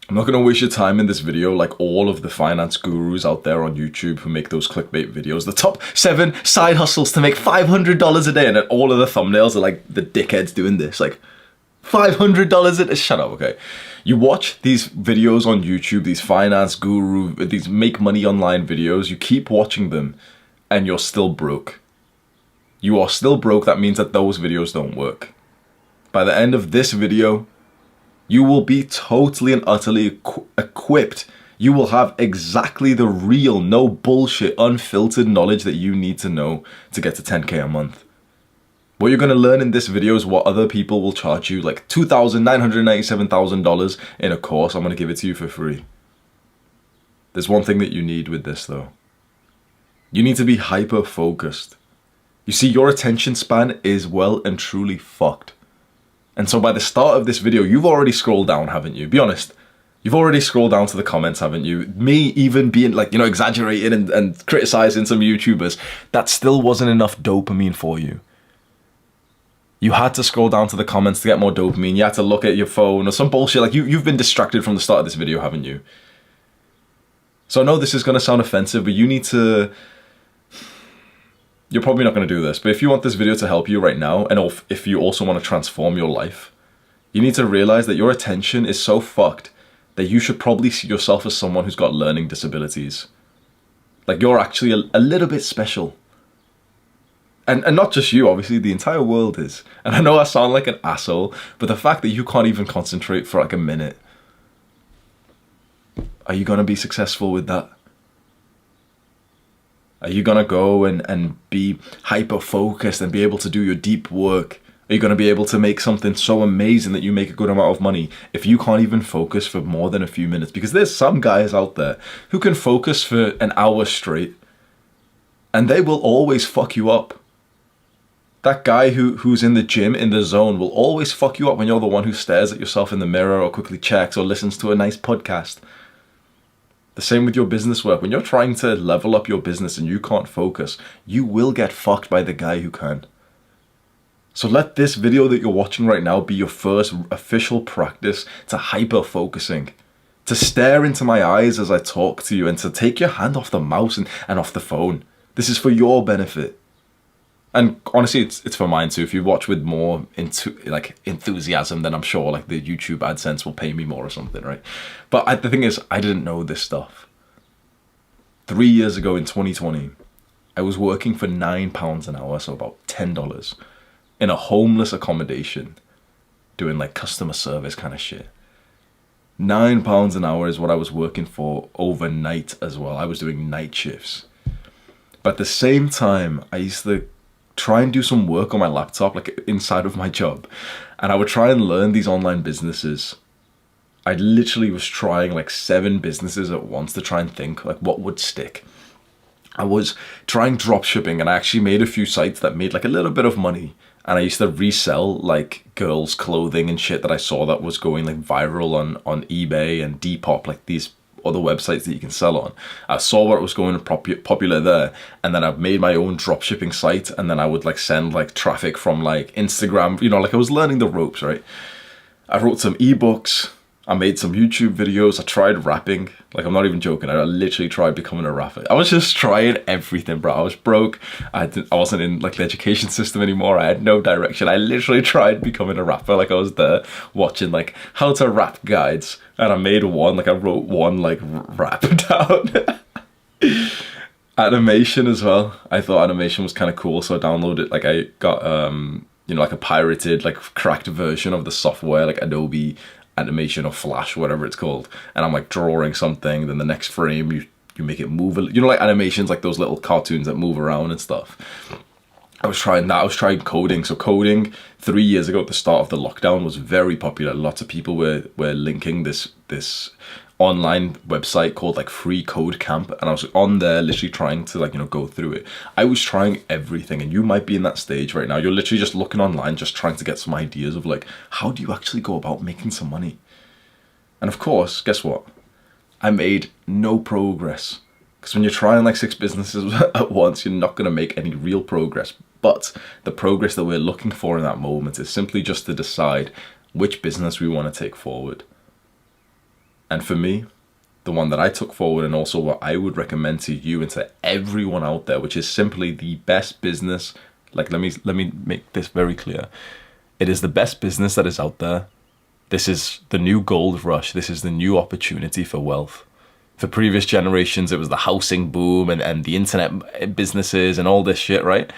I'm not going to waste your time in this video like all of the finance gurus out there on YouTube who make those clickbait videos. The top 7 side hustles to make $500 a day, and then all of the thumbnails are like the dickheads doing this, like $500 a day. Shut up, okay? You watch these videos on YouTube, these finance guru, these make money online videos, you keep watching them and you're still broke. You are still broke. That means that those videos don't work. By the end of this video, you will be totally and utterly equipped. You will have exactly the real, no bullshit, unfiltered knowledge that you need to know to get to 10K a month. What you're going to learn in this video is what other people will charge you, like $2,997,000 in a course. I'm going to give it to you for free. There's one thing that you need with this though. You need to be hyper-focused. You see, your attention span is well and truly fucked. And so by the start of this video, you've already scrolled down, haven't you? Be honest. You've already scrolled down to the comments, haven't you? Me even being like, exaggerating and criticizing some YouTubers, that still wasn't enough dopamine for you. You had to scroll down to the comments to get more dopamine. You had to look at your phone or some bullshit. Like you've been distracted from the start of this video, haven't you? So I know this is going to sound offensive, but you need to... You're probably not going to do this, but if you want this video to help you right now, and if you also want to transform your life, you need to realize that your attention is so fucked that you should probably see yourself as someone who's got learning disabilities. Like you're actually a little bit special. And not just you, obviously, the entire world is. And I know I sound like an asshole, but the fact that you can't even concentrate for like a minute, are you going to be successful with that? Are you going to go and be hyper-focused and be able to do your deep work? Are you going to be able to make something so amazing that you make a good amount of money if you can't even focus for more than a few minutes? Because there's some guys out there who can focus for an hour straight and they will always fuck you up. That guy who's in the gym, in the zone, will always fuck you up when you're the one who stares at yourself in the mirror or quickly checks or listens to a nice podcast. The same with your business work. When you're trying to level up your business and you can't focus, you will get fucked by the guy who can. So let this video that you're watching right now be your first official practice to hyper-focusing. To stare into my eyes as I talk to you and to take your hand off the mouse and off the phone. This is for your benefit. And honestly, it's for mine too. If you watch with more enthusiasm, then I'm sure like the YouTube AdSense will pay me more or something, right? But the thing is, I didn't know this stuff. 3 years ago in 2020, I was working for £9 an hour, so about $10, in a homeless accommodation, doing like customer service kind of shit. £9 an hour is what I was working for overnight as well. I was doing night shifts. But at the same time, I used to try and do some work on my laptop, like inside of my job. And I would try and learn these online businesses. I literally was trying like 7 businesses at once to try and think like what would stick. I was trying drop shipping and I actually made a few sites that made like a little bit of money. And I used to resell like girls' clothing and shit that I saw that was going like viral on eBay and Depop, like these other websites that you can sell on. I saw what was going popular there, and then I've made my own dropshipping site, and then I would like send like traffic from like Instagram, like I was learning the ropes, right? I wrote some ebooks, I made some YouTube videos, I tried rapping, like I'm not even joking, I literally tried becoming a rapper. I was just trying everything, bro. I was broke, I wasn't in like the education system anymore, I had no direction. I literally tried becoming a rapper, like I was there watching like how to rap guides, and I made one, like I wrote one like rap down. Animation as well, I thought animation was kind of cool, so I downloaded, like I got like a pirated, like cracked version of the software, like Adobe Animation or Flash, whatever it's called, and I'm like drawing something, then the next frame you make it move, like animations, like those little cartoons that move around and stuff. I was trying that. I was trying coding. So coding 3 years ago at the start of the lockdown was very popular. Lots of people were linking this online website called like Free Code Camp, and I was on there literally trying to like go through it. I was trying everything, and you might be in that stage right now. You're literally just looking online, just trying to get some ideas of like, how do you actually go about making some money? And of course, guess what? I made no progress, because when you're trying like 6 businesses at once, you're not going to make any real progress. But the progress that we're looking for in that moment is simply just to decide which business we want to take forward. And for me, the one that I took forward, and also what I would recommend to you and to everyone out there, which is simply the best business. Like, let me make this very clear. It is the best business that is out there. This is the new gold rush. This is the new opportunity for wealth. For previous generations, it was the housing boom and the internet businesses and all this shit, right?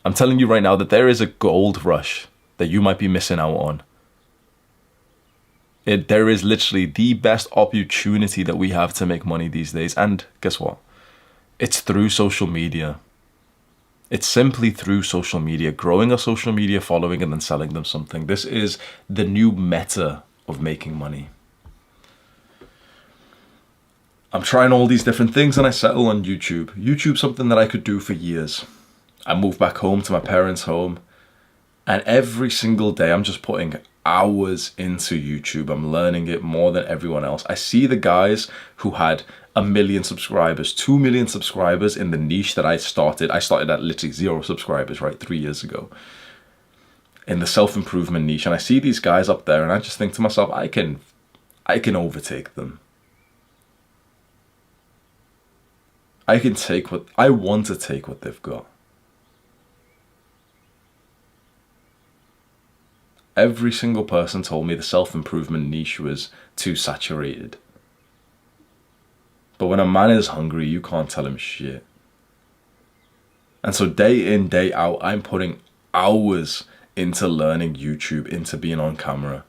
I'm telling you right now that there is a gold rush that you might be missing out on. There is literally the best opportunity that we have to make money these days. And guess what? It's through social media. It's simply through social media, growing a social media following and then selling them something. This is the new meta of making money. I'm trying all these different things and I settle on YouTube. YouTube's something that I could do for years. I moved back home to my parents' home, and every single day I'm just putting hours into YouTube. I'm learning it more than everyone else. I see the guys who had 1 million subscribers, 2 million subscribers in the niche that I started. I started at literally 0 subscribers, right, 3 years ago, in the self-improvement niche. And I see these guys up there and I just think to myself, I can overtake them. I can take what I want to take what they've got. Every single person told me the self-improvement niche was too saturated. But when a man is hungry, you can't tell him shit. And so day in, day out, I'm putting hours into learning YouTube, into being on camera.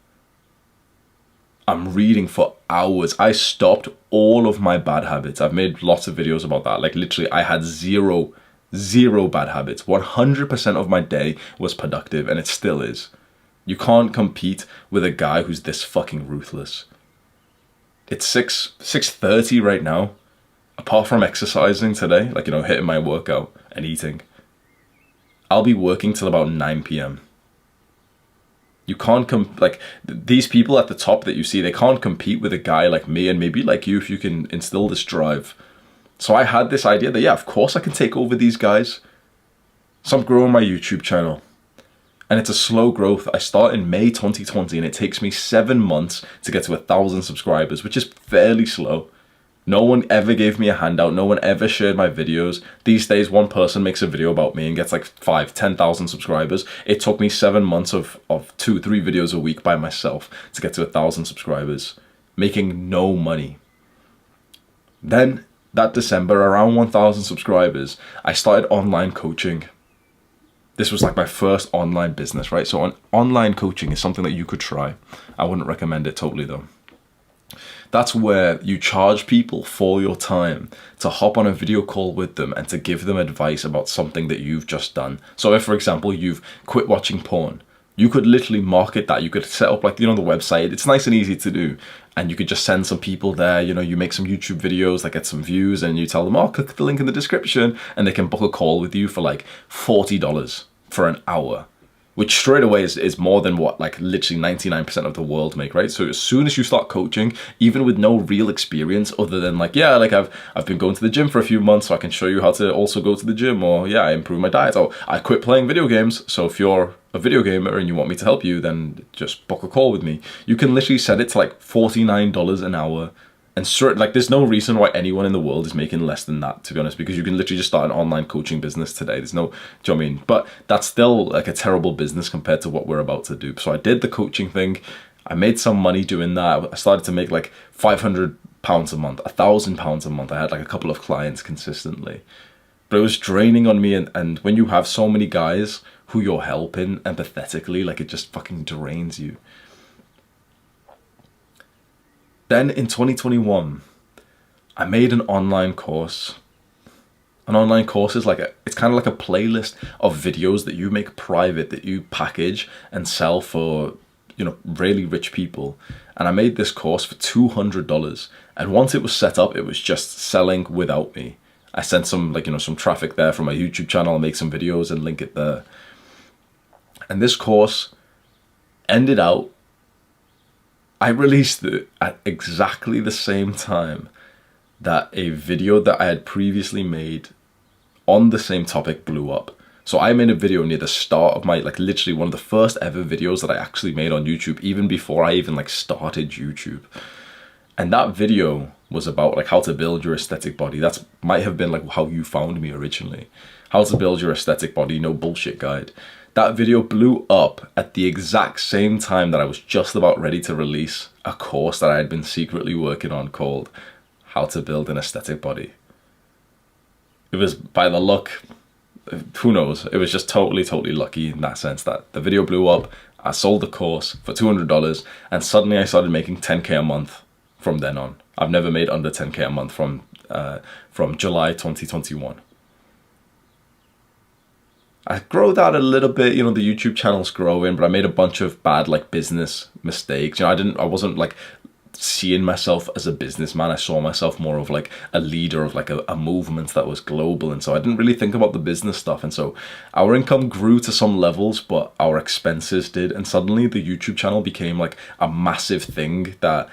I'm reading for hours. I stopped all of my bad habits. I've made lots of videos about that. Like literally, I had zero bad habits. 100% of my day was productive, and it still is. You can't compete with a guy who's this fucking ruthless. It's 6:30 right now. Apart from exercising today, like, hitting my workout and eating, I'll be working till about 9 p.m. You can't these people at the top that you see, they can't compete with a guy like me and maybe like you if you can instill this drive. So I had this idea that, yeah, of course I can take over these guys. So I'm growing my YouTube channel. And it's a slow growth. I start in May 2020 and it takes me 7 months to get to 1,000 subscribers, which is fairly slow. No one ever gave me a handout. No one ever shared my videos. These days, one person makes a video about me and gets like 10,000 subscribers. It took me 7 months of 2-3 videos a week by myself to get to 1,000 subscribers, making no money. Then that December, around 1,000 subscribers, I started online coaching. This was like my first online business, right? So online coaching is something that you could try. I wouldn't recommend it totally though. That's where you charge people for your time to hop on a video call with them and to give them advice about something that you've just done. So if, for example, you've quit watching porn, you could literally market that. You could set up the website. It's nice and easy to do. And you could just send some people there, you make some YouTube videos that get some views and you tell them, oh, click the link in the description, and they can book a call with you for like $40 for an hour, which straight away is more than what literally 99% of the world make, right? So as soon as you start coaching, even with no real experience other than I've been going to the gym for a few months, so I can show you how to also go to the gym, or I improve my diet, or I quit playing video games. So if you're a video gamer and you want me to help you, then just book a call with me. You can literally set it to $49 an hour. And there's no reason why anyone in the world is making less than that, to be honest, because you can literally just start an online coaching business today. There's no, do you know what I mean? But that's still a terrible business compared to what we're about to do. So I did the coaching thing. I made some money doing that. I started to make £500 a month, £1,000 a month. I had a couple of clients consistently. But it was draining on me. And when you have so many guys who you're helping empathetically, it just fucking drains you. Then in 2021, I made an online course. An online course is it's kind of like a playlist of videos that you make private, that you package and sell for, really rich people. And I made this course for $200. And once it was set up, it was just selling without me. I sent some some traffic there from my YouTube channel, make some videos and link it there. And this course ended out, I released it at exactly the same time that a video that I had previously made on the same topic blew up. So I made a video near the start of my, literally one of the first ever videos that I actually made on YouTube, even before I even started YouTube. And that video was about like how to build your aesthetic body. That's might have been like how you found me originally. How to build your aesthetic body, no bullshit guide. That video blew up at the exact same time that I was just about ready to release a course that I had been secretly working on called How to Build an Aesthetic Body. It was by the luck, who knows, it was just totally lucky in that sense that the video blew up. I sold the course for $200 and suddenly I started making 10K a month from then on. I've never made under 10K a month from July 2021. I grow that a little bit, you know, the YouTube channel's growing, but I made a bunch of bad like business mistakes. You know, I wasn't like seeing myself as a businessman. I saw myself more of like a leader of like a movement that was global. And so I didn't really think about the business stuff. And so our income grew to some levels, but our expenses did. And suddenly the YouTube channel became like a massive thing that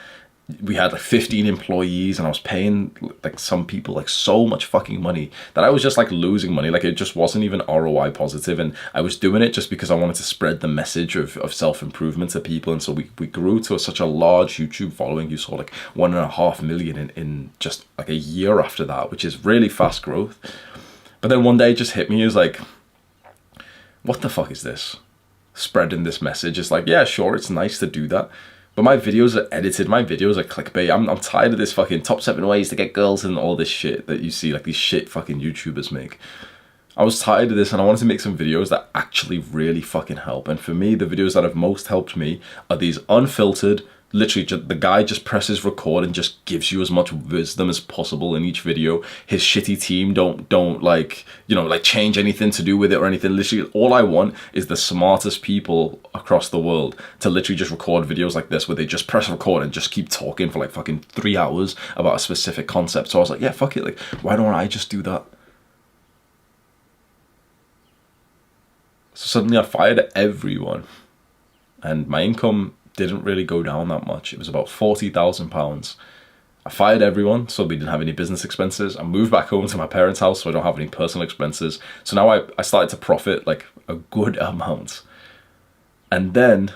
we had like 15 employees and I was paying like some people like so much fucking money that I was just like losing money. Like it just wasn't even ROI positive. And I was doing it just because I wanted to spread the message of self-improvement to people. And so we grew to such a large YouTube following. You saw like 1.5 million in just like a year after that, which is really fast growth. But then one day it just hit me as like, what the fuck is this? Spreading this message. It's like, yeah, sure, it's nice to do that. But my videos are edited, my videos are clickbait. I'm tired of this fucking top 7 ways to get girls and all this shit that you see like these shit fucking YouTubers make. I was tired of this and I wanted to make some videos that actually really fucking help. And for me, the videos that have most helped me are these unfiltered, literally the guy just presses record and just gives you as much wisdom as possible in each video. His shitty team don't like, you know, like change anything to do with it or anything. Literally all I want is the smartest people across the world to literally just record videos like this where they just press record and just keep talking for like fucking 3 hours about a specific concept. So I was like, yeah, fuck it, like why don't I just do that? So suddenly I fired everyone and my income didn't really go down that much. It was about £40,000. I fired everyone so we didn't have any business expenses. I moved back home to my parents' house so I don't have any personal expenses. So now I started to profit like a good amount. And then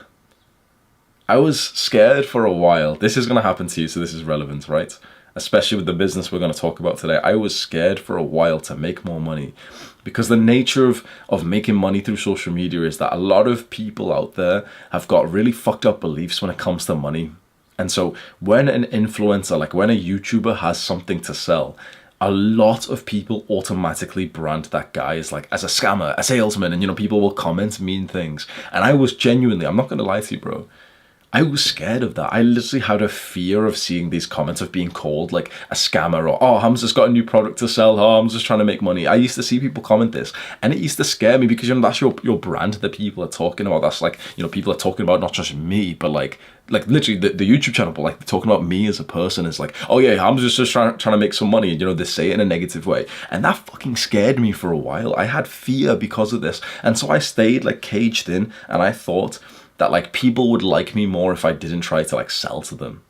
I was scared for a while. This is going to happen to you, so this is relevant, right? Especially with the business we're going to talk about today. I was scared for a while to make more money because the nature of making money through social media is that a lot of people out there have got really fucked up beliefs when it comes to money. And so when an influencer, like when a YouTuber has something to sell, a lot of people automatically brand that guy as like as a scammer, a salesman, and you know, people will comment mean things. And I was genuinely, I'm not going to lie to you, bro, I was scared of that. I literally had a fear of seeing these comments of being called like a scammer or, oh, Hamza's got a new product to sell. Oh, I'm just trying to make money. I used to see people comment this and it used to scare me because, you know, that's your brand that people are talking about. That's like, you know, people are talking about not just me, but like literally the YouTube channel, but like they're talking about me as a person. It's like, oh yeah, Hamza's just trying to make some money. And, you know, they say it in a negative way. And that fucking scared me for a while. I had fear because of this. And so I stayed like caged in and I thought that like people would like me more if I didn't try to like sell to them.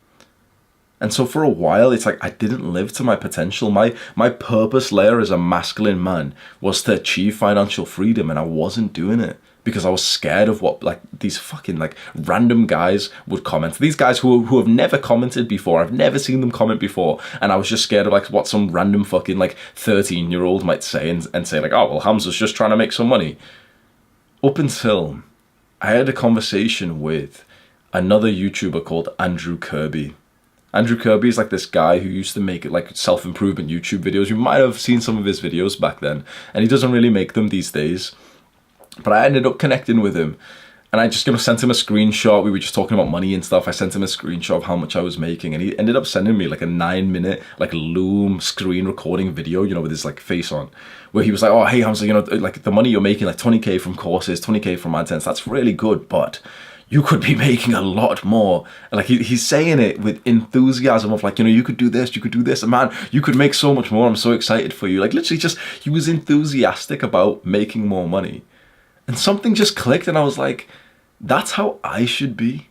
And so for a while, it's like I didn't live to my potential. My purpose layer as a masculine man was to achieve financial freedom, and I wasn't doing it because I was scared of what like these fucking like random guys would comment. These guys who have never commented before. I've never seen them comment before. And I was just scared of like what some random fucking like 13-year-old might say and say like, oh, well, Hamza's just trying to make some money. Up until I had a conversation with another YouTuber called Andrew Kirby. Andrew Kirby is like this guy who used to make like self-improvement YouTube videos. You might have seen some of his videos back then, and he doesn't really make them these days. But I ended up connecting with him, and I just sent him a screenshot. We were just talking about money and stuff. I sent him a screenshot of how much I was making, and he ended up sending me like a 9-minute like Loom screen recording video, you know, with his like face on, where he was like, oh, hey Hamza, you know, like the money you're making, like 20K from courses, 20K from AdSense, that's really good, but you could be making a lot more. And like he's saying it with enthusiasm of like, you know, you could do this, and man, you could make so much more. I'm so excited for you. Like literally just, he was enthusiastic about making more money. And something just clicked and I was like, that's how I should be.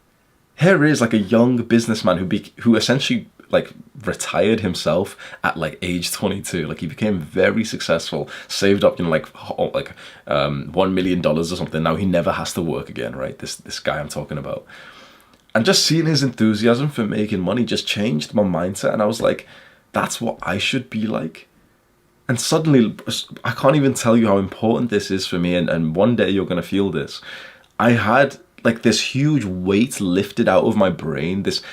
Here is like a young businessman who essentially like retired himself at like age 22. Like he became very successful, saved up, you know, like $1 million or something. Now he never has to work again, right? This guy I'm talking about. And just seeing his enthusiasm for making money just changed my mindset. And I was like, that's what I should be like. And suddenly, I can't even tell you how important this is for me. And one day you're going to feel this. I had like this huge weight lifted out of my brain, this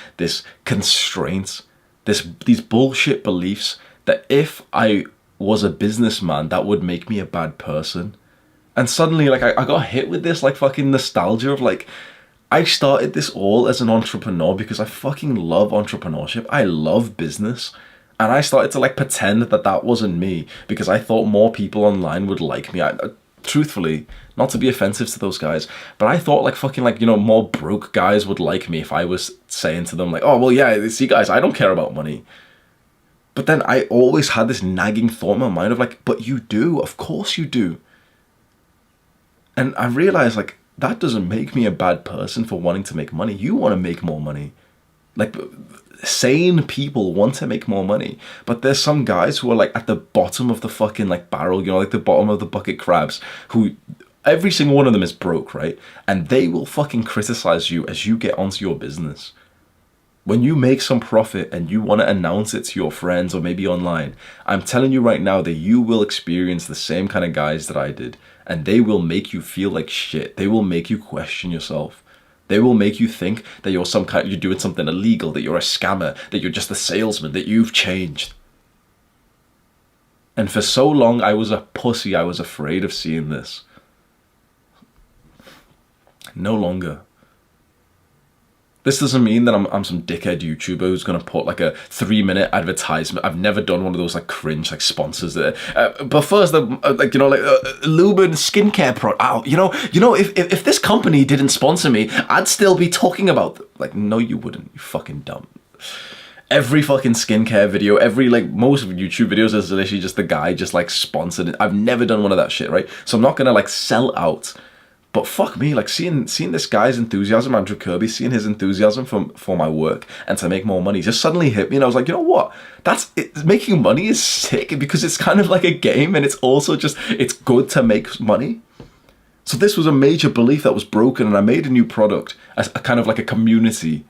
constraints, these bullshit beliefs that if I was a businessman, that would make me a bad person. And suddenly, like, I got hit with this, like, fucking nostalgia of, like, I started this all as an entrepreneur because I fucking love entrepreneurship. I love business. And I started to, like, pretend that that wasn't me because I thought more people online would like me. Truthfully, not to be offensive to those guys, but I thought, like, fucking, like, you know, more broke guys would like me if I was saying to them, like, oh, well, yeah, see, guys, I don't care about money. But then I always had this nagging thought in my mind of, like, but you do. Of course you do. And I realized, like, that doesn't make me a bad person for wanting to make money. You want to make more money. Like, sane people want to make more money. But there's some guys who are, like, at the bottom of the fucking, like, barrel, you know, like the bottom of the bucket crabs, who every single one of them is broke, right? And they will fucking criticize you as you get onto your business. When you make some profit and you want to announce it to your friends or maybe online, I'm telling you right now that you will experience the same kind of guys that I did. And they will make you feel like shit. They will make you question yourself. They will make you think that you're doing something illegal, that you're a scammer, that you're just a salesman, that you've changed. And for so long, I was a pussy. I was afraid of seeing this. No longer. This doesn't mean that I'm some dickhead YouTuber who's going to put like a 3-minute advertisement. I've never done one of those like cringe like sponsors there. But first, like, you know, like lube and skincare product. Oh, you know, if this company didn't sponsor me, I'd still be talking about like, no, you wouldn't. You fucking dumb. Every fucking skincare video, like most YouTube videos is literally just the guy just like sponsored. I've never done one of that shit, right? So I'm not going to like sell out. But fuck me, like seeing this guy's enthusiasm, Andrew Kirby, seeing his enthusiasm for my work and to make more money just suddenly hit me. And I was like, you know what? Making money is sick because it's kind of like a game and it's also just, it's good to make money. So this was a major belief that was broken and I made a new product, a kind of like a community.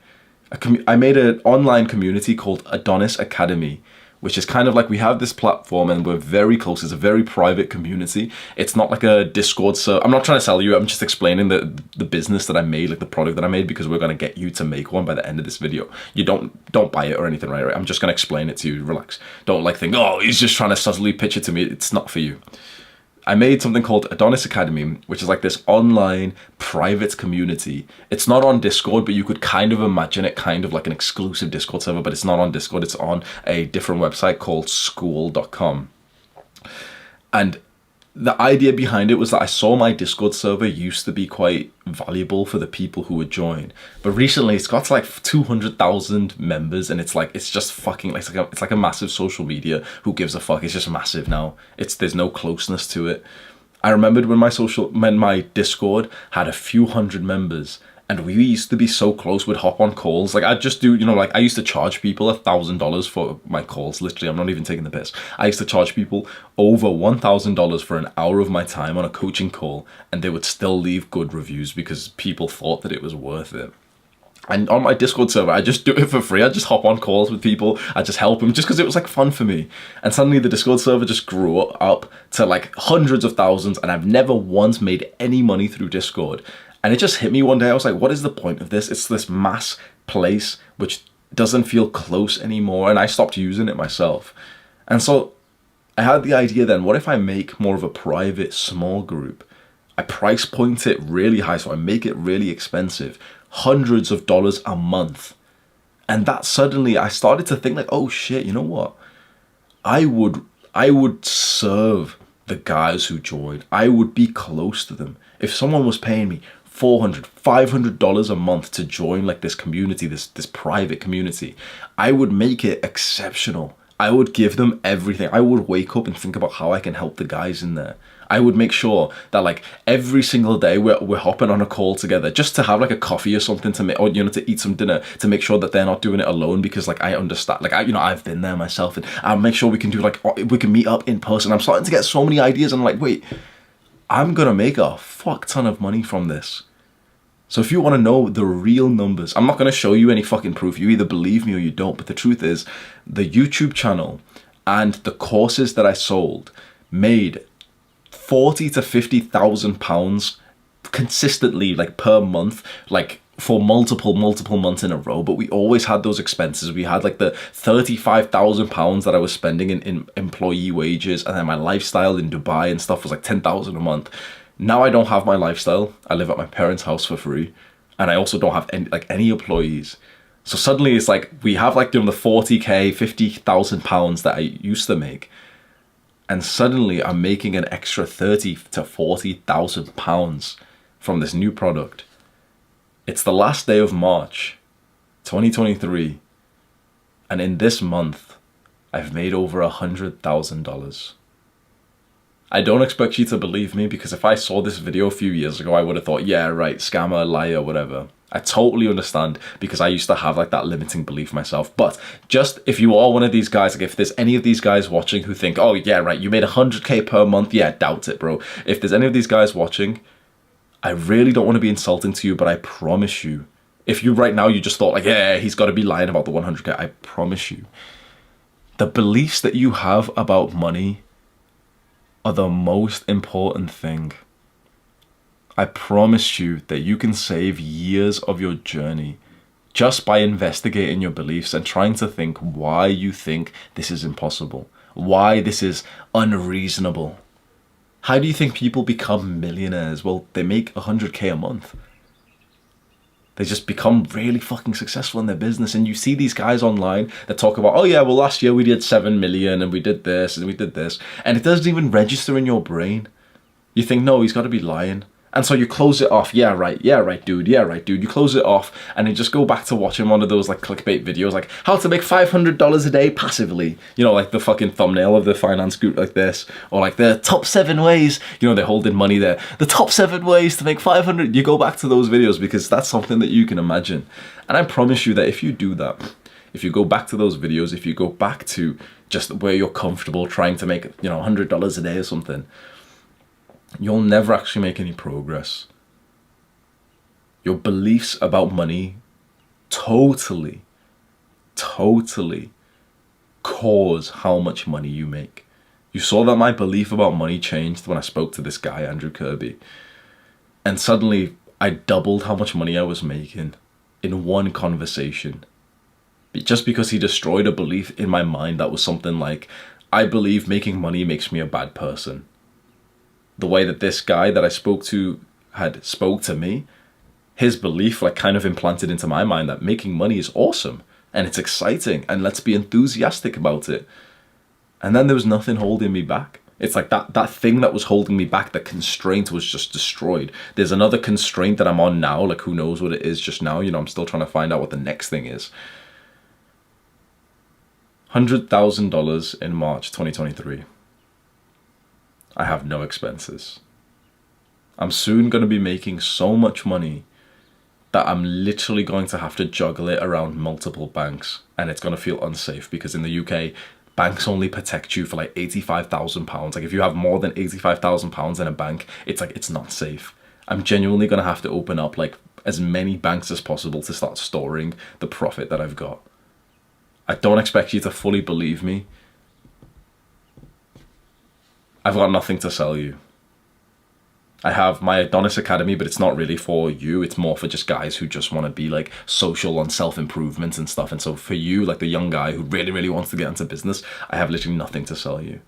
I made an online community called Adonis Academy, which is kind of like we have this platform and we're very close. It's a very private community. It's not like a Discord server. I'm not trying to sell you. I'm just explaining the business that I made, like the product that I made, because we're going to get you to make one by the end of this video. You don't buy it or anything, right? I'm just going to explain it to you. Relax. Don't like think, oh, he's just trying to subtly pitch it to me. It's not for you. I made something called Adonis Academy, which is like this online private community. It's not on Discord, but you could kind of imagine it kind of like an exclusive Discord server, but it's not on Discord. It's on a different website called school.com. And the idea behind it was that I saw my Discord server used to be quite valuable for the people who would join, but recently it's got to like 200,000 members, and it's just fucking it's like a massive social media. Who gives a fuck? It's just massive now. There's no closeness to it. I remembered when my Discord had a few hundred members. And we used to be so close, we'd hop on calls. Like, I'd just do, you know, like, I used to charge people $1,000 for my calls. Literally, I'm not even taking the piss. I used to charge people over $1,000 for an hour of my time on a coaching call, and they would still leave good reviews because people thought that it was worth it. And on my Discord server, I just do it for free. I just hop on calls with people. I just help them just because it was like fun for me. And suddenly the Discord server just grew up to like hundreds of thousands, and I've never once made any money through Discord. And it just hit me one day. I was like, what is the point of this? It's this mass place which doesn't feel close anymore. And I stopped using it myself. And so I had the idea then, what if I make more of a private small group? I price point it really high, so I make it really expensive. Hundreds of dollars a month. And that suddenly I started to think like, oh shit, you know what? I would serve the guys who joined. I would be close to them. If someone was paying me $400, $500 a month to join like this community, this private community, I would make it exceptional. I would give them everything. I would wake up and think about how I can help the guys in there. I would make sure that like every single day we're hopping on a call together just to have like a coffee or something to make, or you know, to eat some dinner, to make sure that they're not doing it alone, because like I understand, like I've been there myself, and I'll make sure we can do like, we can meet up in person. I'm starting to get so many ideas, and I'm like, wait, I'm gonna make a fuck ton of money from this. So if you want to know the real numbers, I'm not going to show you any fucking proof. You either believe me or you don't. But the truth is, the YouTube channel and the courses that I sold made 40 to 50,000 pounds consistently, like per month, like for multiple months in a row. But we always had those expenses. We had like the 35,000 pounds that I was spending in employee wages, and then my lifestyle in Dubai and stuff was like 10,000 a month. Now I don't have my lifestyle. I live at my parents' house for free, and I also don't have any employees. So suddenly it's like we have like, you know, the 40k, 50,000 pounds that I used to make, and suddenly I'm making an extra 30 to 40,000 pounds from this new product. It's the last day of March 2023, and in this month I've made over $100,000. I don't expect you to believe me, because if I saw this video a few years ago, I would have thought, yeah, right, scammer, liar, whatever. I totally understand, because I used to have like that limiting belief myself. But just if you are one of these guys, like if there's any of these guys watching who think, oh yeah, right, you made 100k per month, yeah, doubt it, bro. If there's any of these guys watching, I really don't want to be insulting to you, but I promise you, if you right now, you just thought like, yeah, he's got to be lying about the 100k, I promise you, the beliefs that you have about money are the most important thing. I promise you that you can save years of your journey just by investigating your beliefs and trying to think why you think this is impossible, why this is unreasonable. How do you think people become millionaires? Well, they make 100k a month. They just become really fucking successful in their business. And you see these guys online that talk about, oh yeah, well last year we did 7 million and we did this and we did this. And it doesn't even register in your brain. You think, no, he's got to be lying. And so you close it off. Yeah, right, dude. You close it off and you just go back to watching one of those like clickbait videos, like how to make $500 a day passively. You know, like the fucking thumbnail of the finance group like this, or like the top 7 ways, you know, they're holding money there. The top 7 ways to make 500. You go back to those videos because that's something that you can imagine. And I promise you that if you do that, if you go back to those videos, if you go back to just where you're comfortable trying to make, you know, $100 a day or something, you'll never actually make any progress. Your beliefs about money totally cause how much money you make. You saw that my belief about money changed when I spoke to this guy, Andrew Kirby. And suddenly I doubled how much money I was making in one conversation. Just because he destroyed a belief in my mind that was something like, I believe making money makes me a bad person. The way that this guy that I spoke to had spoke to me, his belief like kind of implanted into my mind that making money is awesome and it's exciting and let's be enthusiastic about it. And then there was nothing holding me back. It's like that thing that was holding me back, the constraint was just destroyed. There's another constraint that I'm on now, like who knows what it is just now, you know, I'm still trying to find out what the next thing is. $100,000 in March 2023. I have no expenses. I'm soon going to be making so much money that I'm literally going to have to juggle it around multiple banks, and it's going to feel unsafe because in the UK, banks only protect you for like £85,000. Like if you have more than £85,000 in a bank, it's like, it's not safe. I'm genuinely going to have to open up like as many banks as possible to start storing the profit that I've got. I don't expect you to fully believe me. I've got nothing to sell you. I have my Adonis Academy, but it's not really for you. It's more for just guys who just want to be like social on self-improvement and stuff. And so for you, like the young guy who really wants to get into business, I have literally nothing to sell you.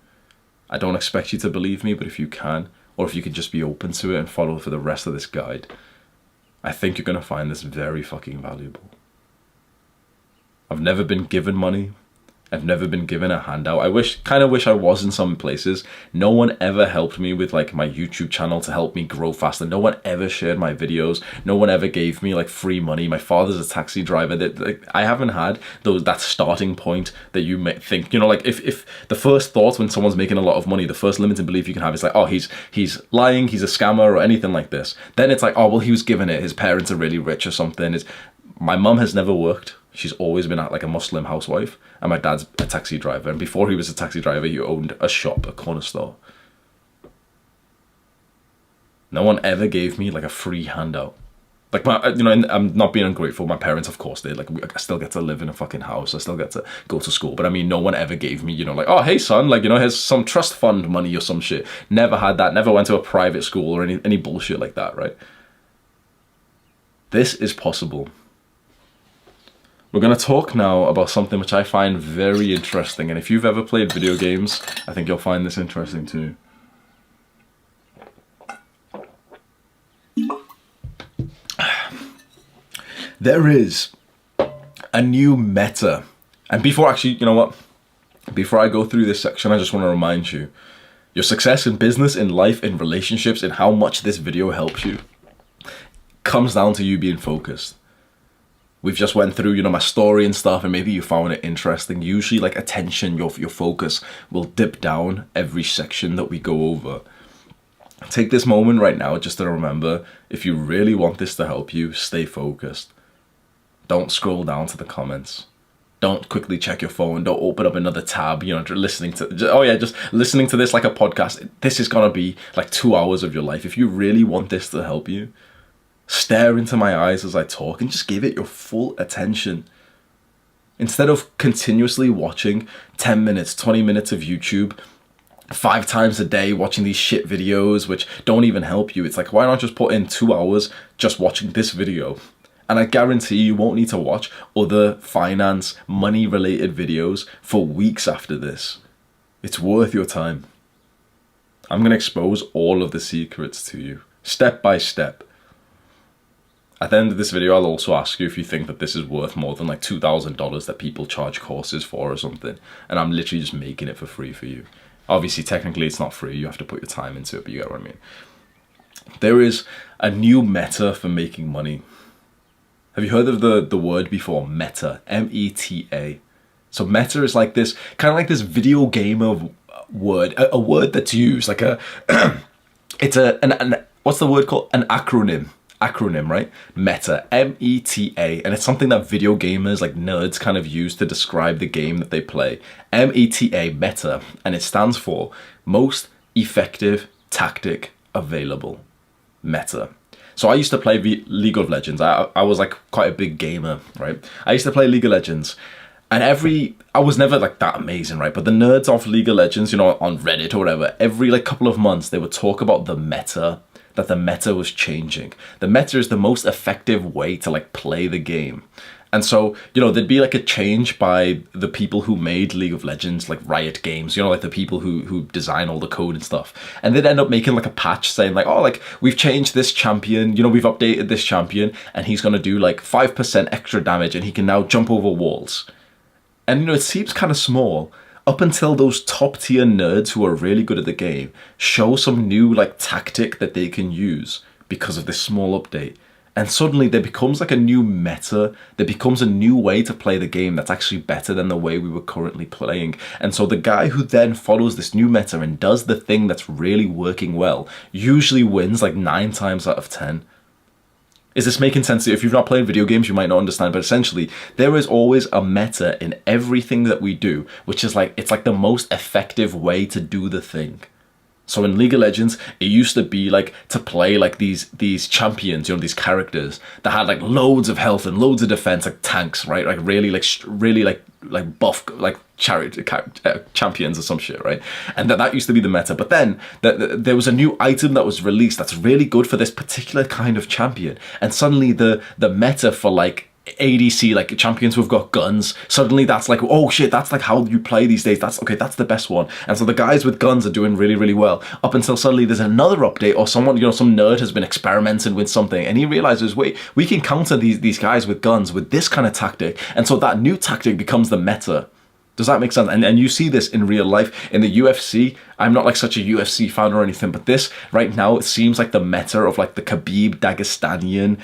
I don't expect you to believe me, but if you can, or if you could just be open to it and follow for the rest of this guide, I think you're going to find this very fucking valuable. I've never been given money. I've never been given a handout. I kind of wish I was in some places. No one ever helped me with like my YouTube channel to help me grow faster. No one ever shared my videos. No one ever gave me like free money. My father's a taxi driver. Like, I haven't had that starting point that you may think, you know, like if the first thought when someone's making a lot of money, the first limiting belief you can have is like, oh, he's lying, he's a scammer or anything like this. Then it's like, oh, well, he was given it. His parents are really rich or something. My mum has never worked. She's always been like a Muslim housewife, and my dad's a taxi driver. And before he was a taxi driver, he owned a shop, a corner store. No one ever gave me like a free handout. Like, and I'm not being ungrateful. My parents, of course, did. Like, I still get to live in a fucking house. I still get to go to school. But I mean, no one ever gave me, like, oh, hey, son, like, here's some trust fund money or some shit. Never had that. Never went to a private school or any bullshit like that, right? This is possible. We're going to talk now about something which I find very interesting. And if you've ever played video games, I think you'll find this interesting too. There is a new meta. And before, actually, you know what? Before I go through this section, I just want to remind you, your success in business, in life, in relationships, and how much this video helps you comes down to you being focused. We've just went through, my story and stuff, and maybe you found it interesting. Usually, like, attention, your focus will dip down every section that we go over. Take this moment right now just to remember, if you really want this to help you, stay focused. Don't scroll down to the comments. Don't quickly check your phone. Don't open up another tab, just listening to this like a podcast. This is going to be like 2 hours of your life. If you really want this to help you, stare into my eyes as I talk and just give it your full attention. Instead of continuously watching 10 minutes, 20 minutes of YouTube, 5 times a day watching these shit videos which don't even help you. It's like, why not just put in 2 hours just watching this video? And I guarantee you won't need to watch other finance, money-related videos for weeks after this. It's worth your time. I'm going to expose all of the secrets to you, step by step. At the end of this video, I'll also ask you if you think that this is worth more than like $2,000 that people charge courses for or something. And I'm literally just making it for free for you. Obviously, technically, it's not free. You have to put your time into it, but you get what I mean. There is a new meta for making money. Have you heard of the word before? Meta. M-E-T-A. So meta is like this, kind of like this video gamer word, a word that's used like it's what's the word called? An acronym, right? Meta, M-E-T-A, and it's something that video gamers, like nerds, kind of use to describe the game that they play. M-E-T-A, meta, and it stands for most effective tactic available. Meta. So I used to play League of Legends. I was like quite a big gamer, right? I used to play League of Legends, and I was never like that amazing, right? But the nerds of League of Legends, on Reddit or whatever, every like couple of months they would talk about the meta, that the meta was changing. The meta is the most effective way to like play the game. And so, there'd be like a change by the people who made League of Legends, like Riot Games, like the people who design all the code and stuff. And they'd end up making like a patch saying like, oh, like we've changed this champion, we've updated this champion and he's going to do like 5% extra damage and he can now jump over walls. And, it seems kind of small up until those top tier nerds who are really good at the game show some new like tactic that they can use because of this small update. And suddenly there becomes like a new meta, there becomes a new way to play the game that's actually better than the way we were currently playing. And so the guy who then follows this new meta and does the thing that's really working well usually wins like 9 times out of 10. Is this making sense to you? If you've not played video games, you might not understand, but essentially there is always a meta in everything that we do, which is like, it's like the most effective way to do the thing. So in League of Legends, it used to be like to play like these champions, these characters that had like loads of health and loads of defense, like tanks, right? Like really buff, like champions or some shit, right? And that used to be the meta. But then there was a new item that was released that's really good for this particular kind of champion. And suddenly the meta for like ADC, like champions who've got guns, suddenly that's like, oh shit, that's like how you play these days. That's the best one. And so the guys with guns are doing really, really well up until suddenly there's another update or someone, some nerd has been experimenting with something and he realizes, wait, we can counter these guys with guns with this kind of tactic. And so that new tactic becomes the meta. Does that make sense? And you see this in real life. In the UFC, I'm not like such a UFC fan or anything, but this right now, it seems like the meta of like the Khabib Dagestanian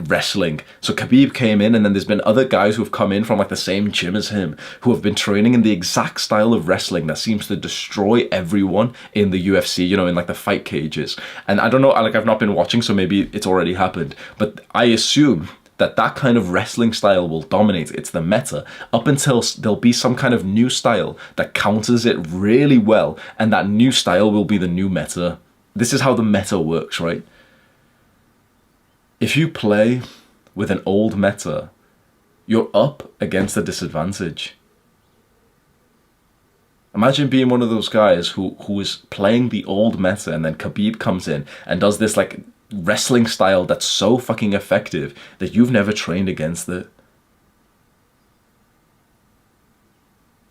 wrestling. So Khabib came in and then there's been other guys who have come in from like the same gym as him who have been training in the exact style of wrestling that seems to destroy everyone in the UFC, in like the fight cages. And I don't know, like I've not been watching, so maybe it's already happened, but I assume that kind of wrestling style will dominate. It's the meta up until there'll be some kind of new style that counters it really well, and that new style will be the new meta. This is how the meta works, right? If you play with an old meta, you're up against a disadvantage. Imagine being one of those guys who is playing the old meta, and then Khabib comes in and does this like wrestling style that's so fucking effective that you've never trained against it.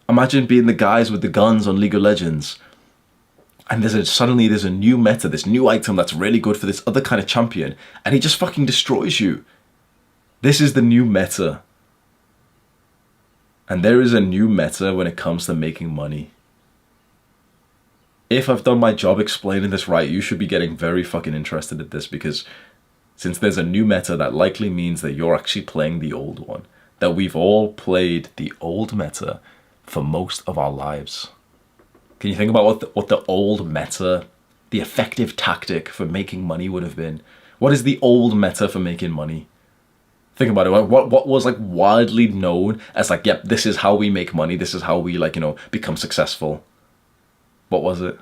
Imagine being the guys with the guns on League of Legends, and suddenly there's a new meta, this new item that's really good for this other kind of champion, and he just fucking destroys you. This is the new meta. And there is a new meta when it comes to making money. If I've done my job explaining this right, you should be getting very fucking interested in this, because since there's a new meta, that likely means that you're actually playing the old one. That we've all played the old meta for most of our lives. Can you think about what the old meta, the effective tactic for making money would have been? What is the old meta for making money? Think about it. What was like widely known as like, yep, this is how we make money. This is how we like, become successful. What was it?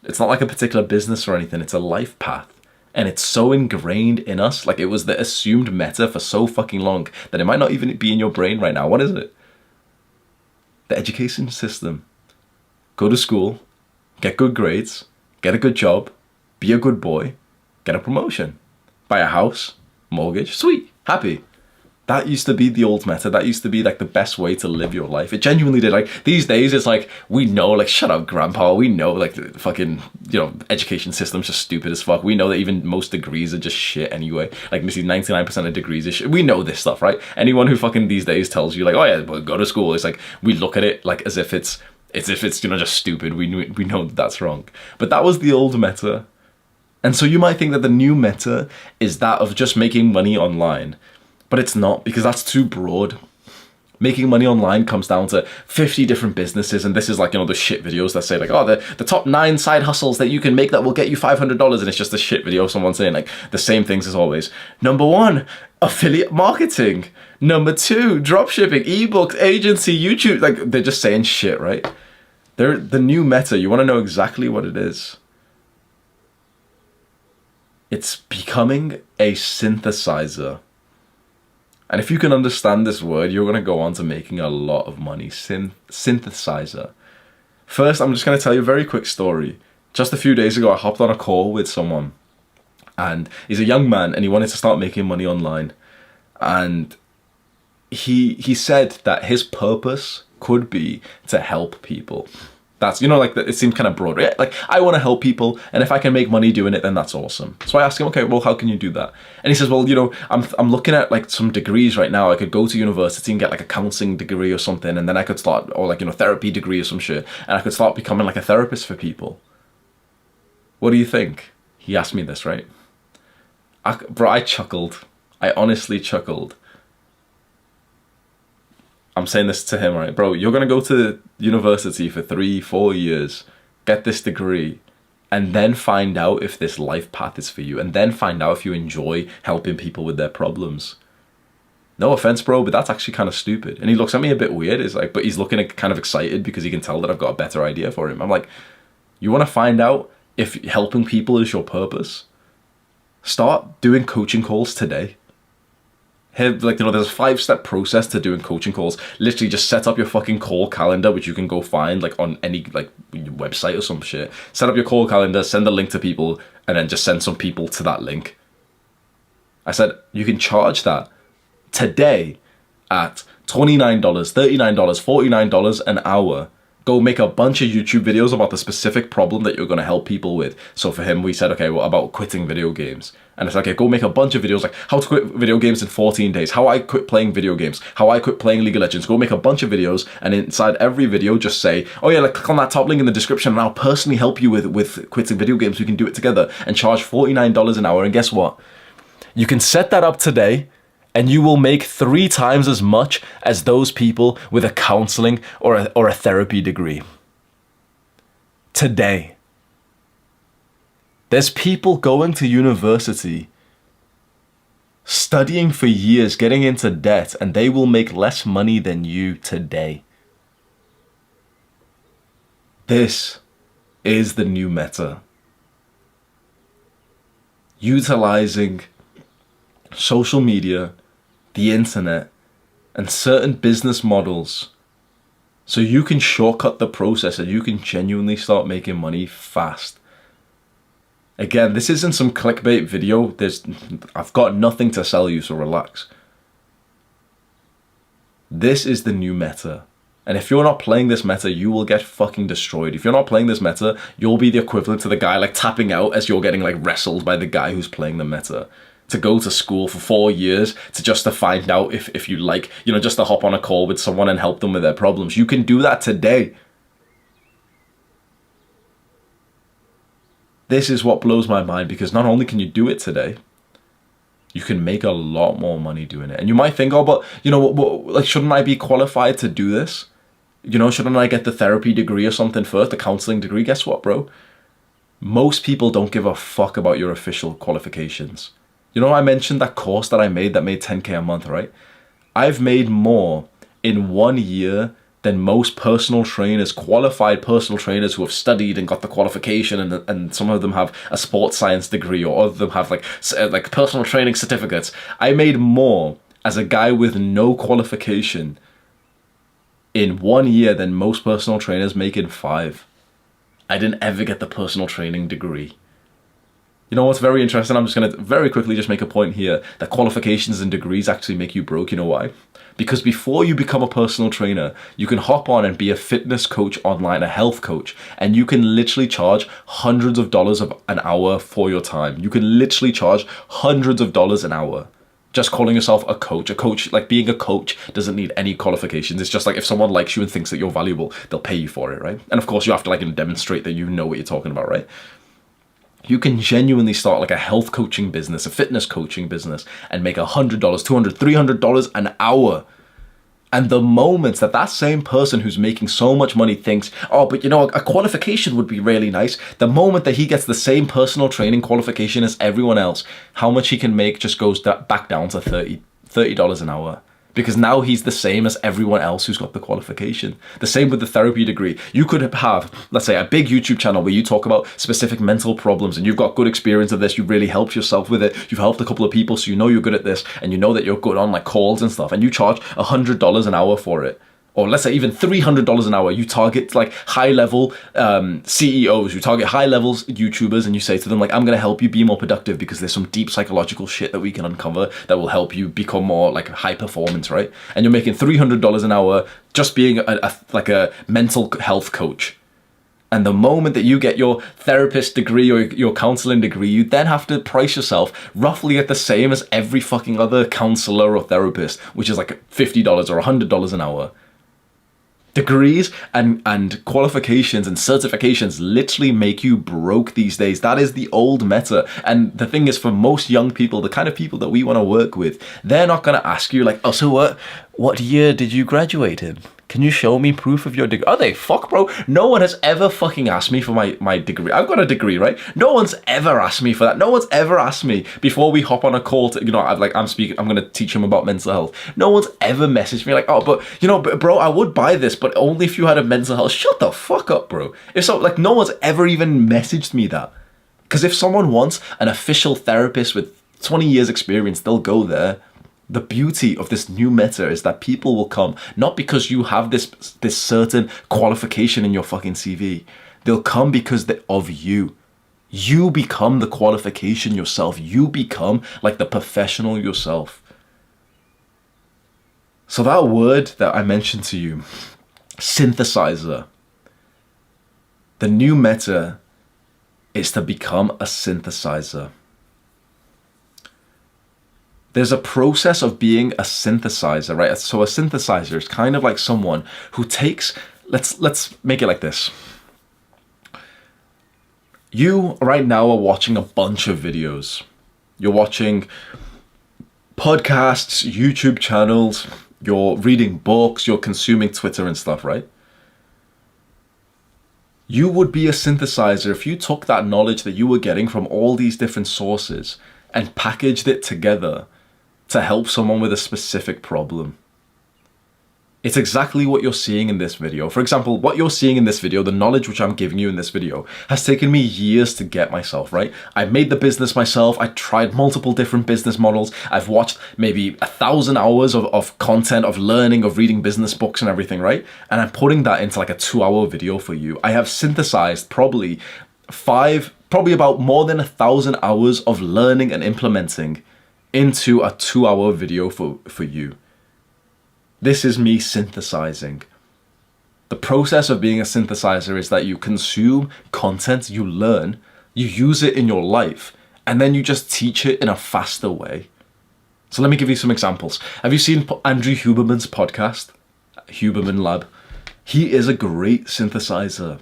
It's not like a particular business or anything. It's a life path. And it's so ingrained in us. Like it was the assumed meta for so fucking long that it might not even be in your brain right now. What is it? The education system. Go to school, get good grades, get a good job, be a good boy, get a promotion, buy a house, mortgage, sweet, happy. That used to be the old meta. That used to be like the best way to live your life. It genuinely did. Like these days, it's like we know, like shut up, grandpa. We know, like the fucking education system's just stupid as fuck. We know that even most degrees are just shit anyway. Like 99% of degrees is shit. We know this stuff, right? Anyone who fucking these days tells you like, oh yeah, well, go to school. It's like we look at it like as if it's just stupid. We know that's wrong. But that was the old meta. And so you might think that the new meta is that of just making money online. But it's not, because that's too broad. Making money online comes down to 50 different businesses, and this is like, the shit videos that say like, oh, the top 9 side hustles that you can make that will get you $500, and it's just a shit video of someone saying like the same things as always. Number 1, affiliate marketing. Number 2, dropshipping, ebooks, agency, YouTube. Like they're just saying shit, right? They're the new meta. You want to know exactly what it is? It's becoming a synthesizer. And if you can understand this word, you're going to go on to making a lot of money. Synthesizer. First, I'm just going to tell you a very quick story. Just a few days ago, I hopped on a call with someone. And he's a young man, and he wanted to start making money online. And he said that his purpose could be to help people. That's, it seems kind of broad. Right? Like, I want to help people, and if I can make money doing it, then that's awesome. So I asked him, okay, well, how can you do that? And he says, well, I'm looking at like some degrees right now. I could go to university and get like a counseling degree or something, and then I could start, or like, therapy degree or some shit, and I could start becoming like a therapist for people. What do you think? He asked me this, right? I chuckled. I honestly chuckled. I'm saying this to him, right? Bro, you're going to go to university for 3-4 years, get this degree, and then find out if this life path is for you, and then find out if you enjoy helping people with their problems. No offense, bro, but that's actually kind of stupid. And he looks at me a bit weird. It's like, but he's looking kind of excited because he can tell that I've got a better idea for him. I'm like, you want to find out if helping people is your purpose? Start doing coaching calls today. There's a 5-step process to doing coaching calls. Literally just set up your fucking call calendar, which you can go find like on any like website or some shit. Set up your call calendar, send a link to people, and then just send some people to that link. I said, you can charge that today at $29, $39, $49 an hour. Go make a bunch of YouTube videos about the specific problem that you're going to help people with. So for him, we said, okay, what about quitting video games? And it's like, okay, go make a bunch of videos like how to quit video games in 14 days, how I quit playing video games, how I quit playing League of Legends. Go make a bunch of videos, and inside every video, just say, oh yeah, like click on that top link in the description, and I'll personally help you with quitting video games. We can do it together, and charge $49 an hour. And guess what? You can set that up today, and you will make 3 times as much as those people with a counseling or a therapy degree. Today. There's people going to university, studying for years, getting into debt, and they will make less money than you today. This is the new meta. Utilizing social media, the internet, and certain business models so you can shortcut the process and you can genuinely start making money fast. Again, this isn't some clickbait video. I've got nothing to sell you, so relax. This is the new meta. And if you're not playing this meta, you will get fucking destroyed. If you're not playing this meta, you'll be the equivalent to the guy like tapping out as you're getting like wrestled by the guy who's playing the meta. To go to school for 4 years to find out if you like, just to hop on a call with someone and help them with their problems. You can do that today. This is what blows my mind, because not only can you do it today, you can make a lot more money doing it. And you might think, oh, but like, shouldn't I be qualified to do this? Shouldn't I get the therapy degree or something first, the counseling degree? Guess what, bro? Most people don't give a fuck about your official qualifications. I mentioned that course that I made that made 10K a month, right? I've made more in 1 year than most personal trainers, qualified personal trainers who have studied and got the qualification, and some of them have a sports science degree, or other of them have like personal training certificates. I made more as a guy with no qualification in 1 year than most personal trainers make in 5. I didn't ever get the personal training degree. You know what's very interesting? I'm just going to very quickly just make a point here that qualifications and degrees actually make you broke. You know why? Because before you become a personal trainer, you can hop on and be a fitness coach online, a health coach, and you can literally charge hundreds of dollars an hour for your time. You can literally charge hundreds of dollars an hour. Just calling yourself a coach, like being a coach doesn't need any qualifications. It's just like if someone likes you and thinks that you're valuable, they'll pay you for it, right? And of course you have to demonstrate that you know what you're talking about, right? You can genuinely start like a health coaching business, a fitness coaching business, and make $100, $200, $300 an hour. And the moment that same person who's making so much money thinks, oh, but a qualification would be really nice. The moment that he gets the same personal training qualification as everyone else, how much he can make just goes back down to $30 an hour. Because now he's the same as everyone else who's got the qualification. The same with the therapy degree. You could have, let's say, a big YouTube channel where you talk about specific mental problems and you've got good experience of this. You've really helped yourself with it. You've helped a couple of people, so you know you're good at this, and you know that you're good on like calls and stuff, and you charge $100 an hour for it. Or let's say even $300 an hour. You target like high-level CEOs, you target high-level YouTubers, and you say to them like, I'm going to help you be more productive because there's some deep psychological shit that we can uncover that will help you become more like high performance, right? And you're making $300 an hour just being a mental health coach. And the moment that you get your therapist degree or your counseling degree, you then have to price yourself roughly at the same as every fucking other counselor or therapist, which is like $50 or $100 an hour. Degrees and qualifications and certifications literally make you broke these days. That is the old meta. And the thing is, for most young people, the kind of people that we want to work with, they're not going to ask you like, oh, so what year did you graduate in? Can you show me proof of your degree? Are they? Fuck, bro. No one has ever fucking asked me for my degree. I've got a degree, right? No one's ever asked me for that. No one's ever asked me before we hop on a call to, I'm going to teach them about mental health. No one's ever messaged me like, oh, but bro, I would buy this, but only if you had a mental health. Shut the fuck up, bro. No one's ever even messaged me that. Because if someone wants an official therapist with 20 years experience, they'll go there. The beauty of this new meta is that people will come, not because you have this certain qualification in your fucking CV. They'll come because of you. You become the qualification yourself. You become like the professional yourself. So that word that I mentioned to you, synthesizer. The new meta is to become a synthesizer. There's a process of being a synthesizer, right? So a synthesizer is kind of like someone who takes, let's make it like this. You right now are watching a bunch of videos. You're watching podcasts, YouTube channels, you're reading books, you're consuming Twitter and stuff, right? You would be a synthesizer if you took that knowledge that you were getting from all these different sources and packaged it together to help someone with a specific problem. It's exactly what you're seeing in this video. For example, what you're seeing in this video, the knowledge which I'm giving you in this video, has taken me years to get myself, right? I made the business myself. I tried multiple different business models. I've watched maybe 1,000 hours of content, of learning, of reading business books and everything, right? And I'm putting that into like a 2-hour video for you. I have synthesized probably about more than 1,000 hours of learning and implementing into a 2-hour video for you. This is me synthesizing. The process of being a synthesizer is that you consume content, you learn, you use it in your life, and then you just teach it in a faster way. So let me give you some examples. Have you seen Andrew Huberman's podcast, Huberman Lab? He is a great synthesizer.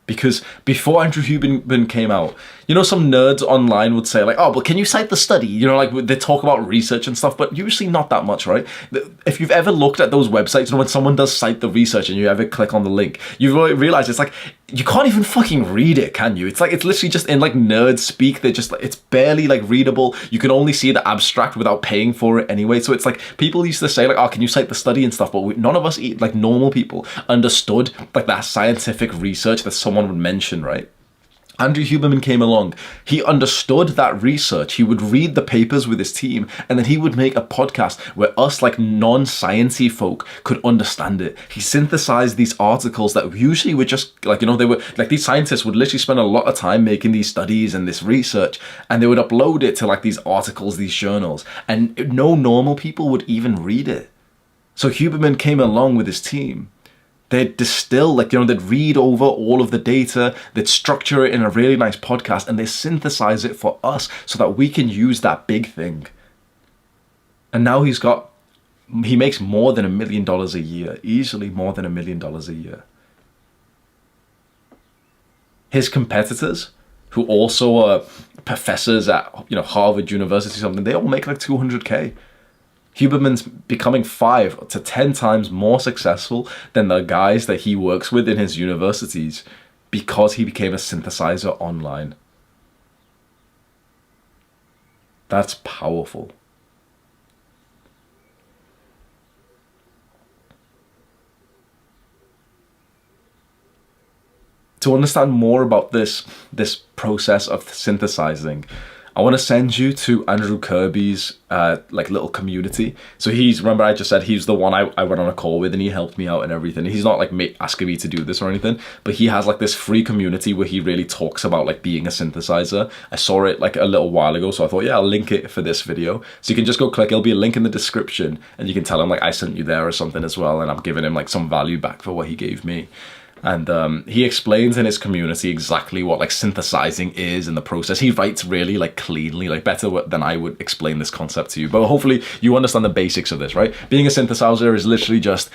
Because before Andrew Huberman came out, you know, some nerds online would say like, oh, but can you cite the study? You know, like they talk about research and stuff, but usually not that much, right? If you've ever looked at those websites, you know, when someone does cite the research and you ever click on the link, you realize it's like, you can't even fucking read it, can you? It's like, it's literally just in like nerd speak. They're just like, it's barely like readable. You can only see the abstract without paying for it anyway. So it's like, people used to say like, oh, can you cite the study and stuff? But none of us, like normal people, understood like that scientific research that someone would mention, right? Andrew Huberman came along. He understood that research. He would read the papers with his team, and then he would make a podcast where us like non-sciencey folk could understand it. He synthesized these articles that usually were just like, you know, they were like, these scientists would literally spend a lot of time making these studies and this research, and they would upload it to like these articles, these journals, and no normal people would even read it. So Huberman came along with his team. They'd distill, like, you know, they'd read over all of the data, they'd structure it in a really nice podcast, and they synthesize it for us so that we can use that big thing. And now he makes more than $1 million a year, easily more than $1 million a year. His competitors, who also are professors at, you know, Harvard University or something, they all make like 200K. Huberman's becoming 5 to 10 times more successful than the guys that he works with in his universities because he became a synthesizer online. That's powerful. To understand more about this process of synthesizing, I want to send you to Andrew Kirby's like little community. So remember I just said he's the one I went on a call with and he helped me out and everything. He's not like asking me to do this or anything, but he has like this free community where he really talks about like being a synthesizer. I saw it like a little while ago, so I thought, yeah, I'll link it for this video. So you can just go click, it'll be a link in the description, and you can tell him like I sent you there or something as well, and I'm giving him like some value back for what he gave me. And he explains in his community exactly what like synthesizing is and the process. He writes really like cleanly, like better than I would explain this concept to you. But hopefully you understand the basics of this, right? Being a synthesizer is literally just,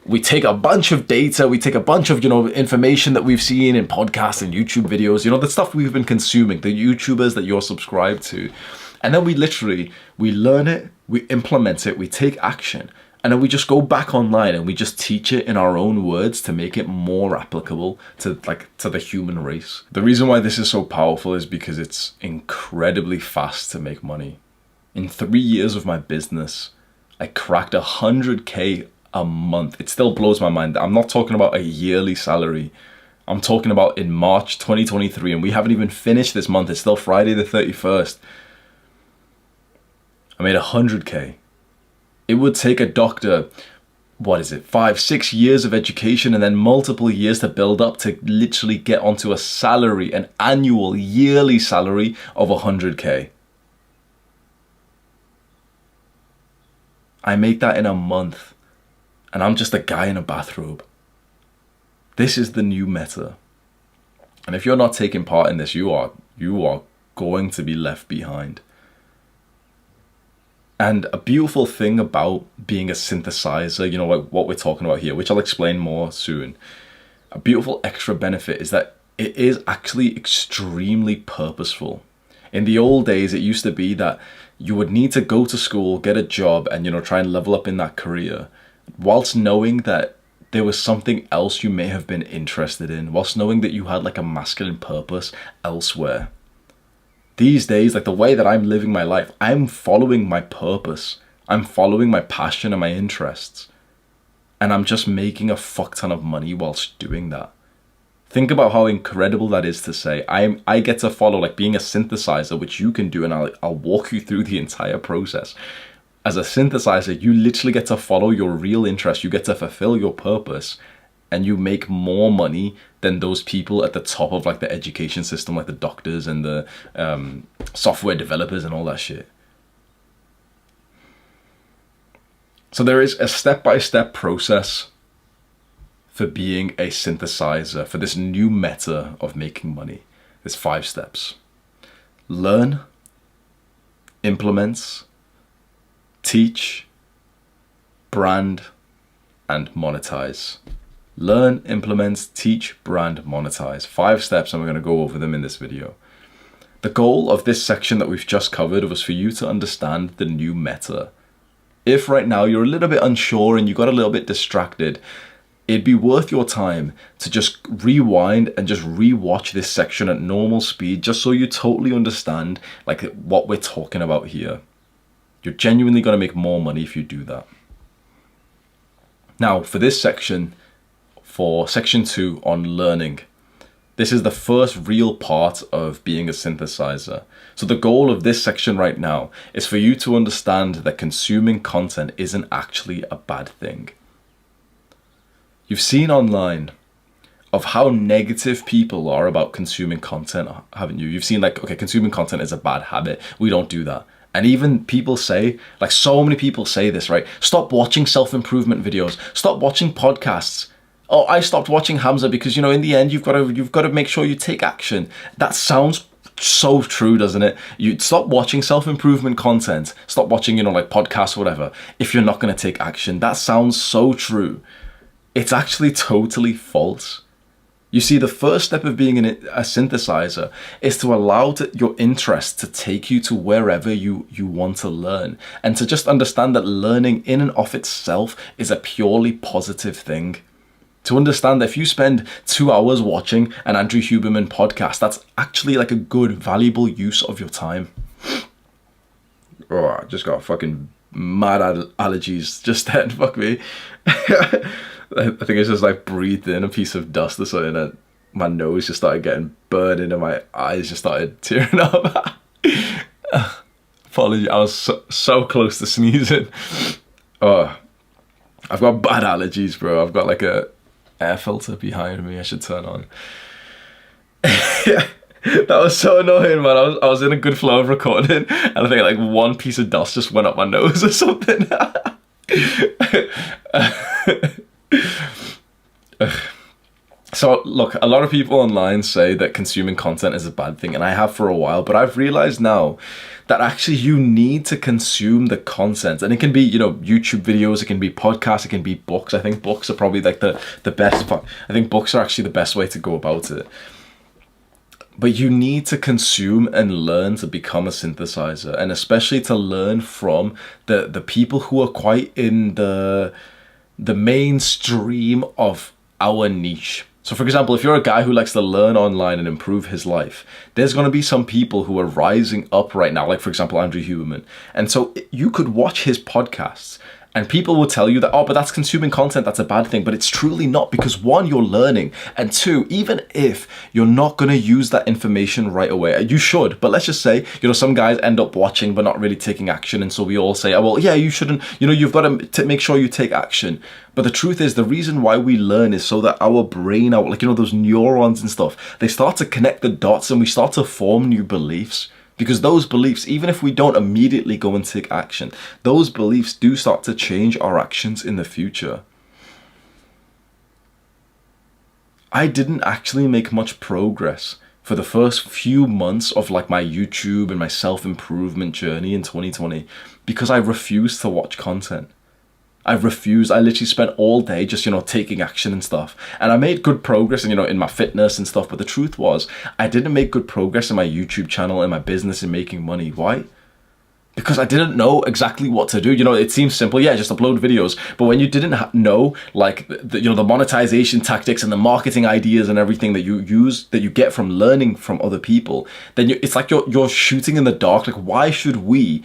we take a bunch of data, we take a bunch of, you know, information that we've seen in podcasts and YouTube videos, you know, the stuff we've been consuming, the YouTubers that you're subscribed to. And then we learn it, we implement it, we take action. And then we just go back online and we just teach it in our own words to make it more applicable to the human race. The reason why this is so powerful is because it's incredibly fast to make money. In 3 years of my business, I cracked 100K a month. It still blows my mind. I'm not talking about a yearly salary. I'm talking about in March 2023, and we haven't even finished this month. It's still Friday the 31st. I made 100K. It would take a doctor, 5-6 years of education and then multiple years to build up to literally get onto a salary, an annual yearly salary of 100K. I make that in a month, and I'm just a guy in a bathrobe. This is the new meta. And if you're not taking part in this, you are going to be left behind. And a beautiful thing about being a synthesizer, you know, like what we're talking about here, which I'll explain more soon, a beautiful extra benefit is that it is actually extremely purposeful. In the old days, it used to be that you would need to go to school, get a job, and, you know, try and level up in that career, whilst knowing that there was something else you may have been interested in, whilst knowing that you had like a masculine purpose elsewhere. These days, like the way that I'm living my life, I'm following my purpose. I'm following my passion and my interests. and I'm just making a fuck ton of money whilst doing that. Think about how incredible that is to say. I get to follow, like being a synthesizer, which you can do, and I'll walk you through the entire process. As a synthesizer, you literally get to follow your real interest. You get to fulfill your purpose, and you make more money than those people at the top of like the education system, like the doctors and the software developers and all that shit. So there is a step-by-step process for being a synthesizer, for this new meta of making money. There's 5 steps. Learn, implement, teach, brand, and monetize. Learn, implement, teach, brand, monetize. 5 steps, and we're going to go over them in this video. The goal of this section that we've just covered was for you to understand the new meta. If right now you're a little bit unsure and you got a little bit distracted, it'd be worth your time to just rewind and just rewatch this section at normal speed, just so you totally understand like what we're talking about here. You're genuinely going to make more money if you do that. Now, for this section, for section 2 on learning, this is the first real part of being a synthesizer. So the goal of this section right now is for you to understand that consuming content isn't actually a bad thing. You've seen online of how negative people are about consuming content, haven't you? You've seen like, okay, consuming content is a bad habit. We don't do that. And even people say, like so many people say this, right? Stop watching self-improvement videos. Stop watching podcasts. Oh, I stopped watching Hamza because, you know, in the end, you've got to make sure you take action. That sounds so true, doesn't it? You stop watching self-improvement content. Stop watching, you know, like podcasts or whatever, if you're not going to take action. That sounds so true. It's actually totally false. You see, the first step of being a synthesizer is to allow your interest to take you to wherever you want to learn, and to just understand that learning in and of itself is a purely positive thing. To understand that if you spend 2 hours watching an Andrew Huberman podcast, that's actually like a good, valuable use of your time. Oh, I just got fucking mad allergies just then, fuck me. I think it's just like breathed in a piece of dust or something, and my nose just started getting burned into my eyes, just started tearing up. Apologies, I was so close to sneezing. Oh, I've got bad allergies, bro. I've got like a air filter behind me I should turn on. That was so annoying, man. I was in a good flow of recording, and I think like one piece of dust just went up my nose or something. So look, a lot of people online say that consuming content is a bad thing, and I have for a while, but I've realized now that actually you need to consume the content, and it can be, you know, YouTube videos, it can be podcasts, it can be books. I think books are probably like the best. I think books are actually the best way to go about it. But you need to consume and learn to become a synthesizer, and especially to learn from the people who are quite in the mainstream of our niche. So for example, if you're a guy who likes to learn online and improve his life, there's going to be some people who are rising up right now, like for example, Andrew Huberman. And so you could watch his podcasts and people will tell you that, oh, but that's consuming content, that's a bad thing. But it's truly not, because 1, you're learning, and 2, even if you're not going to use that information right away, you should, but let's just say, you know, some guys end up watching but not really taking action, and so we all say, oh, well, yeah, you shouldn't, you know, you've got to make sure you take action. But the truth is, the reason why we learn is so that our brain, like, you know, those neurons and stuff, they start to connect the dots and we start to form new beliefs. Because those beliefs, even if we don't immediately go and take action, those beliefs do start to change our actions in the future. I didn't actually make much progress for the first few months of like my YouTube and my self-improvement journey in 2020 because I refused to watch content. I literally spent all day just, you know, taking action and stuff. And I made good progress, you know, in my fitness and stuff. But the truth was, I didn't make good progress in my YouTube channel, in my business, and making money. Why? Because I didn't know exactly what to do. You know, it seems simple. Yeah, just upload videos. But when you didn't know, like, you know, the monetization tactics and the marketing ideas and everything that you use, that you get from learning from other people, then it's like you're shooting in the dark. Like, why should we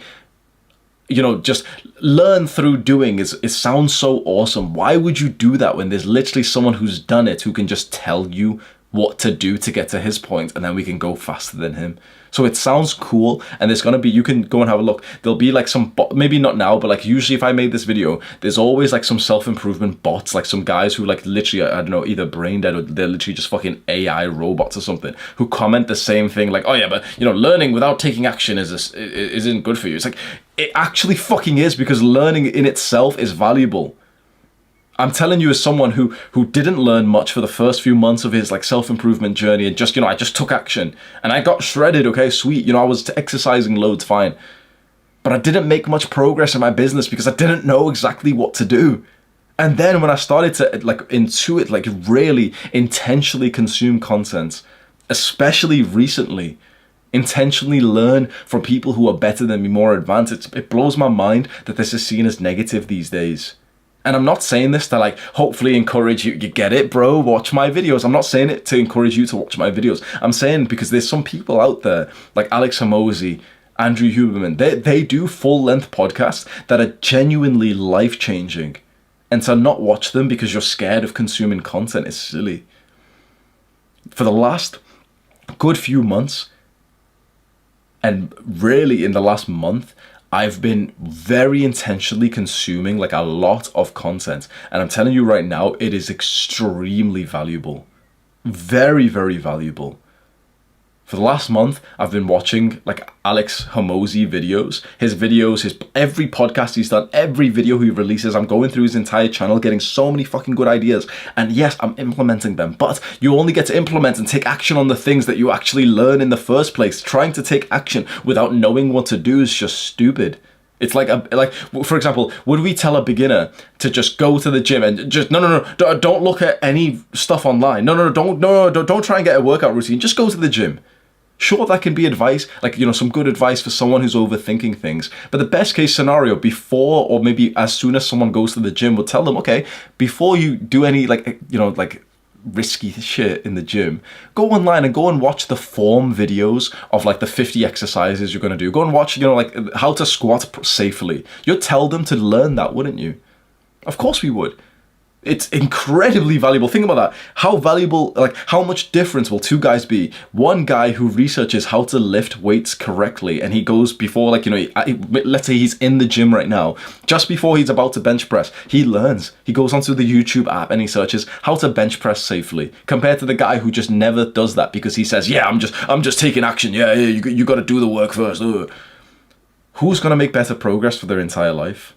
just learn through doing it sounds so awesome. Why would you do that when there's literally someone who's done it who can just tell you what to do to get to his point, and then we can go faster than him? So it sounds cool, and there's gonna be, you can go and have a look. There'll be like some maybe not now, but like usually if I made this video, there's always like some self-improvement bots, like some guys who like literally, I don't know, either brain dead or they're literally just fucking AI robots or something, who comment the same thing, like, oh yeah, but learning without taking action isn't good for you. It's like, it actually fucking is, because learning in itself is valuable. I'm telling you, as someone who didn't learn much for the first few months of his like self-improvement journey, and just, I just took action and I got shredded. Okay, sweet. I was exercising loads, fine. But I didn't make much progress in my business because I didn't know exactly what to do. And then when I started to intuit, really intentionally consume content, especially recently, intentionally learn from people who are better than me, more advanced, it blows my mind that this is seen as negative these days. And I'm not saying this to hopefully encourage you. You get it, bro? Watch my videos. I'm not saying it to encourage you to watch my videos. I'm saying because there's some people out there like Alex Hormozi, Andrew Huberman. They do full-length podcasts that are genuinely life-changing. And to not watch them because you're scared of consuming content is silly. For the last good few months, and really in the last month, I've been very intentionally consuming a lot of content. And I'm telling you right now, it is extremely valuable. Very, very valuable. For the last month, I've been watching Alex Hormozi videos. His videos, every podcast he's done, every video he releases, I'm going through his entire channel, getting so many fucking good ideas. And yes, I'm implementing them, but you only get to implement and take action on the things that you actually learn in the first place. Trying to take action without knowing what to do is just stupid. It's for example, would we tell a beginner to just go to the gym and just don't look at any stuff online. Don't try and get a workout routine. Just go to the gym. Sure, that can be advice, some good advice for someone who's overthinking things. But the best case scenario, before or maybe as soon as someone goes to the gym, we'll tell them, okay, before you do any risky shit in the gym, go online and go and watch the form videos of the 50 exercises you're going to do. Go and watch, how to squat safely. You'd tell them to learn that, wouldn't you? Of course we would. It's incredibly valuable. Think about that. How valuable, how much difference will two guys be? One guy who researches how to lift weights correctly, and he goes before, let's say he's in the gym right now, just before he's about to bench press, he learns. He goes onto the YouTube app and he searches how to bench press safely, compared to the guy who just never does that because he says, yeah, I'm just taking action. Yeah, you got to do the work first. Ugh. Who's going to make better progress for their entire life?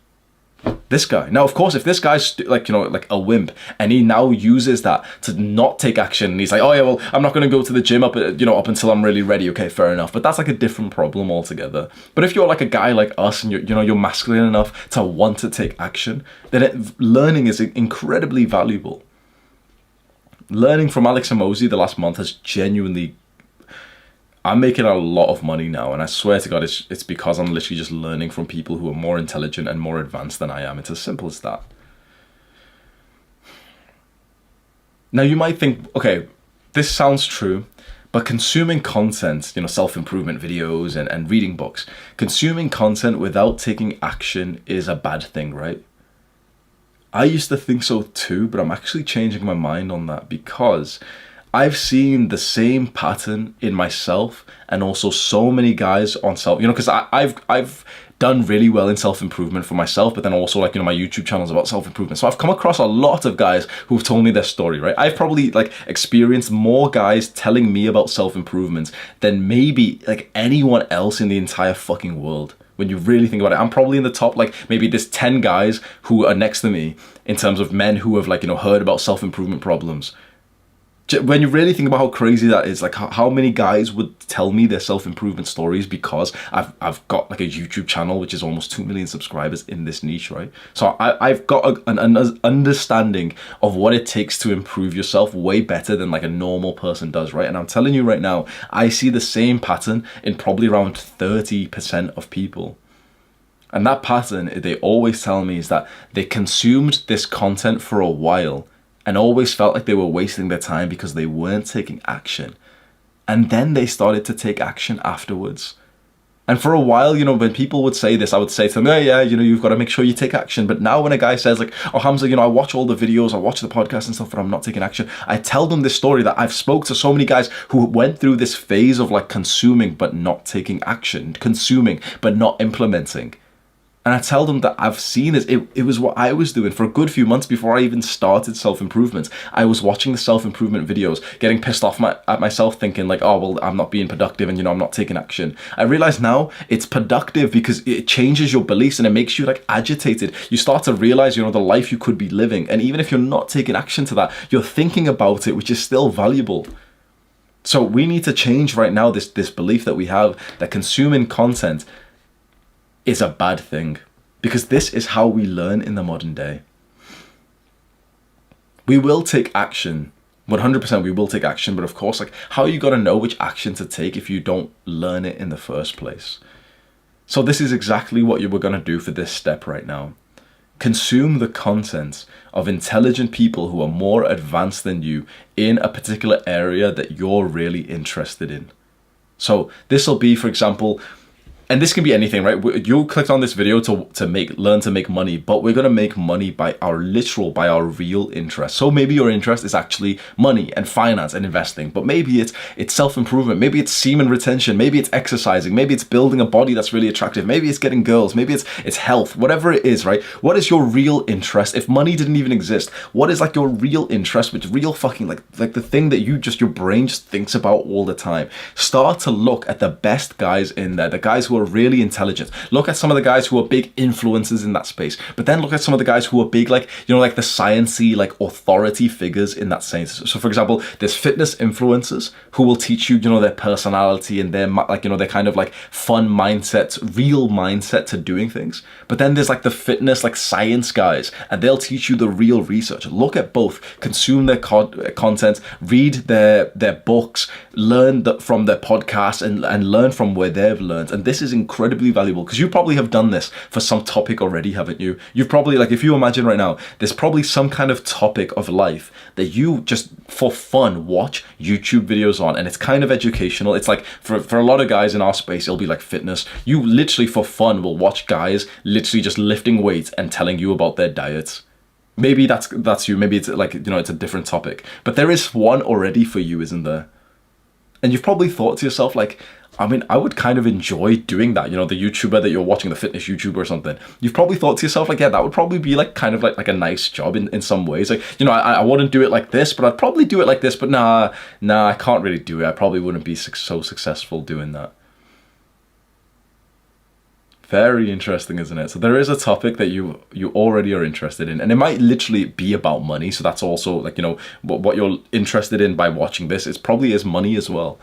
This guy. Now, of course, if this guy's a wimp and he now uses that to not take action, and he's like, oh yeah, well, I'm not going to go to the gym up until I'm really ready. Okay, fair enough. But that's a different problem altogether. But if you're a guy like us and you're masculine enough to want to take action, then learning is incredibly valuable. Learning from Alex Hormozi the last month has genuinely, I'm making a lot of money now, and I swear to God, it's because I'm literally just learning from people who are more intelligent and more advanced than I am. It's as simple as that. Now, you might think, okay, this sounds true, but consuming content, self-improvement videos and reading books, consuming content without taking action is a bad thing, right? I used to think so too, but I'm actually changing my mind on that because I've seen the same pattern in myself and also so many guys on because I've done really well in self-improvement for myself, but then also my YouTube channel is about self-improvement. So I've come across a lot of guys who've told me their story, right? I've probably experienced more guys telling me about self-improvement than maybe anyone else in the entire fucking world. When you really think about it, I'm probably in the top, maybe there's 10 guys who are next to me in terms of men who have heard about self-improvement problems. When you really think about how crazy that is, how many guys would tell me their self-improvement stories because I've got a YouTube channel which is almost 2 million subscribers in this niche, right? So I've got an understanding of what it takes to improve yourself way better than a normal person does, right? And I'm telling you right now, I see the same pattern in probably around 30% of people. And that pattern, they always tell me, is that they consumed this content for a while and always felt like they were wasting their time because they weren't taking action. And then they started to take action afterwards. And for a while, you know, when people would say this, I would say to them, yeah, you know, you've got to make sure you take action. But now when a guy says like, oh, Hamza, you know, I watch all the videos, I watch the podcast and stuff, but I'm not taking action, I tell them this story that I've spoke to so many guys who went through this phase of like consuming but not taking action, consuming but not implementing. And I tell them that I've seen it was what I was doing for a good few months before I even started self-improvement. I was watching the self-improvement videos, getting pissed off at myself, thinking like, oh, well, I'm not being productive and, you know, I'm not taking action. I realize now it's productive because it changes your beliefs and it makes you like agitated. You start to realize, you know, the life you could be living. And even if you're not taking action to that, you're thinking about it, which is still valuable. So we need to change right now this belief that we have that consuming content is a bad thing, because this is how we learn in the modern day. We will take action, 100% we will take action, but of course, like, how are you gonna know which action to take if you don't learn it in the first place? So this is exactly what you were gonna do for this step right now. Consume the content of intelligent people who are more advanced than you in a particular area that you're really interested in. So this will be, for example, and this can be anything, right? You clicked on this video to learn to make money, but we're going to make money by our real interest. So maybe your interest is actually money and finance and investing, but maybe it's self-improvement. Maybe it's semen retention. Maybe it's exercising. Maybe it's building a body that's really attractive. Maybe it's getting girls. Maybe it's health, whatever it is, right? What is your real interest? If money didn't even exist, what is like your real interest, which real fucking like the thing that your brain just thinks about all the time? Start to look at the best guys in there, the guys who are really intelligent. Look at some of the guys who are big influencers in that space, but then look at some of the guys who are big, like, you know, like the sciencey, like authority figures in that sense. So for example, there's fitness influencers who will teach you, you know, their personality and their, like, you know, their kind of like fun mindset, real mindset to doing things. But then there's like the fitness, like science guys, and they'll teach you the real research. Look at both, consume their content, read their books, learn from their podcasts, and learn from where they've learned. And this is incredibly valuable, because you probably have done this for some topic already, haven't you? You've probably, like, if you imagine right now, there's probably some kind of topic of life that you just for fun watch YouTube videos on, and it's kind of educational. It's like for a lot of guys in our space, it'll be like fitness. You literally for fun will watch guys literally just lifting weights and telling you about their diets. Maybe that's you. Maybe it's like, you know, it's a different topic, but there is one already for you, isn't there? And you've probably thought to yourself, like, I mean, I would kind of enjoy doing that. You know, the YouTuber that you're watching, the fitness YouTuber or something. You've probably thought to yourself, like, yeah, that would probably be like kind of like a nice job in some ways. Like, you know, I wouldn't do it like this, but I'd probably do it like this. But nah, I can't really do it. I probably wouldn't be so successful doing that. Very interesting, isn't it? So there is a topic that you already are interested in, and it might literally be about money. So that's also, like, you know, what you're interested in by watching this. It probably is money as well.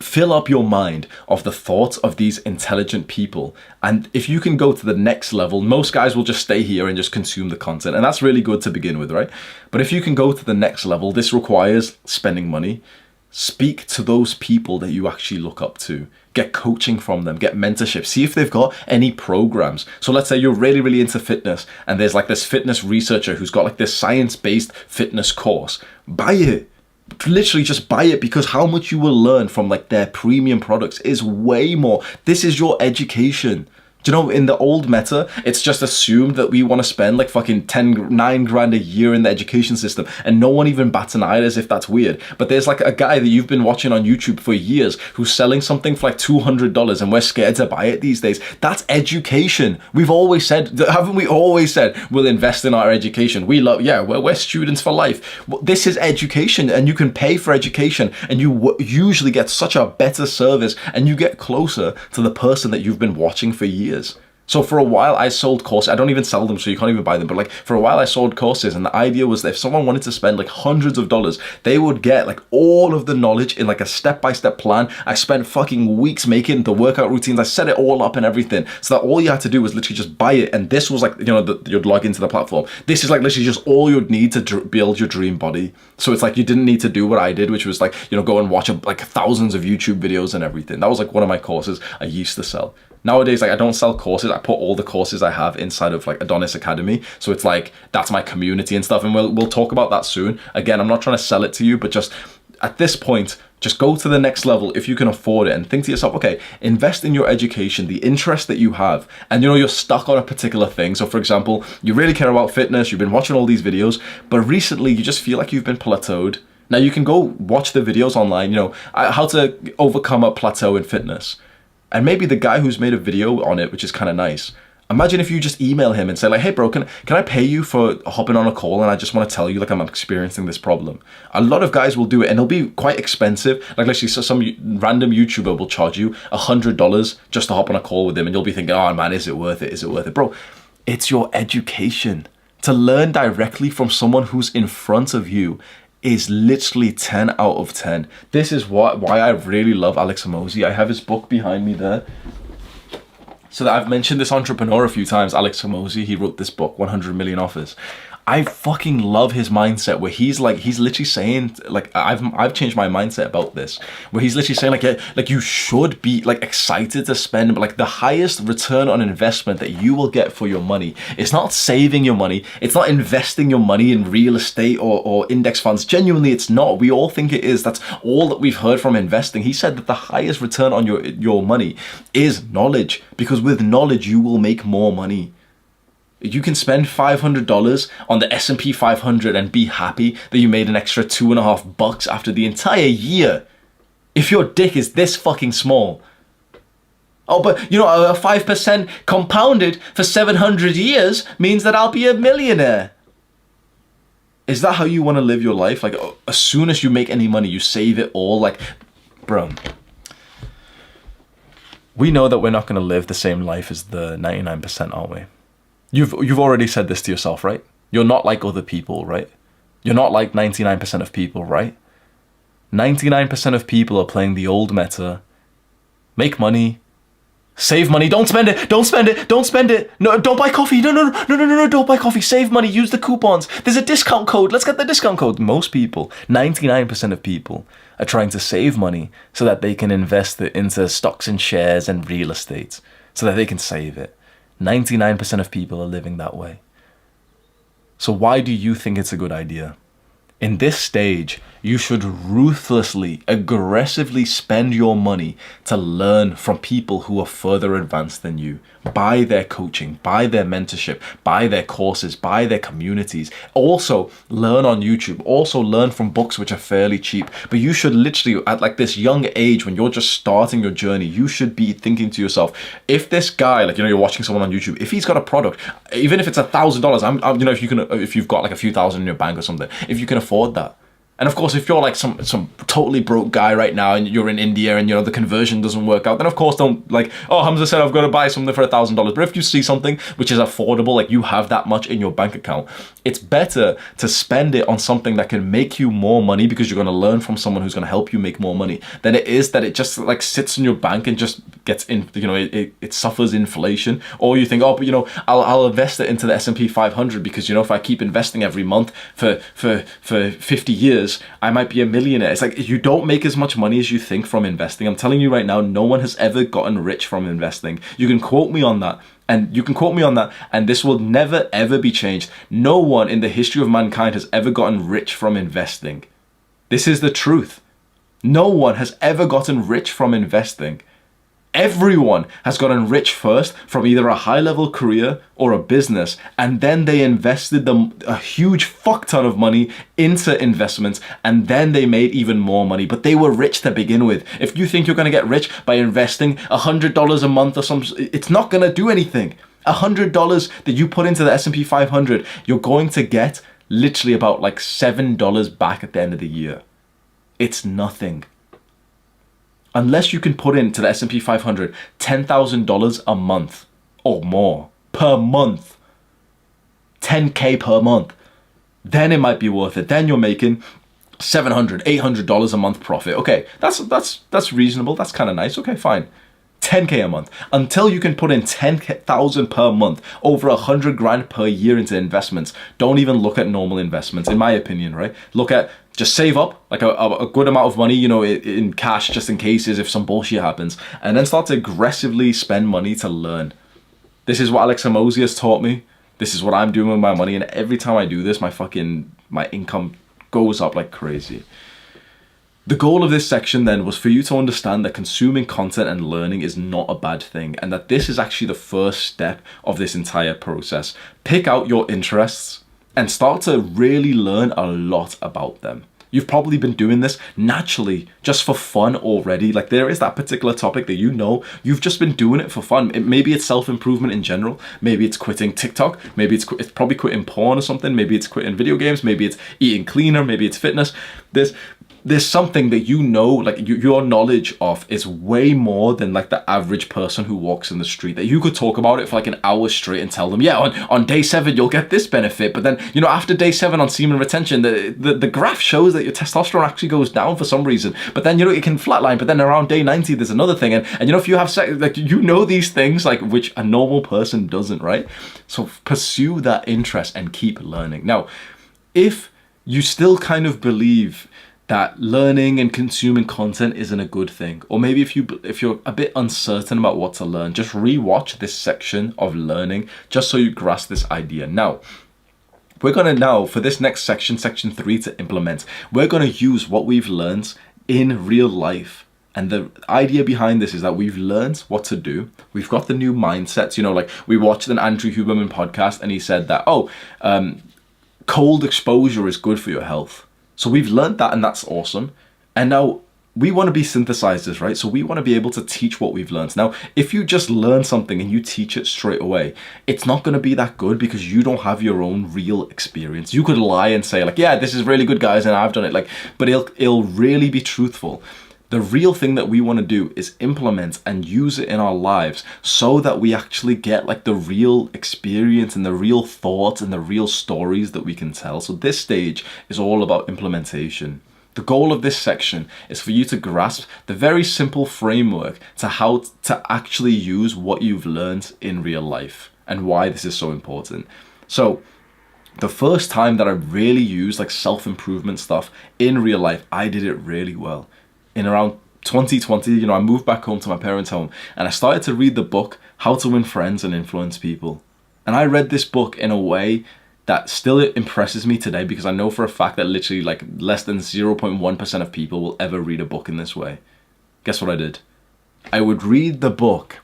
Fill up your mind of the thoughts of these intelligent people. And if you can go to the next level, most guys will just stay here and just consume the content. And that's really good to begin with, right? But if you can go to the next level, this requires spending money. Speak to those people that you actually look up to. Get coaching from them, get mentorship, see if they've got any programs. So let's say you're really, really into fitness, and there's like this fitness researcher who's got like this science-based fitness course. Buy it. Literally just buy it, because how much you will learn from like their premium products is way more. This is your education. Do you know, in the old meta, it's just assumed that we want to spend like fucking 9 grand a year in the education system, and no one even bats an eye as if that's weird. But there's like a guy that you've been watching on YouTube for years who's selling something for like $200, and we're scared to buy it these days. That's education. We've always said, haven't we always said, we'll invest in our education? We love, yeah, we're students for life. This is education, and you can pay for education, and you usually get such a better service, and you get closer to the person that you've been watching for years. So for a while I sold courses. I don't even sell them, so you can't even buy them, but like for a while I sold courses, and the idea was that if someone wanted to spend like hundreds of dollars, they would get like all of the knowledge in like a step-by-step plan. I spent fucking weeks making the workout routines. I set it all up and everything, so that all you had to do was literally just buy it. And this was like, you know, you'd log into the platform. This is like literally just all you'd need to build your dream body. So it's like you didn't need to do what I did, which was like, you know, go and watch like thousands of YouTube videos and everything. That was like one of my courses I used to sell. Nowadays, like, I don't sell courses. I put all the courses I have inside of like Adonis Academy. So it's like, that's my community and stuff. And we'll talk about that soon. Again, I'm not trying to sell it to you, but just at this point, just go to the next level if you can afford it, and think to yourself, okay, invest in your education, the interest that you have, and you're stuck on a particular thing. So for example, you really care about fitness, you've been watching all these videos, but recently you just feel like you've been plateaued. Now you can go watch the videos online, how to overcome a plateau in fitness. And maybe the guy who's made a video on it, which is kind of nice, imagine if you just email him and say like, hey bro, can I pay you for hopping on a call, and I just want to tell you like I'm experiencing this problem. A lot of guys will do it, and it'll be quite expensive. Like literally some random YouTuber will charge you $100 just to hop on a call with him, and you'll be thinking, oh man, is it worth it? Is it worth it? Bro, it's your education. To learn directly from someone who's in front of you is literally 10 out of 10. This is why I really love Alex Hormozi. I have his book behind me there. So that I've mentioned this entrepreneur a few times, Alex Hormozi. He wrote this book, 100 Million Offers. I fucking love his mindset, where he's literally saying, like, I've changed my mindset about this, where he's literally saying like you should be like excited to spend, but like the highest return on investment that you will get for your money, it's not saving your money, it's not investing your money in real estate or index funds. Genuinely, it's not. We all think it is. That's all that we've heard from investing. He said that the highest return on your money is knowledge, because with knowledge you will make more money. You can spend $500 on the S&P 500 and be happy that you made an extra $2.50 after the entire year, if your dick is this fucking small. Oh, but a 5% compounded for 700 years means that I'll be a millionaire. Is that how you want to live your life? Like, as soon as you make any money, you save it all? Like, bro, we know that we're not going to live the same life as the 99%, aren't we? You've already said this to yourself, right? You're not like other people, right? You're not like 99% of people, right? 99% of people are playing the old meta. Make money. Save money. Don't spend it. Don't spend it. Don't spend it. No, don't buy coffee. No, don't buy coffee. Save money. Use the coupons. There's a discount code. Let's get the discount code. Most people, 99% of people, are trying to save money so that they can invest it into stocks and shares and real estate so that they can save it. 99% of people are living that way. So why do you think it's a good idea? In this stage, you should ruthlessly, aggressively spend your money to learn from people who are further advanced than you. Buy their coaching, buy their mentorship, buy their courses, buy their communities. Also, learn on YouTube. Also, learn from books which are fairly cheap. But you should literally, at like this young age, when you're just starting your journey, you should be thinking to yourself, if this guy, like, you're watching someone on YouTube, if he's got a product, even if it's $1,000, if you've got like a few thousand in your bank or something, if you can afford that. And of course, if you're like some totally broke guy right now and you're in India and the conversion doesn't work out, then of course don't like, oh, Hamza said I've got to buy something for $1,000. But if you see something which is affordable, like you have that much in your bank account, it's better to spend it on something that can make you more money, because you're going to learn from someone who's going to help you make more money, than it is that it just like sits in your bank and just gets in, it suffers inflation. Or you think, oh, but I'll invest it into the S&P 500 because if I keep investing every month for 50 years, I might be a millionaire. It's like, you don't make as much money as you think from investing. I'm telling you right now, no one has ever gotten rich from investing. You can quote me on that, and this will never ever be changed. No one in the history of mankind has ever gotten rich from investing. This is the truth. No one has ever gotten rich from investing. Everyone has gotten rich first from either a high-level career or a business, and then they invested a huge fuck ton of money into investments, and then they made even more money. But they were rich to begin with. If you think you're going to get rich by investing $100 a month or something, it's not going to do anything. $100 that you put into the S&P 500, you're going to get literally about like $7 back at the end of the year. It's nothing. Unless you can put into the S&P 500 $10,000 a month or more per month, 10K per month, then it might be worth it. Then you're making $700, $800 a month profit. Okay, that's reasonable. That's kind of nice. Okay, fine. 10K a month. Until you can put in 10,000 per month, over 100 grand per year into investments, don't even look at normal investments, in my opinion, right? Look at, just save up like a good amount of money, in cash, just in cases if some bullshit happens, and then start to aggressively spend money to learn. This is what Alex Hormozi has taught me. This is what I'm doing with my money, and every time I do this, my income goes up like crazy. The goal of this section then was for you to understand that consuming content and learning is not a bad thing, and that this is actually the first step of this entire process. Pick out your interests and start to really learn a lot about them. You've probably been doing this naturally, just for fun already. Like, there is that particular topic that you've just been doing it for fun. Maybe it's self-improvement in general. Maybe it's quitting TikTok. Maybe it's probably quitting porn or something. Maybe it's quitting video games. Maybe it's eating cleaner. Maybe it's fitness. There's something that like your knowledge of is way more than like the average person who walks in the street, that you could talk about it for like an hour straight and tell them, yeah, on day 7 you'll get this benefit, but then after day 7 on semen retention, the graph shows that your testosterone actually goes down for some reason, but then it can flatline, but then around day 90 there's another thing, and if you have sex, like these things, like, which a normal person doesn't, right? So pursue that interest and keep learning. Now, if you still kind of believe that learning and consuming content isn't a good thing, or maybe if you're a bit uncertain about what to learn, just rewatch this section of learning just so you grasp this idea. Now, we're gonna for this next section 3, to implement, we're gonna use what we've learned in real life. And the idea behind this is that we've learned what to do. We've got the new mindsets. Like, we watched an Andrew Huberman podcast, and he said that, cold exposure is good for your health. So we've learned that, and that's awesome. And now we want to be synthesizers, right? So we want to be able to teach what we've learned. Now, if you just learn something and you teach it straight away, it's not going to be that good because you don't have your own real experience. You could lie and say, like, yeah, this is really good, guys, and I've done it. But it'll really be truthful. The real thing that we want to do is implement and use it in our lives so that we actually get like the real experience and the real thoughts and the real stories that we can tell. So this stage is all about implementation. The goal of this section is for you to grasp the very simple framework to how to actually use what you've learned in real life and why this is so important. So the first time that I really used like self-improvement stuff in real life, I did it really well. In around 2020, I moved back home to my parents' home, and I started to read the book, How to Win Friends and Influence People. And I read this book in a way that still impresses me today, because I know for a fact that literally like less than 0.1% of people will ever read a book in this way. Guess what I did? I would read the book,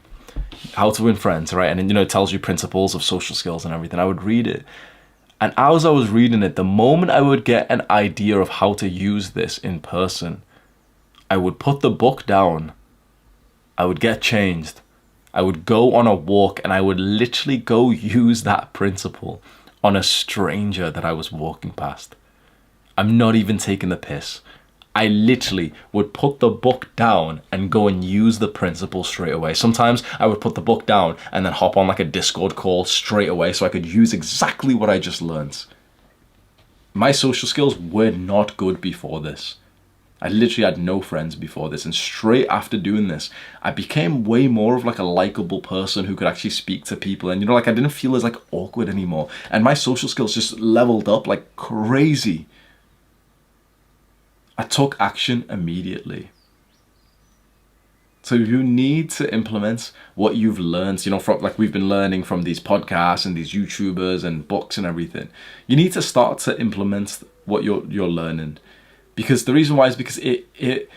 How to Win Friends, right? And then, it tells you principles of social skills and everything. I would read it. And as I was reading it, the moment I would get an idea of how to use this in person, I would put the book down, I would get changed, I would go on a walk, and I would literally go use that principle on a stranger that I was walking past. I'm not even taking the piss. I literally would put the book down and go and use the principle straight away. Sometimes I would put the book down and then hop on like a Discord call straight away so I could use exactly what I just learned. My social skills were not good before this. I literally had no friends before this, and straight after doing this, I became way more of like a likable person who could actually speak to people, and I didn't feel as like awkward anymore, and my social skills just leveled up like crazy. I took action immediately. So you need to implement what you've learned, from like we've been learning from these podcasts and these YouTubers and books and everything. You need to start to implement what you're learning. Because the reason why is because it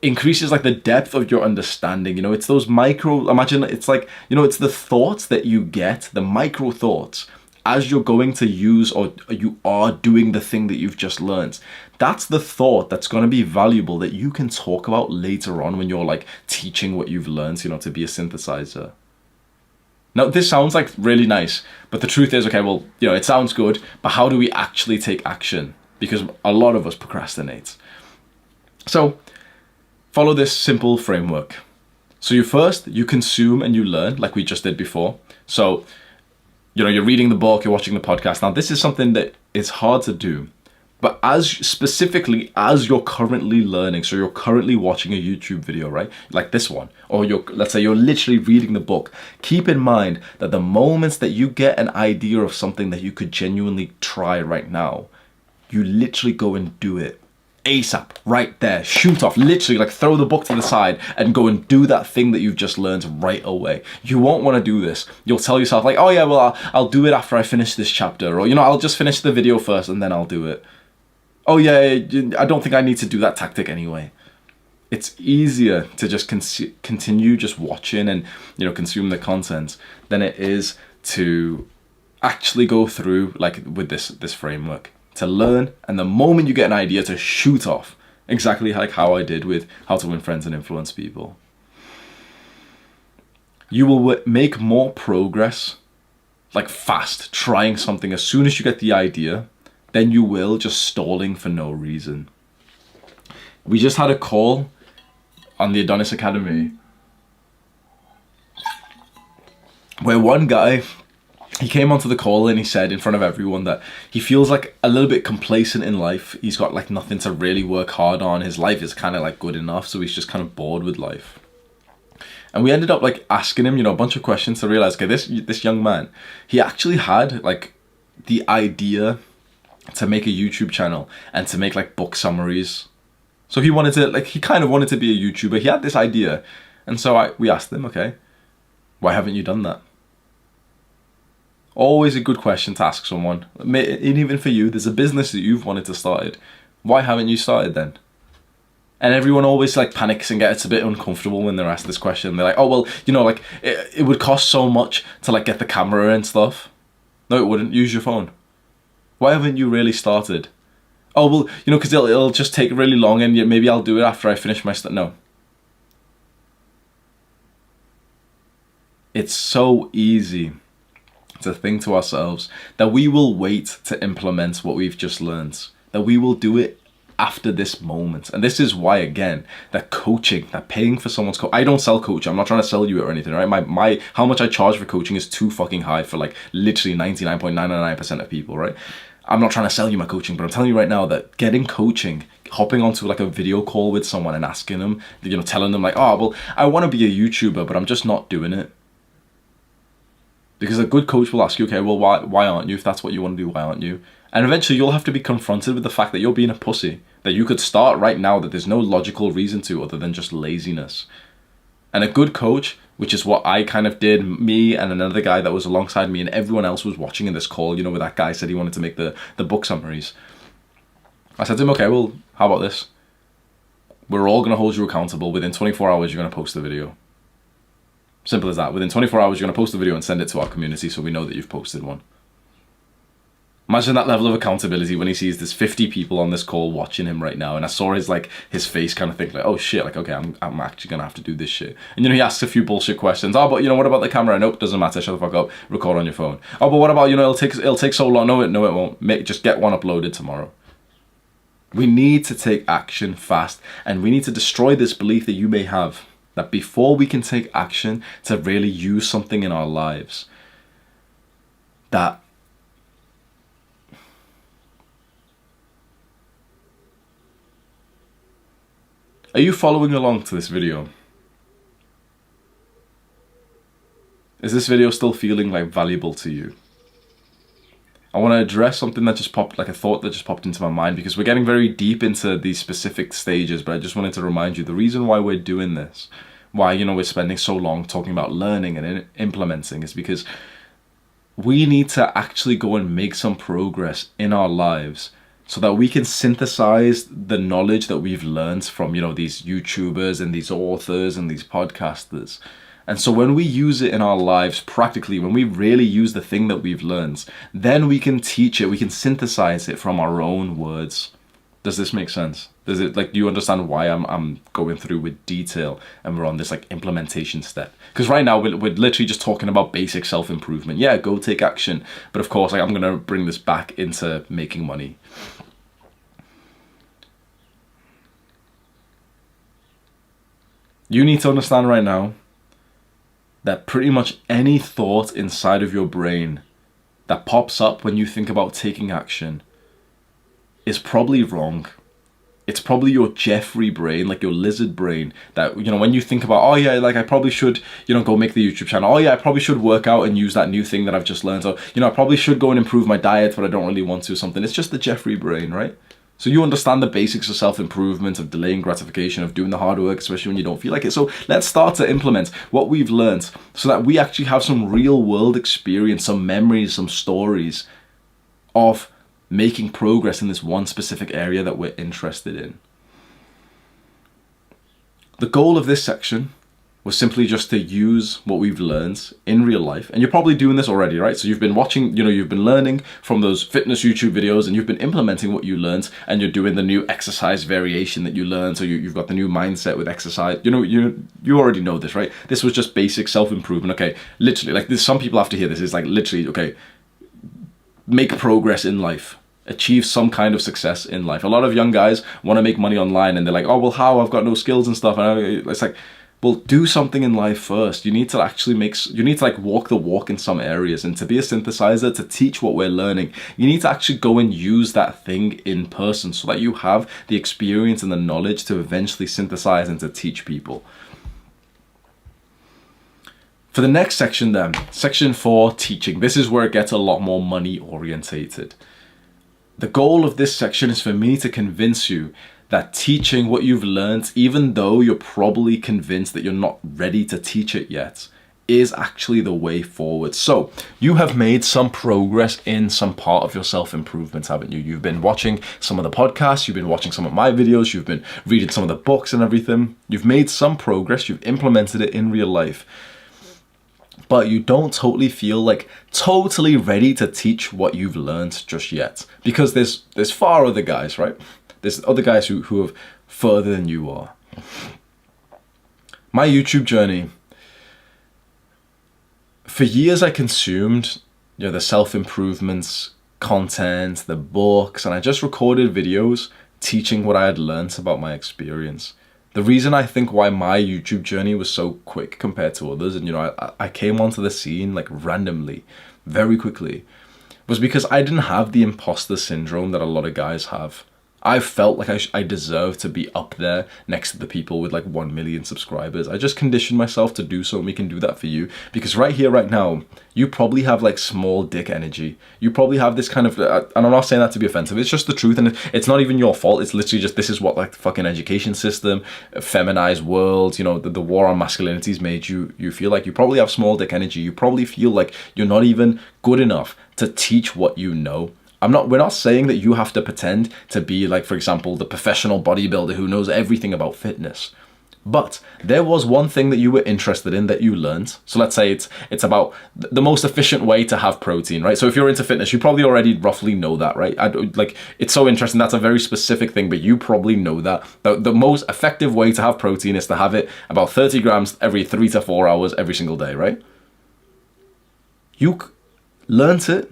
increases like the depth of your understanding. It's those it's like, it's the thoughts that you get, the micro thoughts, as you're going to use or you are doing the thing that you've just learned. That's the thought that's going to be valuable that you can talk about later on when you're like teaching what you've learned, to be a synthesizer. Now, this sounds like really nice, but the truth is, okay, well, it sounds good, but how do we actually take action? Because a lot of us procrastinate. So follow this simple framework. So you consume and you learn like we just did before. So, you're reading the book, you're watching the podcast. Now, this is something that is hard to do, but specifically as you're currently learning, so you're currently watching a YouTube video, right? Like this one, or let's say you're literally reading the book. Keep in mind that the moments that you get an idea of something that you could genuinely try right now, you literally go and do it ASAP, right there, shoot off, literally like throw the book to the side and go and do that thing that you've just learned right away. You won't want to do this. You'll tell yourself like, oh yeah, well, I'll do it after I finish this chapter, or, I'll just finish the video first and then I'll do it. Oh yeah, I don't think I need to do that tactic anyway. it's easier to just continue just watching and, you know, consume the content than it is to actually go through like with this framework to learn, and the moment you get an idea, to shoot off, exactly like how I did with How to Win Friends and Influence People. You will make more progress like fast trying something as soon as you get the idea than you will just stalling for no reason. We just had a call on the Adonis Academy where one guy, he came onto the call and he said in front of everyone that he feels like a little bit complacent in life. He's got like nothing to really work hard on. His life is kind of like good enough, so he's just kind of bored with life. And we ended up like asking him, you know, a bunch of questions to realize, okay, this young man, he actually had like the idea to make a YouTube channel and to make like book summaries. So he wanted to, like, he kind of wanted to be a YouTuber. He had this idea. And so we asked him, okay, why haven't you done that? Always a good question to ask someone. And even for you, there's a business that you've wanted to start. Why haven't you started then? And everyone always like panics and gets a bit uncomfortable when they're asked this question. They're like, oh, well, you know, like it would cost so much to like get the camera and stuff. No, it wouldn't. Use your phone. Why haven't you really started? Oh, well, you know, because it'll just take really long and maybe I'll do it after I finish my stuff. No. It's so easy to think to ourselves that we will wait to implement what we've just learned, that we will do it after this moment. And this is why, again, that coaching, that paying for someone's I don't sell coaching. I'm not trying to sell you it or anything, right? My how much I charge for coaching is too fucking high for like literally 99.999% of people, right? I'm not trying to sell you my coaching, but I'm telling you right now that getting coaching, hopping onto like a video call with someone and asking them, you know, telling them like, oh, well, I want to be a YouTuber, but I'm just not doing it. Because a good coach will ask you, okay, well, why aren't you? If that's what you want to do, why aren't you? And eventually you'll have to be confronted with the fact that you're being a pussy, that you could start right now, that there's no logical reason to other than just laziness. And a good coach, which is what I kind of did, me and another guy that was alongside me and everyone else was watching in this call, you know, where that guy said he wanted to make the book summaries. I said to him, okay, well, how about this? We're all going to hold you accountable. Within 24 hours, you're going to post the video. Simple as that. Within 24 hours, you're going to post the video and send it to our community so we know that you've posted one. Imagine that level of accountability when he sees there's 50 people on this call watching him right now. And I saw his face kind of think like, oh shit, like, okay, I'm actually going to have to do this shit. And, you know, he asks a few bullshit questions. Oh, but, you know, what about the camera? Nope, doesn't matter. Shut the fuck up. Record on your phone. Oh, but what about, you know, it'll take so long. No, it won't. Just get one uploaded tomorrow. We need to take action fast. And we need to destroy this belief that you may have that before we can take action to really use something in our lives, that are you following along to this video? Is this video still feeling like valuable to you? I want to address something that just popped, like a thought that just popped into my mind, because we're getting very deep into these specific stages, but I just wanted to remind you the reason why we're doing this, why, you know, we're spending so long talking about learning and implementing, is because we need to actually go and make some progress in our lives so that we can synthesize the knowledge that we've learned from, you know, these YouTubers and these authors and these podcasters. And so when we use it in our lives practically, when we really use the thing that we've learned, then we can teach it, we can synthesize it from our own words. Does this make sense? Does it, like, do you understand why I'm going through with detail and we're on this like implementation step? Because right now we're literally just talking about basic self-improvement. Yeah, go take action. But of course, like, I'm going to bring this back into making money. You need to understand right now that pretty much any thought inside of your brain that pops up when you think about taking action is probably wrong. It's probably your Jeffrey brain, like your lizard brain, that, you know, when you think about, oh yeah, like I probably should, you know, go make the YouTube channel. Oh yeah, I probably should work out and use that new thing that I've just learned. Or, you know, I probably should go and improve my diet, but I don't really want to, something. It's just the Jeffrey brain, right? So you understand the basics of self-improvement, of delaying gratification, of doing the hard work, especially when you don't feel like it. So let's start to implement what we've learned so that we actually have some real world experience, some memories, some stories of making progress in this one specific area that we're interested in. The goal of this section was simply just to use what we've learned in real life. And you're probably doing this already, right? So you've been watching, you've been learning from those fitness YouTube videos, and you've been implementing what you learned, and you're doing the new exercise variation that you learned. So you've got the new mindset with exercise. You already know this, right? This was just basic self-improvement. Okay, literally, like this, some people have to hear this. It's like literally, okay, make progress in life. Achieve some kind of success in life. A lot of young guys want to make money online, and they're like, oh, well, how? I've got no skills and stuff. And it's like, well, do something in life first. You need to actually walk the walk in some areas. And to be a synthesizer, to teach what we're learning, you need to actually go and use that thing in person so that you have the experience and the knowledge to eventually synthesize and to teach people. For the next section then, section 4, teaching. This is where it gets a lot more money orientated. The goal of this section is for me to convince you that teaching what you've learned, even though you're probably convinced that you're not ready to teach it yet, is actually the way forward. So you have made some progress in some part of your self-improvement, haven't you? You've been watching some of the podcasts, you've been watching some of my videos, you've been reading some of the books and everything. You've made some progress, you've implemented it in real life. But you don't totally feel like totally ready to teach what you've learned just yet. Because there's far other guys, right? There's other guys who are further than you are. My YouTube journey, for years I consumed the self-improvements content, the books, and I just recorded videos teaching what I had learned about my experience. The reason I think why my YouTube journey was so quick compared to others, and I came onto the scene like randomly, very quickly, was because I didn't have the imposter syndrome that a lot of guys have. I felt like I deserved to be up there next to the people with like 1 million subscribers. I just conditioned myself to do so, and we can do that for you. Because right here, right now, you probably have like small dick energy. You probably have this kind of, and I'm not saying that to be offensive, it's just the truth, and it's not even your fault. It's literally just, this is what like the fucking education system, feminized world, the war on masculinity's made you feel like. You probably have small dick energy. You probably feel like you're not even good enough to teach what you know. We're not saying that you have to pretend to be like, for example, the professional bodybuilder who knows everything about fitness. But there was one thing that you were interested in that you learned. So let's say it's about the most efficient way to have protein, right? So if you're into fitness, you probably already roughly know that, right? It's so interesting. That's a very specific thing, but you probably know that. The most effective way to have protein is to have it about 30 grams every 3 to 4 hours every single day, right? You learned it.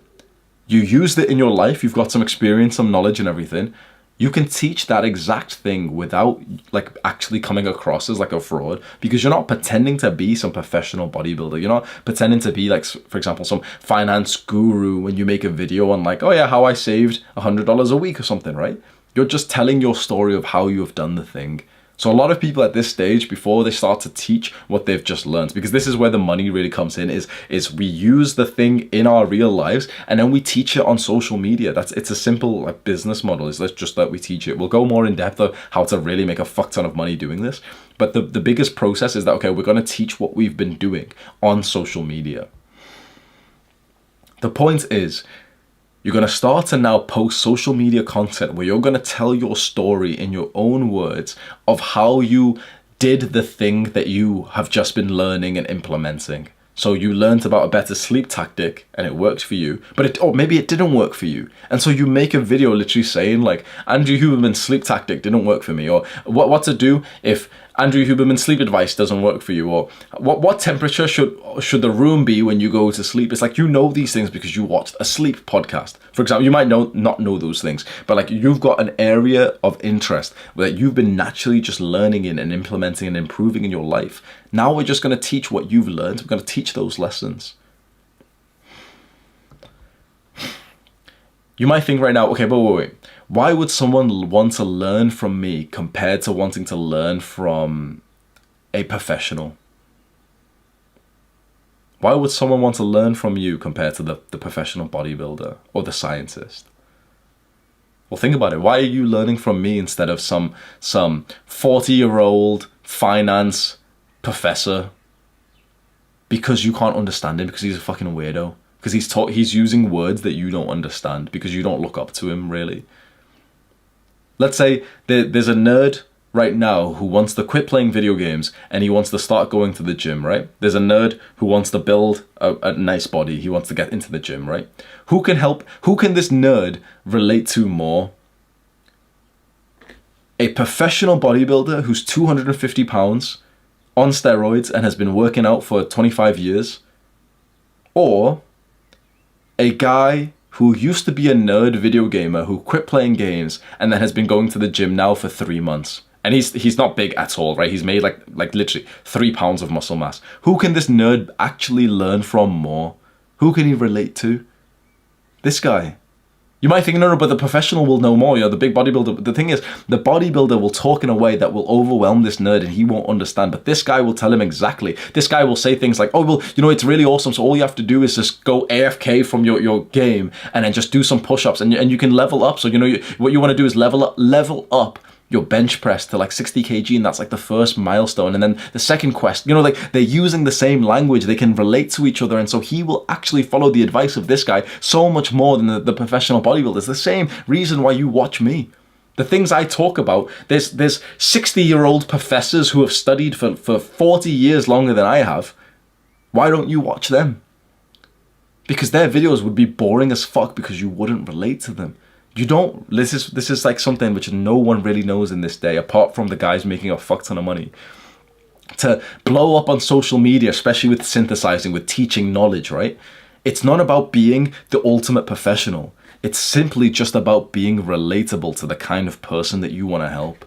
You used it in your life, you've got some experience, some knowledge and everything. You can teach that exact thing without like actually coming across as like a fraud, because you're not pretending to be some professional bodybuilder. You're not pretending to be like, for example, some finance guru when you make a video on like, oh yeah, how I saved $100 a week or something, right? You're just telling your story of how you have done the thing. So a lot of people at this stage, before they start to teach what they've just learned, because this is where the money really comes in, is we use the thing in our real lives and then we teach it on social media. It's a simple like business model. It's just that we teach it. We'll go more in depth of how to really make a fuck ton of money doing this. But the biggest process is that, okay, we're going to teach what we've been doing on social media. The point is, you're going to start to now post social media content where you're going to tell your story in your own words of how you did the thing that you have just been learning and implementing. So you learned about a better sleep tactic and it worked for you, but maybe it didn't work for you. And so you make a video literally saying like, Andrew Huberman's sleep tactic didn't work for me, or what to do if Andrew Huberman's sleep advice doesn't work for you, or what temperature should the room be when you go to sleep. It's like, these things because you watched a sleep podcast. For example, you might not know those things, but like you've got an area of interest that you've been naturally just learning in and implementing and improving in your life. Now we're just going to teach what you've learned. We're going to teach those lessons. You might think right now, okay, but wait. Why would someone want to learn from me compared to wanting to learn from a professional? Why would someone want to learn from you compared to the professional bodybuilder or the scientist? Well, think about it. Why are you learning from me instead of some 40-year-old finance professor? Because you can't understand him, because he's a fucking weirdo. Because he's using words that you don't understand because you don't look up to him, really. Let's say there's a nerd right now who wants to quit playing video games and he wants to start going to the gym, right? There's a nerd who wants to build a nice body. He wants to get into the gym, right? Who can this nerd relate to more? A professional bodybuilder who's 250 pounds on steroids and has been working out for 25 years? Or a guy who used to be a nerd video gamer who quit playing games and then has been going to the gym now for 3 months? And he's not big at all, right? He's made like literally 3 pounds of muscle mass. Who can this nerd actually learn from more? Who can he relate to? This guy. You might think, no, but the professional will know more, the big bodybuilder. But the thing is, the bodybuilder will talk in a way that will overwhelm this nerd and he won't understand. But this guy will tell him exactly. This guy will say things like, oh, well, it's really awesome. So all you have to do is just go AFK from your game and then just do some push-ups and you can level up. So, what you want to do is level up your bench press to like 60 kg, and that's like the first milestone. And then the second quest, they're using the same language, they can relate to each other, and so he will actually follow the advice of this guy so much more than the professional bodybuilder. It's the same reason why you watch me. The things I talk about, there's 60-year-old professors who have studied for 40 years longer than I have. Why don't you watch them? Because their videos would be boring as fuck because you wouldn't relate to them. You don't. This is like something which no one really knows in this day, apart from the guys making a fuck ton of money. To blow up on social media, especially with synthesizing, with teaching knowledge, right? It's not about being the ultimate professional. It's simply just about being relatable to the kind of person that you want to help.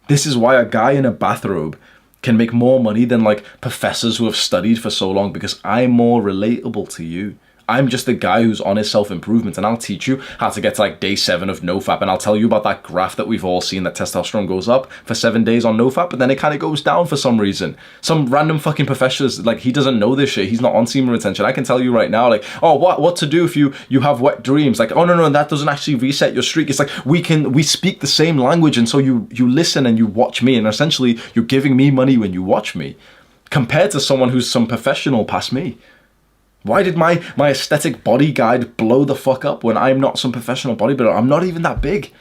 This is why a guy in a bathrobe can make more money than like professors who have studied for so long, because I'm more relatable to you. I'm just a guy who's on his self-improvement, and I'll teach you how to get to like day 7 of NoFap, and I'll tell you about that graph that we've all seen, that testosterone goes up for 7 days on NoFap, but then it kind of goes down for some reason. Some random fucking professors, like, he doesn't know this shit. He's not on semen retention. I can tell you right now, like, oh, what to do if you have wet dreams? Like, oh, no, that doesn't actually reset your streak. It's like, we speak the same language, and so you listen and you watch me, and essentially you're giving me money when you watch me, compared to someone who's some professional past me. Why did my aesthetic body guide blow the fuck up when I'm not some professional bodybuilder? I'm not even that big.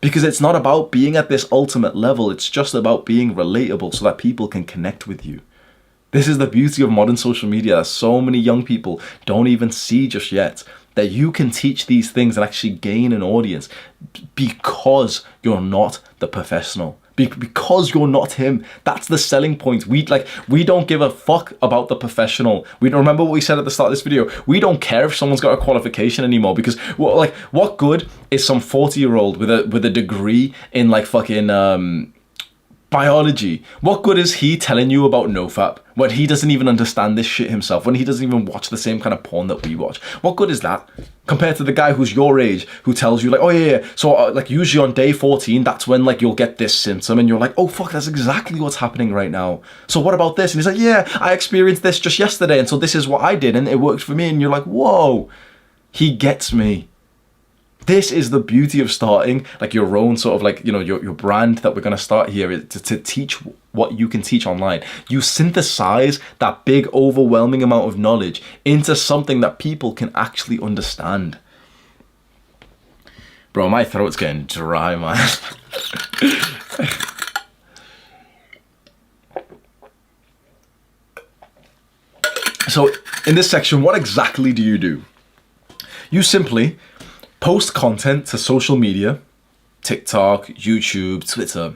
Because it's not about being at this ultimate level. It's just about being relatable so that people can connect with you. This is the beauty of modern social media that so many young people don't even see just yet. That you can teach these things and actually gain an audience because you're not the professional. Because you're not him. That's the selling point. We don't give a fuck about the professional. We don't remember what we said at the start of this video. We don't care if someone's got a qualification anymore, because what good is some 40-year-old with a degree in like fucking biology? What good is he telling you about NoFap when he doesn't even understand this shit himself, when he doesn't even watch the same kind of porn that we watch? What good is that compared to the guy who's your age who tells you like, oh yeah, so like usually on day 14 that's when like you'll get this symptom, and you're like, oh fuck, that's exactly what's happening right now. So what about this? And he's like, yeah, I experienced this just yesterday, and so this is what I did and it worked for me. And you're like, whoa, he gets me. This is the beauty of starting like your own sort of like, your brand that we're going to start here, is to teach what you can teach online. You synthesize that big overwhelming amount of knowledge into something that people can actually understand. Bro, my throat's getting dry, man. So in this section, what exactly do you do? You simply post content to social media, TikTok, YouTube, Twitter,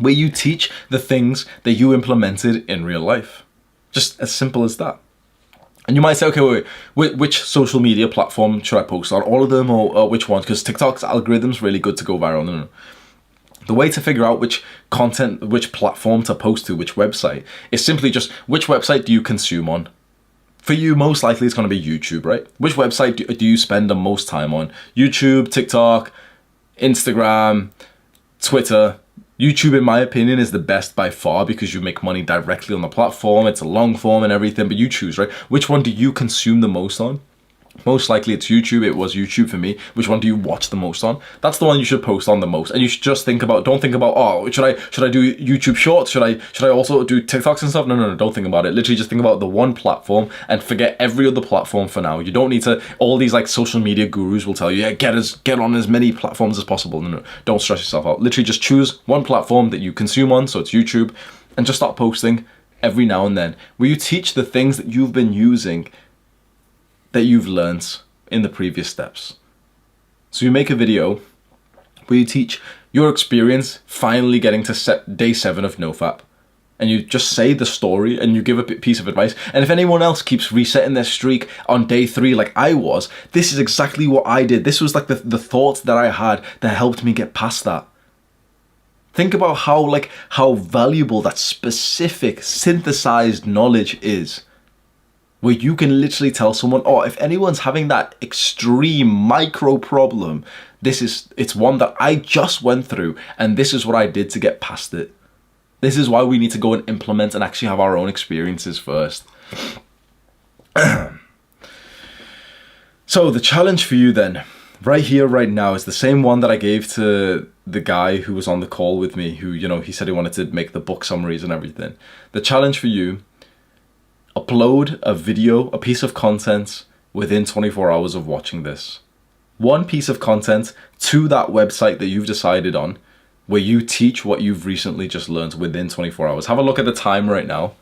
where you teach the things that you implemented in real life. Just as simple as that. And you might say, okay, wait, which social media platform should I post on? All of them, or which ones? Because TikTok's algorithm's really good to go viral. No. The way to figure out which content, which platform to post to, which website, is simply just, which website do you consume on? For you, most likely it's going to be YouTube, right? Which website do you spend the most time on? YouTube, TikTok, Instagram, Twitter. YouTube, in my opinion, is the best by far because you make money directly on the platform. It's a long form and everything, but you choose, right? Which one do you consume the most on? Most likely it's YouTube. It was YouTube for me. Which one do you watch the most on? That's the one you should post on the most. And you should just think about, don't think about, oh, should I do YouTube Shorts? Should I also do TikToks and stuff? No, don't think about it. Literally just think about the one platform and forget every other platform for now. You don't need to, all these like social media gurus will tell you, yeah, get on as many platforms as possible. No, don't stress yourself out. Literally just choose one platform that you consume on, so it's YouTube, and just start posting every now and then, where you teach the things that you've been using that you've learned in the previous steps. So you make a video where you teach your experience finally getting to day 7 of NoFap, and you just say the story and you give a piece of advice. And if anyone else keeps resetting their streak on day 3 like I was, this is exactly what I did. This was like the thoughts that I had that helped me get past that. Think about how valuable that specific synthesized knowledge is, where you can literally tell someone, oh, if anyone's having that extreme micro problem, it's one that I just went through, and this is what I did to get past it. This is why we need to go and implement and actually have our own experiences first. So the challenge for you then, right here, right now, is the same one that I gave to the guy who was on the call with me, who, he said he wanted to make the book summaries and everything. The challenge for you: upload a video, a piece of content within 24 hours of watching this. One piece of content to that website that you've decided on, where you teach what you've recently just learned within 24 hours. Have a look at the time right now.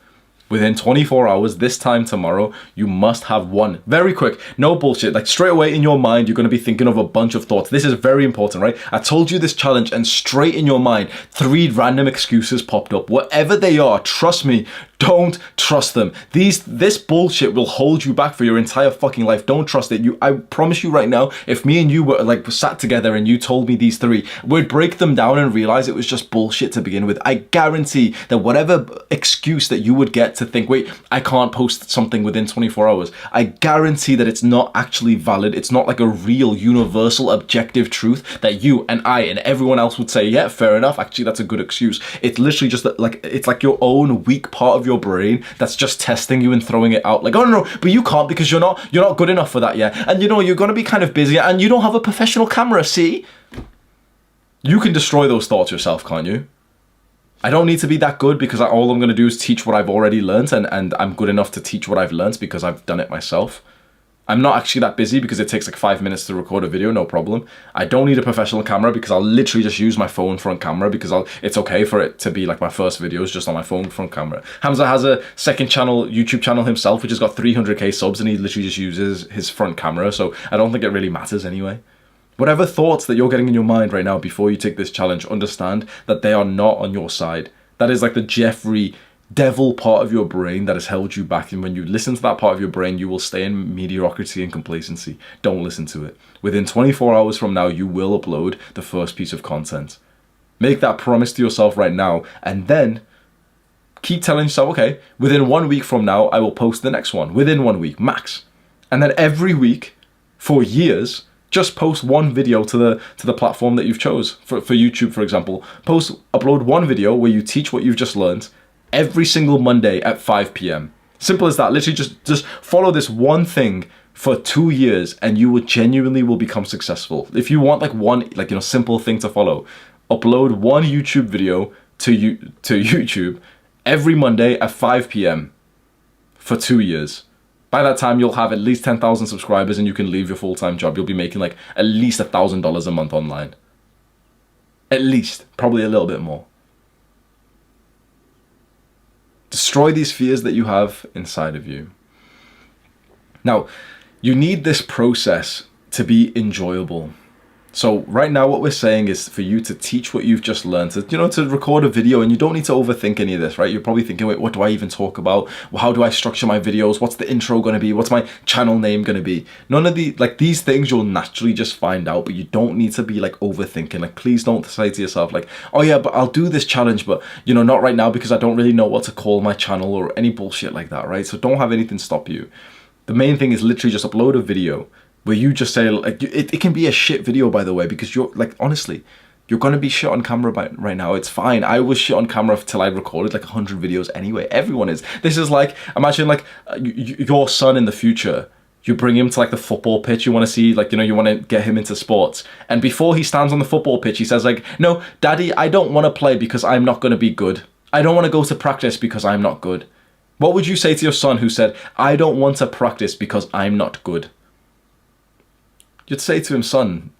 Within 24 hours, this time tomorrow, you must have one. Very quick, no bullshit. Like straight away in your mind, you're going to be thinking of a bunch of thoughts. This is very important, right? I told you this challenge, and straight in your mind, 3 random excuses popped up. Whatever they are, trust me, don't trust them. This bullshit will hold you back for your entire fucking life. Don't trust it. I promise you right now, if me and you were like sat together and you told me these 3, we'd break them down and realize it was just bullshit to begin with. I guarantee that whatever excuse that you would get to think, wait, I can't post something within 24 hours, I guarantee that it's not actually valid. It's not like a real universal objective truth that you and I and everyone else would say, yeah, fair enough, actually that's a good excuse. It's literally just like, it's like your own weak part of your brain that's just testing you and throwing it out like, oh no, but you can't because you're not good enough for that yet, and you're going to be kind of busy and you don't have a professional camera. See, you can destroy those thoughts yourself, can't you? I don't need to be that good because all I'm going to do is teach what I've already learned, and I'm good enough to teach what I've learned because I've done it myself. I'm not actually that busy because it takes like 5 minutes to record a video, no problem. I don't need a professional camera because I'll literally just use my phone front camera because it's okay for it to be like my first videos just on my phone front camera. Hamza has a second channel, YouTube channel himself, which has got 300k subs, and he literally just uses his front camera, so I don't think it really matters anyway. Whatever thoughts that you're getting in your mind right now before you take this challenge, understand that they are not on your side. That is like the Jeffrey devil part of your brain that has held you back, and when you listen to that part of your brain, you will stay in mediocrity and complacency. Don't listen to it. Within 24 hours from now, you will upload the first piece of content. Make that promise to yourself right now, and then keep telling yourself, okay, within 1 week from now, I will post the next one. Within 1 week, max. And then every week, for years, just post one video to the platform that you've chose. For YouTube, for example, upload one video where you teach what you've just learned every single Monday at 5 p.m. Simple as that. Literally just follow this one thing for 2 years and you will genuinely become successful. If you want one simple thing to follow, upload one YouTube video to YouTube every Monday at 5 p.m. for 2 years. By that time, you'll have at least 10,000 subscribers and you can leave your full-time job. You'll be making at least $1,000 a month online. At least, probably a little bit more. Destroy these fears that you have inside of you. Now, you need this process to be enjoyable. So right now what we're saying is for you to teach what you've just learned, to record a video, and you don't need to overthink any of this, right? You're probably thinking, wait, what do I even talk about? Well, how do I structure my videos? What's the intro going to be? What's my channel name going to be? None of these things you'll naturally just find out, but you don't need to be overthinking. Please don't say to yourself oh yeah, but I'll do this challenge, but not right now because I don't really know what to call my channel or any bullshit like that, right? So don't have anything stop you. The main thing is literally just upload a video where you just say, it can be a shit video, by the way, because you're, honestly, you're going to be shit on camera right now. It's fine. I was shit on camera till I recorded 100 videos anyway. Everyone is. This is imagine your son in the future, You bring him to like the football pitch. You want to see, like, you know, you want to get him into sports. And before he stands on the football pitch, he says like, no, daddy, I don't want to play because I'm not going to be good. I don't want to go to practice because I'm not good. What would you say to your son who said, I don't want to practice because I'm not good? You'd say to him, son,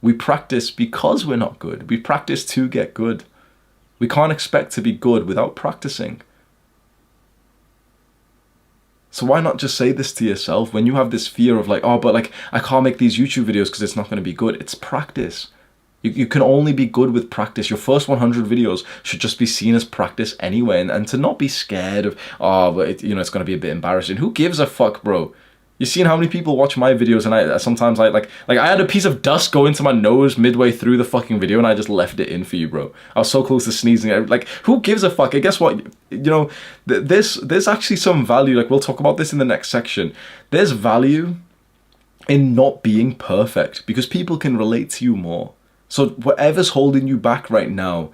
we practice because we're not good. We practice to get good. We can't expect to be good without practicing. So why not just say this to yourself when you have this fear of like, oh, but like, I can't make these YouTube videos because it's not going to be good. It's practice. You can only be good with practice. Your first 100 videos should just be seen as practice anyway. And to not be scared of, oh, but it's going to be a bit embarrassing. Who gives a fuck, bro? You seen how many people watch my videos, and I sometimes I had a piece of dust go into my nose midway through the fucking video, and I just left it in for you, bro. I was so close to sneezing. Like, who gives a fuck? And guess what? You know, there's actually some value. Like, we'll talk about this in the next section. There's value in not being perfect because people can relate to you more. So whatever's holding you back right now,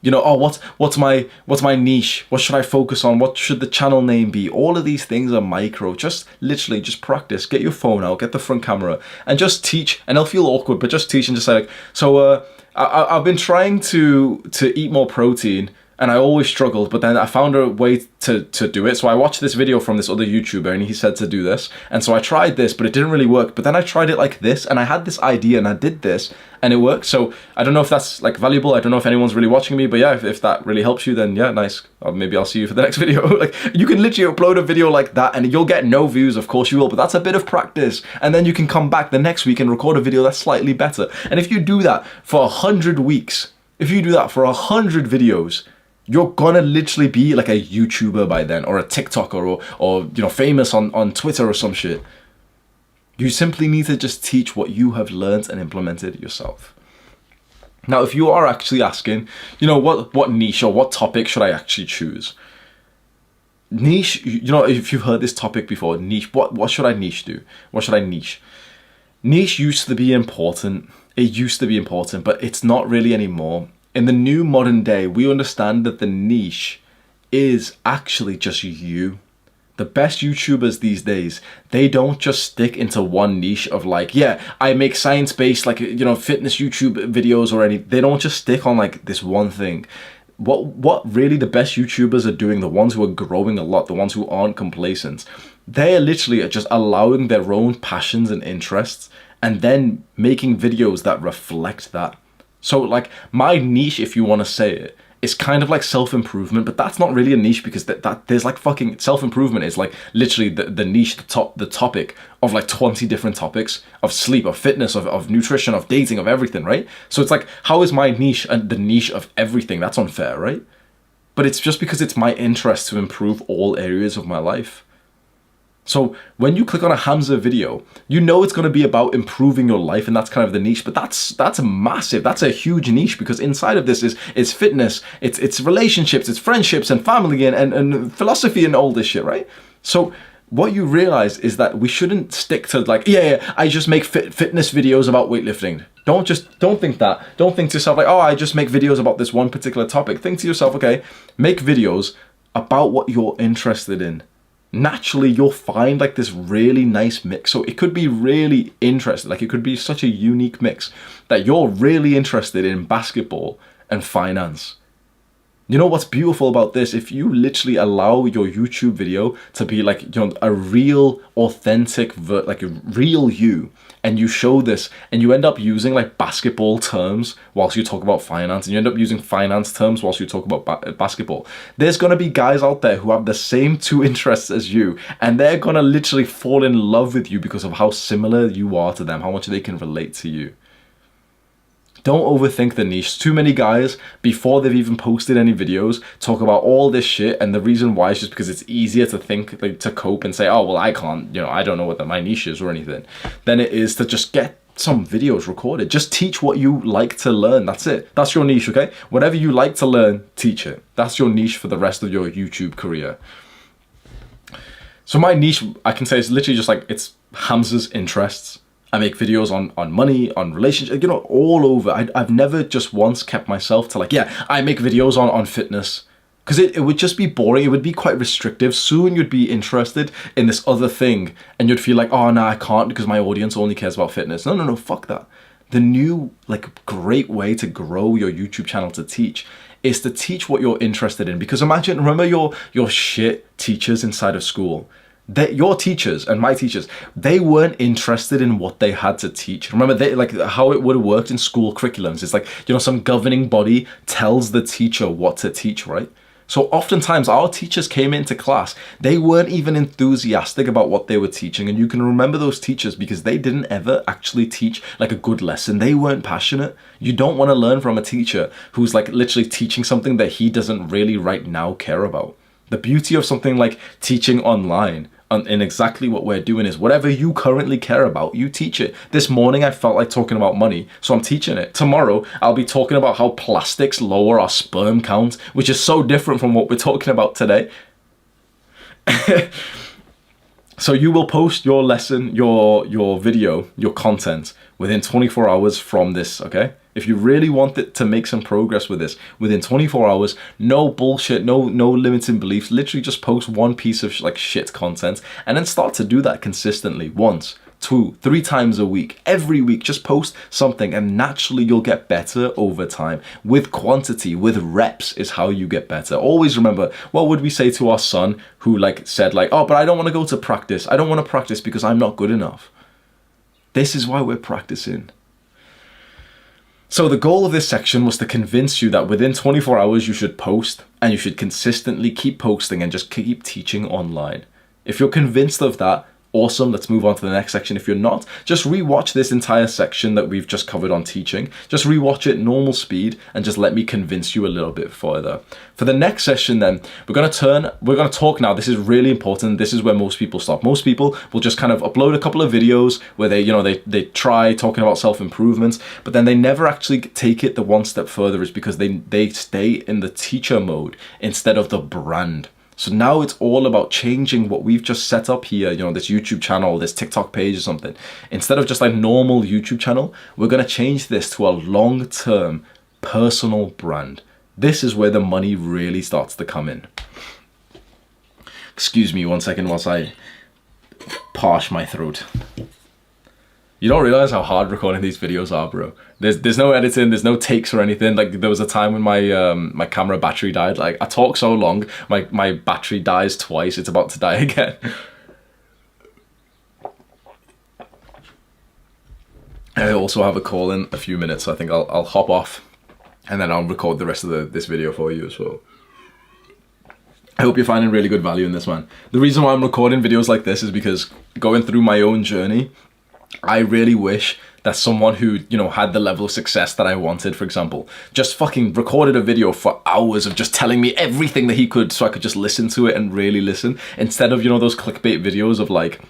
you know, oh, what's my niche? What should I focus on? What should the channel name be? All of these things are micro. Just literally just practice. Get your phone out, get the front camera, and just teach. And it'll feel awkward, but just teach and just say like, so I've been trying to eat more protein, and I always struggled, but then I found a way to do it. So I watched this video from this other YouTuber, and he said to do this. And so I tried this, but it didn't really work. But then I tried it like this, and I had this idea, and I did this, and it worked. So I don't know if that's like valuable. I don't know if anyone's really watching me, but yeah, if that really helps you, then yeah, nice. Or maybe I'll see you for the next video. Like, you can literally upload a video like that, and you'll get no views. Of course you will, but that's a bit of practice. And then you can come back the next week and record a video that's slightly better. And if you do that for 100 weeks, if you do that for 100 videos, you're gonna literally be like a YouTuber by then, or a TikToker, or you know, famous on Twitter or some shit. You simply need to just teach what you have learned and implemented yourself. Now, if you are actually asking, you know, what niche or what topic should I actually choose? Niche, you know, if you've heard this topic before, niche, what should I niche do? What should I niche? Niche used to be important. It used to be important, but it's not really anymore. In the new modern day, we understand that the niche is actually just you. The best YouTubers these days, they don't just stick into one niche of like, yeah, I make science-based, like, you know, fitness YouTube videos or anything. They don't just stick on like this one thing. What really the best YouTubers are doing, the ones who are growing a lot, the ones who aren't complacent, they are literally just allowing their own passions and interests and then making videos that reflect that. So like my niche, if you want to say it, is kind of like self-improvement, but that's not really a niche because that there's like fucking self-improvement is like literally the niche, the topic of like 20 different topics of sleep, of fitness, of nutrition, of dating, of everything, right? So it's like, how is my niche and the niche of everything? That's unfair, right? But it's just because it's my interest to improve all areas of my life. So when you click on a Hamza video, you know it's going to be about improving your life, and that's kind of the niche. But that's massive. That's a huge niche because inside of this is fitness, it's relationships, it's friendships and family and philosophy and all this shit, right? So what you realize is that we shouldn't stick to like, yeah, I just make fitness videos about weightlifting. Don't think that. Don't think to yourself like, oh, I just make videos about this one particular topic. Think to yourself, okay, make videos about what you're interested in. Naturally, you'll find like this really nice mix. So it could be really interesting. Like it could be such a unique mix that you're really interested in basketball and finance. You know what's beautiful about this? If you literally allow your YouTube video to be like, you know, a real, authentic, like a real you, and you show this, and you end up using like basketball terms whilst you talk about finance, and you end up using finance terms whilst you talk about basketball, there's gonna be guys out there who have the same two interests as you, and they're gonna literally fall in love with you because of how similar you are to them, how much they can relate to you. Don't overthink the niche. Too many guys, before they've even posted any videos, talk about all this shit, and the reason why is just because it's easier to think, like, to cope and say, oh, well, I can't, you know, I don't know what my niche is or anything, than it is to just get some videos recorded. Just teach what you like to learn. That's it. That's your niche, okay? Whatever you like to learn, teach it. That's your niche for the rest of your YouTube career. So my niche, I can say, is literally just like, it's Hamza's interests. I make videos on money, on relationships, you know, all over. I've never just once kept myself to like, yeah, I make videos on fitness. Because it would just be boring. It would be quite restrictive. Soon you'd be interested in this other thing and you'd feel like, oh, no, I can't because my audience only cares about fitness. No, fuck that. The new, like, great way to grow your YouTube channel to teach is to teach what you're interested in. Because remember your shit teachers inside of school. Your teachers and my teachers, they weren't interested in what they had to teach. Remember, they like how it would have worked in school curriculums. It's like, some governing body tells the teacher what to teach, right? So oftentimes our teachers came into class, they weren't even enthusiastic about what they were teaching. And you can remember those teachers because they didn't ever actually teach like a good lesson. They weren't passionate. You don't want to learn from a teacher who's like literally teaching something that he doesn't really right now care about. The beauty of something like teaching online and exactly what we're doing is whatever you currently care about, you teach it. This morning I felt like talking about money, so I'm teaching it. Tomorrow I'll be talking about how plastics lower our sperm count, which is so different from what we're talking about today. So you will post your lesson, your video, your content within 24 hours from this, okay? If you really want it to make some progress with this, within 24 hours, no bullshit, no limiting beliefs, literally just post one piece of like shit content and then start to do that consistently once, 2, 3 times a week, every week, just post something and naturally you'll get better over time. With quantity, with reps is how you get better. Always remember, what would we say to our son who like said like, oh, but I don't want to go to practice. I don't want to practice because I'm not good enough. This is why we're practicing. So the goal of this section was to convince you that within 24 hours you should post and you should consistently keep posting and just keep teaching online. If you're convinced of that, awesome, let's move on to the next section. If you're not, just rewatch this entire section that we've just covered on teaching. Just rewatch it normal speed and just let me convince you a little bit further. For the next session then, we're going to talk now. This is really important. This is where most people stop. Most people will just kind of upload a couple of videos where they try talking about self-improvement, but then they never actually take it the one step further is because they stay in the teacher mode instead of the brand. So now it's all about changing what we've just set up here, this YouTube channel, this TikTok page or something. Instead of just like normal YouTube channel, we're going to change this to a long-term personal brand. This is where the money really starts to come in. Excuse me 1 second whilst I parch my throat. You don't realize how hard recording these videos are, bro. There's no editing, there's no takes or anything. Like there was a time when my camera battery died. Like I talk so long, my battery dies twice. It's about to die again. I also have a call in a few minutes, so I think I'll hop off and then I'll record the rest of this video for you as well. I hope you're finding really good value in this, man. The reason why I'm recording videos like this is because going through my own journey, I really wish that someone who, had the level of success that I wanted, for example, just fucking recorded a video for hours of just telling me everything that he could so I could just listen to it and really listen, instead of, those clickbait videos of like,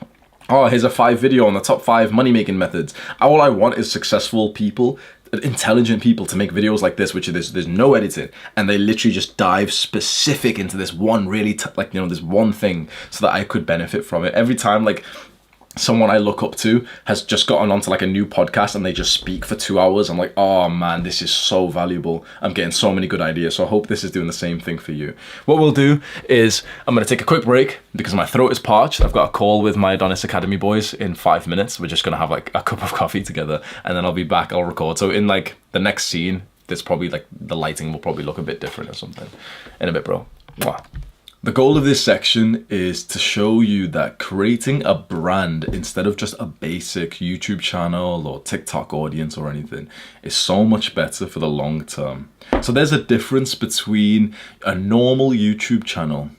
oh, here's a 5 video on the top 5 money-making methods. All I want is successful people, intelligent people to make videos like this, which there's no editing, and they literally just dive specific into this one really, this one thing so that I could benefit from it. Every time, like, someone I look up to has just gotten onto like a new podcast and they just speak for 2 hours, I'm like, oh man, this is so valuable. I'm getting so many good ideas. So I hope this is doing the same thing for you. What we'll do is I'm going to take a quick break because my throat is parched. I've got a call with my Adonis Academy boys in 5 minutes. We're just going to have like a cup of coffee together and then I'll be back. I'll record. So in like the next scene, there's probably like the lighting will probably look a bit different or something. In a bit, bro. Mwah. The goal of this section is to show you that creating a brand instead of just a basic YouTube channel or TikTok audience or anything is so much better for the long term. So there's a difference between a normal YouTube channel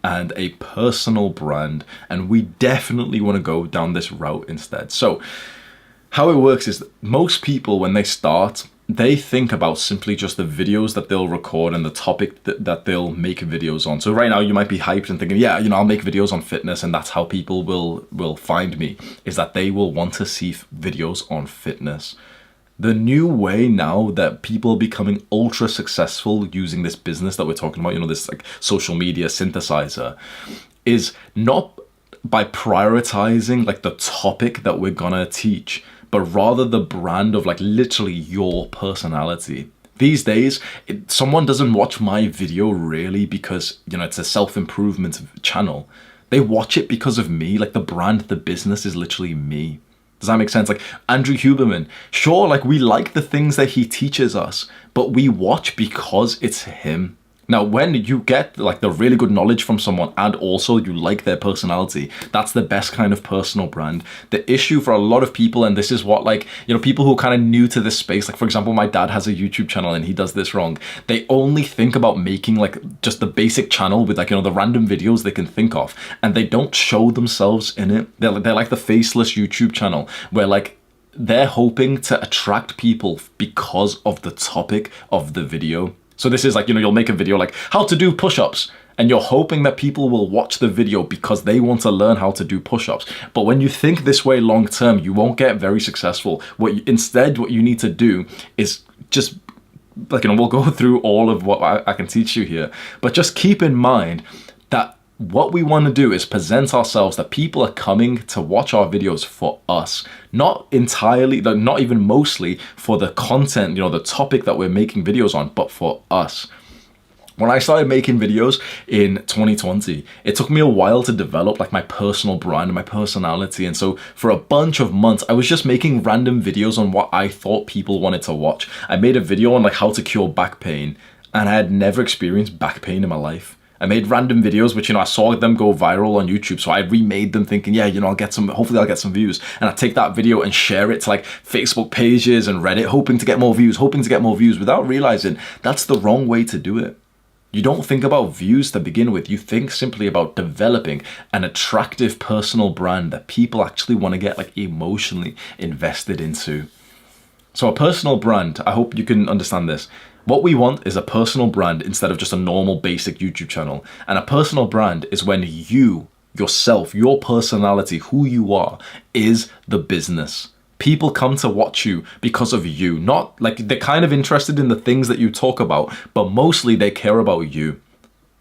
and a personal brand, and we definitely want to go down this route instead. So how it works is most people, when they start, they think about simply just the videos that they'll record and the topic that they'll make videos on. So right now you might be hyped and thinking, yeah, I'll make videos on fitness and that's how people will find me, is that they will want to see videos on fitness. The new way now that people are becoming ultra successful using this business that we're talking about, this like social media synthesizer, is not by prioritizing like the topic that we're gonna teach, but rather the brand of like literally your personality. These days, someone doesn't watch my video really because, you know, it's a self-improvement channel. They watch it because of me. Like, the brand, the business is literally me. Does that make sense? Like, Andrew Huberman, sure, like, we like the things that he teaches us, but we watch because it's him. Now, when you get like the really good knowledge from someone and also you like their personality, that's the best kind of personal brand. The issue for a lot of people, and this is what, like, you know, people who are kind of new to this space, like for example, my dad has a YouTube channel and he does this wrong. They only think about making like just the basic channel with, like, you know, the random videos they can think of, and they don't show themselves in it. They're like the faceless YouTube channel where like they're hoping to attract people because of the topic of the video. So this is like, you know, you'll make a video like how to do push-ups, and you're hoping that people will watch the video because they want to learn how to do push-ups. But when you think this way long term, you won't get very successful. Instead, what you need to do is just, like, you know, we'll go through all of what I can teach you here, but just keep in mind that what we want to do is present ourselves that people are coming to watch our videos for us, not entirely, not even mostly for the content, you know, the topic that we're making videos on, but for us. When I started making videos in 2020, it took me a while to develop like my personal brand and my personality. And so for a bunch of months, I was just making random videos on what I thought people wanted to watch. I made a video on like how to cure back pain, and I had never experienced back pain in my life. I made random videos, which, you know, I saw them go viral on YouTube. So I remade them thinking, yeah, you know, hopefully I'll get some views. And I take that video and share it to like Facebook pages and Reddit, hoping to get more views, without realizing that's the wrong way to do it. You don't think about views to begin with. You think simply about developing an attractive personal brand that people actually want to get like emotionally invested into. So a personal brand, I hope you can understand this. What we want is a personal brand instead of just a normal basic YouTube channel. And a personal brand is when you, yourself, your personality, who you are, is the business. People come to watch you because of you. Not like they're kind of interested in the things that you talk about, but mostly they care about you.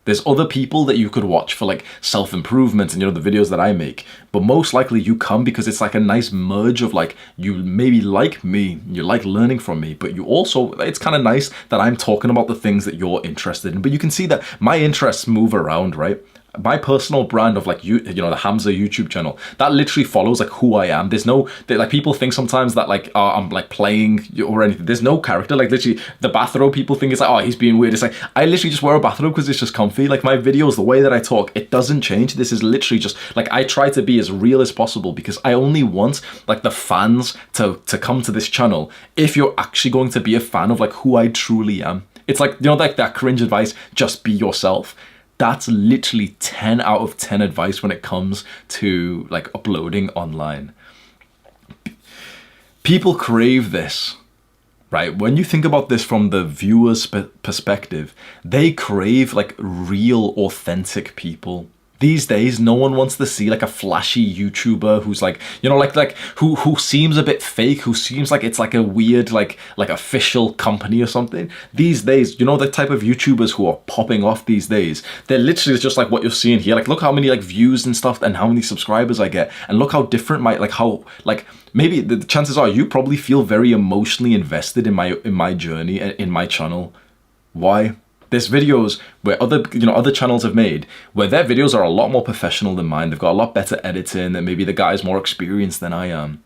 There's other people that you could watch for like self-improvement and, you know, the videos that I make. But most likely you come because it's like a nice merge of like, you maybe like me, you like learning from me, but you also, it's kind of nice that I'm talking about the things that you're interested in. But you can see that my interests move around, right? My personal brand of like, you know, the Hamza YouTube channel, that literally follows like who I am. There's no, like, people think sometimes that like, I'm like playing or anything. There's no character. Like, literally the bathrobe, people think it's like, oh, he's being weird. It's like, I literally just wear a bathrobe because it's just comfy. Like, my videos, the way that I talk, it doesn't change. This is literally just like, I try to be as real as possible because I only want like the fans to come to this channel if you're actually going to be a fan of like who I truly am. It's like, you know, like that cringe advice, just be yourself. That's literally 10 out of 10 advice when it comes to like uploading online. People crave this, right? When you think about this from the viewer's perspective, they crave like real, authentic people. These days, no one wants to see like a flashy YouTuber who's like, you know, like who seems a bit fake, who seems like it's like a weird, like official company or something. These days, you know, the type of YouTubers who are popping off these days, they're literally just like what you're seeing here. Like, look how many like views and stuff and how many subscribers I get. And look how different maybe the chances are you probably feel very emotionally invested in my journey, in my channel. Why? There's videos where other channels have made where their videos are a lot more professional than mine. They've got a lot better editing, and maybe the guy's more experienced than I am.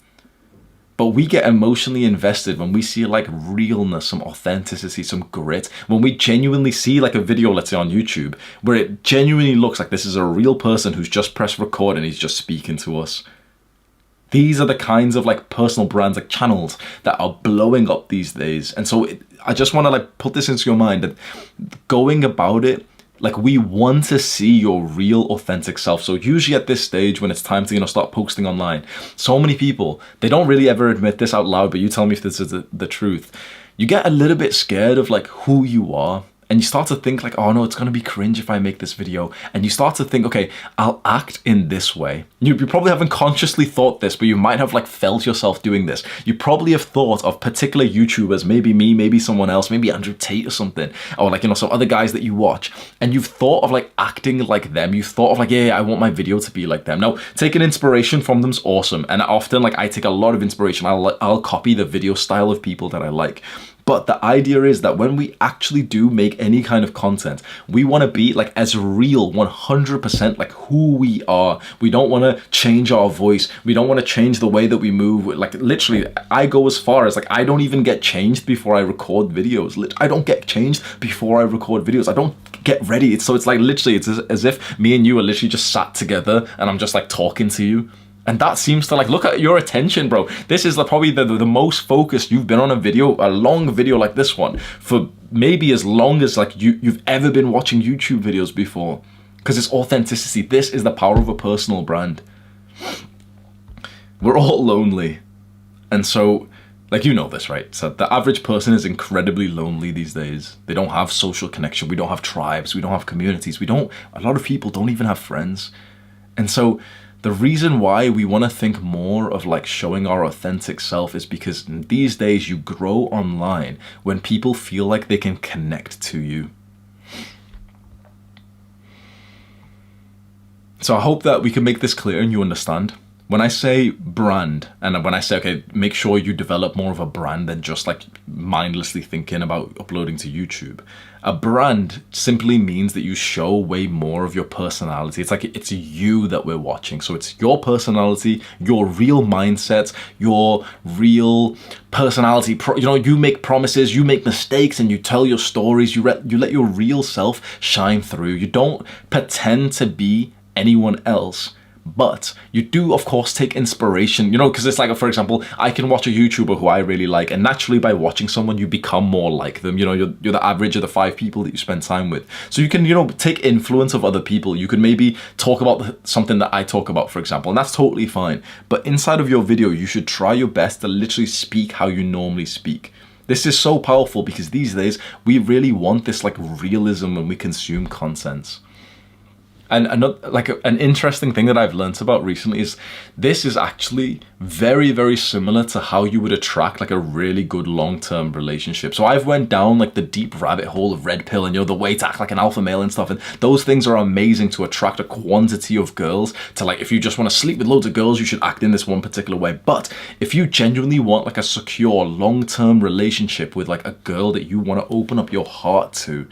But we get emotionally invested when we see like realness, some authenticity, some grit. When we genuinely see like a video, let's say on YouTube, where it genuinely looks like this is a real person who's just pressed record and he's just speaking to us. These are the kinds of like personal brands, like channels that are blowing up these days. And so I just want to like put this into your mind that going about it, like, we want to see your real authentic self. So usually at this stage when it's time to, you know, start posting online, so many people, they don't really ever admit this out loud, but you tell me if this is the truth. You get a little bit scared of like who you are. And you start to think like, oh no, it's going to be cringe if I make this video. And you start to think, okay, I'll act in this way. You probably haven't consciously thought this, but you might have like felt yourself doing this. You probably have thought of particular YouTubers, maybe me, maybe someone else, maybe Andrew Tate or something, or like, you know, some other guys that you watch. And you've thought of like acting like them. You've thought of like, yeah, I want my video to be like them. Now, taking inspiration from them's awesome. And often like I take a lot of inspiration. I'll copy the video style of people that I like. But the idea is that when we actually do make any kind of content, we want to be like as real 100% like who we are. We don't want to change our voice. We don't want to change the way that we move. Like literally, I go as far as like I don't even get changed before I record videos. I don't get changed before I record videos. I don't get ready. It's like literally it's as if me and you are literally just sat together and I'm just like talking to you. And that seems to like, look at your attention, bro. This is probably the most focused you've been on a video, a long video like this one, for maybe as long as like you've ever been watching YouTube videos before. Because it's authenticity. This is the power of a personal brand. We're all lonely. And so, like, you know this, right? So the average person is incredibly lonely these days. They don't have social connection. We don't have tribes. We don't have communities. A lot of people don't even have friends. And so the reason why we want to think more of like showing our authentic self is because these days you grow online when people feel like they can connect to you. So I hope that we can make this clear and you understand. When I say brand, and when I say, okay, make sure you develop more of a brand than just like mindlessly thinking about uploading to YouTube. A brand simply means that you show way more of your personality. It's like it's you that we're watching. So it's your personality, your real mindset, your real personality. You make promises, you make mistakes, and you tell your stories. You let your real self shine through. You don't pretend to be anyone else. But you do, of course, take inspiration, because it's like, for example, I can watch a YouTuber who I really like, and naturally by watching someone, you become more like them. You're the average of the 5 people that you spend time with. So you can, take influence of other people. You can maybe talk about something that I talk about, for example, and that's totally fine. But inside of your video, you should try your best to literally speak how you normally speak. This is so powerful because these days, we really want this like realism when we consume content. And an interesting thing that I've learned about recently is this is actually very, very similar to how you would attract like a really good long-term relationship. So I've went down like the deep rabbit hole of red pill and the way to act like an alpha male and stuff. And those things are amazing to attract a quantity of girls to like, if you just want to sleep with loads of girls, you should act in this one particular way. But if you genuinely want like a secure long-term relationship with like a girl that you want to open up your heart to,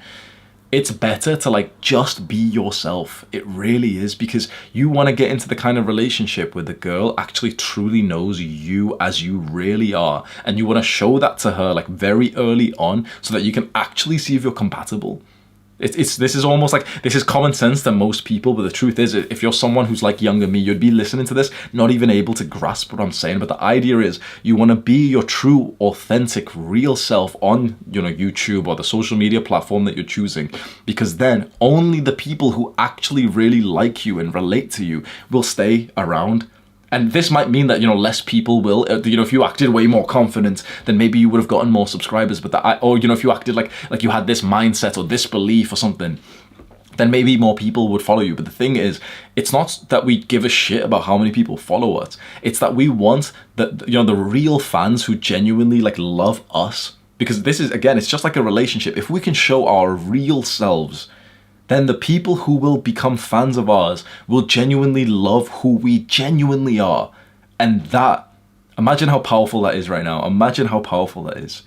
it's better to like just be yourself. It really is, because you want to get into the kind of relationship where the girl actually truly knows you as you really are, and you want to show that to her like very early on so that you can actually see if you're compatible. This is almost like, this is common sense to most people, but the truth is, if you're someone who's like younger me, you'd be listening to this not even able to grasp what I'm saying. But the idea is you want to be your true, authentic, real self on YouTube or the social media platform that you're choosing, because then only the people who actually really like you and relate to you will stay around. And this might mean that, less people will, if you acted way more confident, then maybe you would have gotten more subscribers. But if you acted like you had this mindset or this belief or something, then maybe more people would follow you. But the thing is, it's not that we give a shit about how many people follow us. It's that we want the real fans who genuinely like love us. Because this is, again, it's just like a relationship. If we can show our real selves, then the people who will become fans of ours will genuinely love who we genuinely are. And that, imagine how powerful that is right now. Imagine how powerful that is.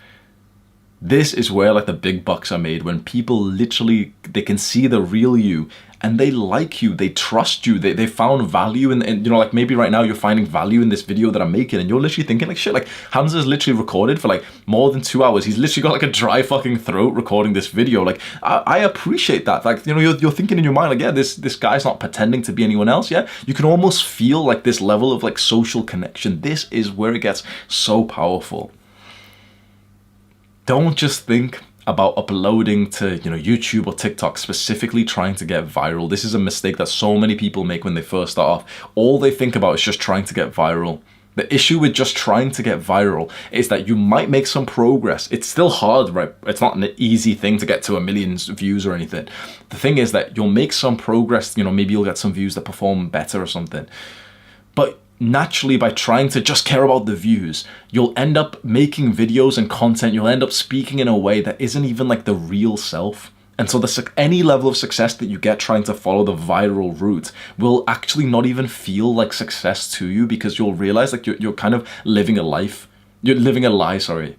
This is where like the big bucks are made, when people literally, they can see the real you and they like you, they trust you, they found value in like maybe right now you're finding value in this video that I'm making, and you're literally thinking like, shit, like Hamza's literally recorded for like more than 2 hours. He's literally got like a dry fucking throat recording this video. Like I appreciate that. Like, you're thinking in your mind like, yeah, this guy's not pretending to be anyone else. Yeah, you can almost feel like this level of like social connection. This is where it gets so powerful. Don't just think about uploading to YouTube or TikTok specifically trying to get viral. This is a mistake that so many people make when they first start off. All they think about is just trying to get viral. The issue with just trying to get viral is that you might make some progress. It's still hard, right? It's not an easy thing to get to 1 million views or anything. The thing is that you'll make some progress, maybe you'll get some views that perform better or something. But naturally, by trying to just care about the views, you'll end up making videos and content, you'll end up speaking in a way that isn't even like the real self. And so any level of success that you get trying to follow the viral route will actually not even feel like success to you, because you'll realize like you're kind of living a life. You're living a lie, sorry.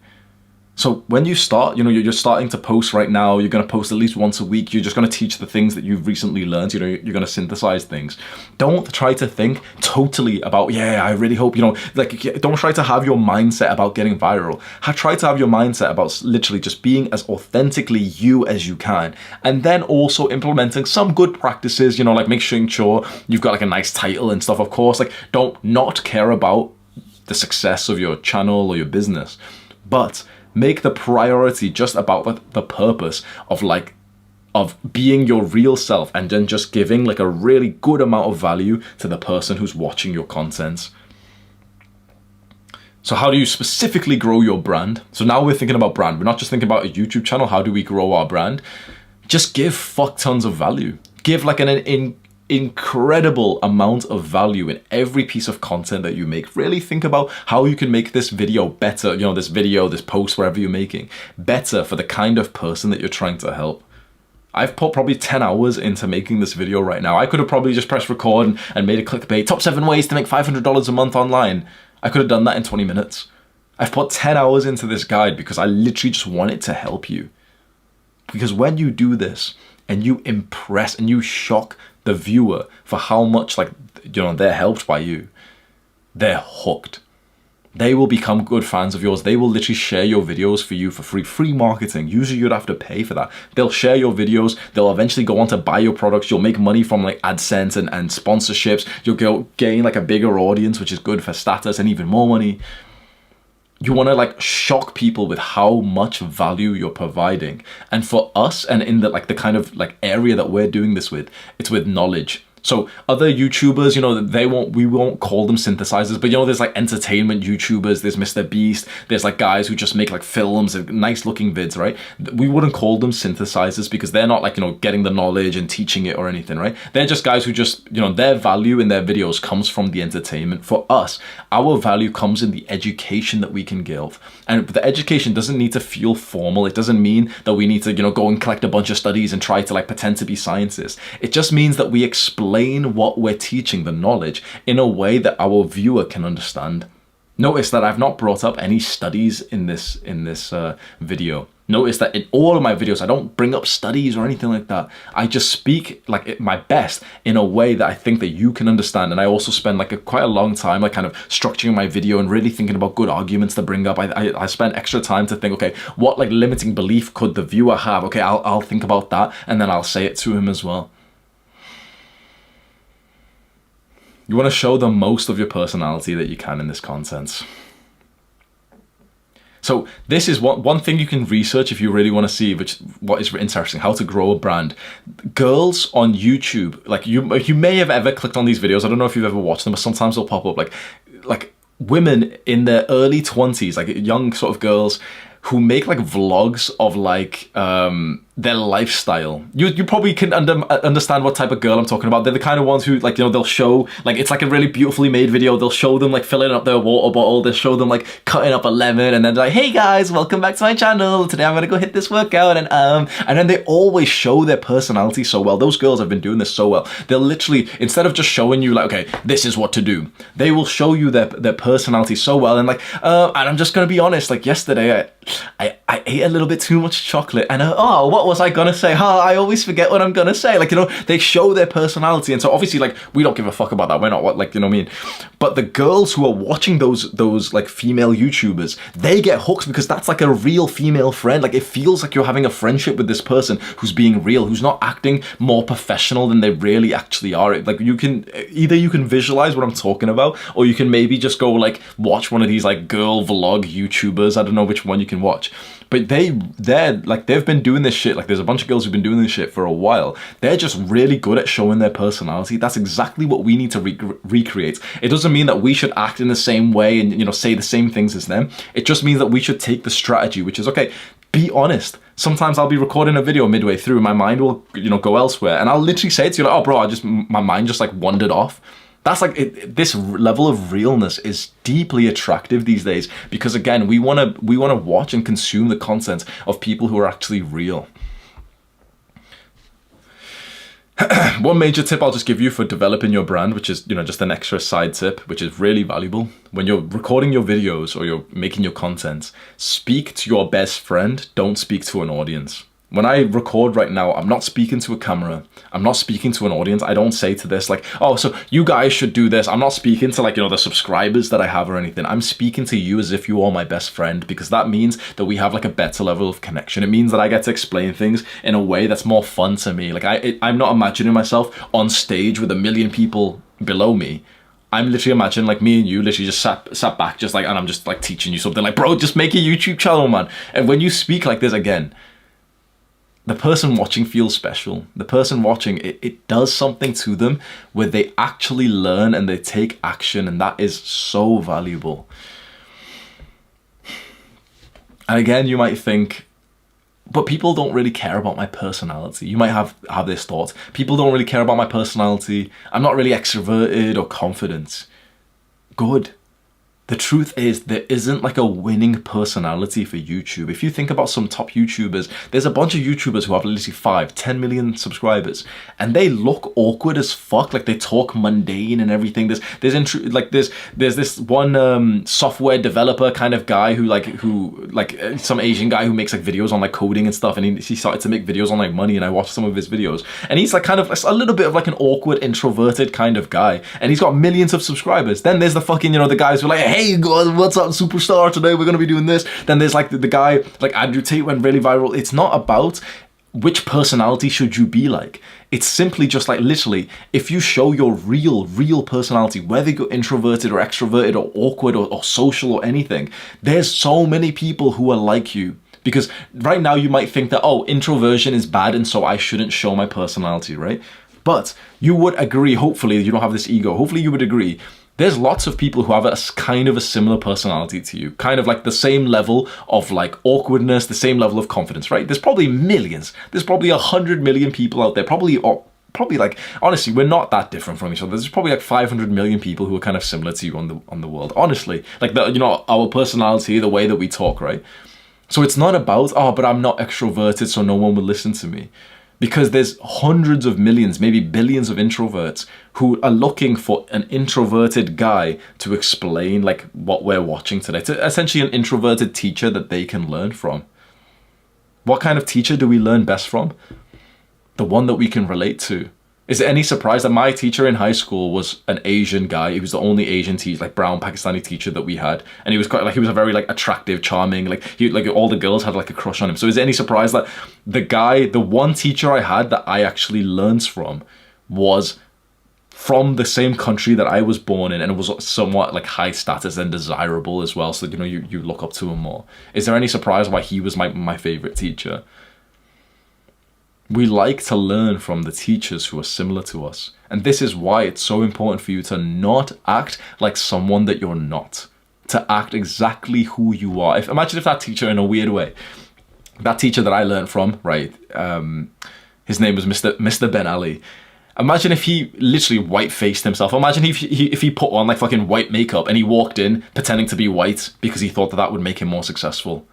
So when you start, you're starting to post right now, you're going to post at least once a week, you're just going to teach the things that you've recently learned, you're going to synthesize things. Don't try to think totally about, I really hope, don't try to have your mindset about getting viral. Try to have your mindset about literally just being as authentically you as you can. And then also implementing some good practices, like making sure you've got like a nice title and stuff, of course. Like, don't not care about the success of your channel or your business, but make the priority just about the purpose of being your real self, and then just giving like a really good amount of value to the person who's watching your content. So how do you specifically grow your brand? So now we're thinking about brand. We're not just thinking about a YouTube channel. How do we grow our brand? Just give fuck tons of value. Give like an incredible amount of value in every piece of content that you make. Really think about how you can make this video better, this post, wherever you're making, better for the kind of person that you're trying to help. I've put probably 10 hours into making this video right now. I could have probably just pressed record and made a clickbait, top 7 ways to make $500 a month online. I could have done that in 20 minutes. I've put 10 hours into this guide because I literally just want it to help you. Because when you do this and you impress and you shock the viewer for how much they're helped by you, they're hooked. They will become good fans of yours. They will literally share your videos for you for free marketing. Usually you'd have to pay for that. They'll share your videos. They'll eventually go on to buy your products. You'll make money from like AdSense and sponsorships. You'll gain like a bigger audience, which is good for status, and even more money. You want to like shock people with how much value you're providing. And for us, and in the kind of like area that we're doing this with, it's with knowledge. So other YouTubers, we won't call them synthesizers, but there's like entertainment YouTubers, there's Mr. Beast, there's like guys who just make like films and nice looking vids, right? We wouldn't call them synthesizers because they're not like, getting the knowledge and teaching it or anything, right? They're just guys who just, their value in their videos comes from the entertainment. For us, our value comes in the education that we can give. And the education doesn't need to feel formal. It doesn't mean that we need to, go and collect a bunch of studies and try to like pretend to be scientists. It just means that we explain what we're teaching, the knowledge, in a way that our viewer can understand. Notice that I've not brought up any studies in this video. Notice that in all of my videos, I don't bring up studies or anything like that. I just speak like my best in a way that I think that you can understand. And I also spend like quite a long time like kind of structuring my video and really thinking about good arguments to bring up. I spend extra time to think, okay, what like limiting belief could the viewer have? Okay, I'll think about that, and then I'll say it to him as well. You want to show the most of your personality that you can in this content. So this is one thing you can research if you really want to see what is interesting, how to grow a brand. Girls on YouTube, like you may have ever clicked on these videos. I don't know if you've ever watched them, but sometimes they'll pop up like women in their early 20s, like young sort of girls who make like vlogs of like their lifestyle. You probably can understand what type of girl I'm talking about. They're the kind of ones who like, they'll show like, it's like a really beautifully made video. They'll show them like filling up their water bottle. They'll show them like cutting up a lemon, and then they're like, hey guys, welcome back to my channel. Today I'm gonna go hit this workout, and then they always show their personality so well. Those girls have been doing this so well. They'll literally, instead of just showing you like, okay, this is what to do, they will show you their personality so well. And like, and I'm just gonna be honest, like yesterday I ate a little bit too much chocolate, and what was I gonna say? I always forget what I'm gonna say. Like, they show their personality, and so obviously like we don't give a fuck about that. We're not what, like, you know what I mean? But the girls who are watching those like female YouTubers, they get hooked because that's like a real female friend. Like, it feels like you're having a friendship with this person who's being real, who's not acting more professional than they really actually are. Like, you can visualize what I'm talking about, or you can maybe just go like watch one of these like girl vlog YouTubers. I don't know which one you can watch. But they've been doing this shit. Like, there's a bunch of girls who've been doing this shit for a while. They're just really good at showing their personality. That's exactly what we need to recreate. It doesn't mean that we should act in the same way and, say the same things as them. It just means that we should take the strategy, which is, okay, be honest. Sometimes I'll be recording a video midway through, my mind will, go elsewhere. And I'll literally say to you, like, oh, bro, my mind just like wandered off. That's like this level of realness is deeply attractive these days, because again, we want to watch and consume the content of people who are actually real. one major tip I'll just give you for developing your brand, which is, just an extra side tip, which is really valuable. When you're recording your videos or you're making your content, speak to your best friend, don't speak to an audience. When I record right now, I'm not speaking to a camera. I'm not speaking to an audience. I don't say to this like, oh, so you guys should do this. I'm not speaking to like, the subscribers that I have or anything. I'm speaking to you as if you are my best friend, because that means that we have like a better level of connection. It means that I get to explain things in a way that's more fun to me. Like I'm not imagining myself on stage with a million people below me. I'm literally imagining like me and you literally just sat back just like, and I'm just like teaching you something like, bro, just make a YouTube channel, man. And when you speak like this again, the person watching feels special. The person watching, it does something to them where they actually learn and they take action, and that is so valuable. And again, you might think, but people don't really care about my personality. You might have this thought. People don't really care about my personality. I'm not really extroverted or confident. Good. The truth is, there isn't like a winning personality for YouTube. If you think about some top YouTubers, there's a bunch of YouTubers who have literally 5, 10 million subscribers, and they look awkward as fuck. Like they talk mundane and everything. There's this one software developer kind of guy who some Asian guy who makes like videos on like coding and stuff, and he started to make videos on like money, and I watched some of his videos, and he's like kind of a little bit of like an awkward, introverted kind of guy, and he's got millions of subscribers. Then there's the fucking, the guys who are like, hey God, what's up, superstar, today we're gonna be doing this. Then there's like the guy like Andrew Tate went really viral. It's not about which personality should you be like. It's simply just like, literally, if you show your real personality, whether you're introverted or extroverted or awkward or social or anything, there's so many people who are like you. Because right now you might think that, oh, introversion is bad and so I shouldn't show my personality, right? But you would agree, hopefully you don't have this ego, hopefully you would agree, there's lots of people who have a kind of a similar personality to you, kind of like the same level of like awkwardness, the same level of confidence, right? There's probably millions. There's probably 100 million people out there, probably like, honestly, we're not that different from each other. There's probably like 500 million people who are kind of similar to you on the world. Honestly, like our personality, the way that we talk, right? So it's not about, oh, but I'm not extroverted, so no one will listen to me. Because there's hundreds of millions, maybe billions of introverts who are looking for an introverted guy to explain like what we're watching today. It's essentially an introverted teacher that they can learn from. What kind of teacher do we learn best from? The one that we can relate to. Is it any surprise that my teacher in high school was an Asian guy? He was the only Asian teacher, like brown Pakistani teacher that we had, and he was quite like, he was a very like attractive, charming, like all the girls had like a crush on him. So is it any surprise that the one teacher I had that I actually learned from was from the same country that I was born in, and it was somewhat like high status and desirable as well, so you look up to him more. Is there any surprise why he was my favorite teacher? We like to learn from the teachers who are similar to us. And this is why it's so important for you to not act like someone that you're not. To act exactly who you are. Imagine if that teacher, in a weird way, that teacher that I learned from, right, his name was Mr. Ben Ali. Imagine if he literally white-faced himself. Imagine if he put on like fucking white makeup and he walked in pretending to be white because he thought that would make him more successful.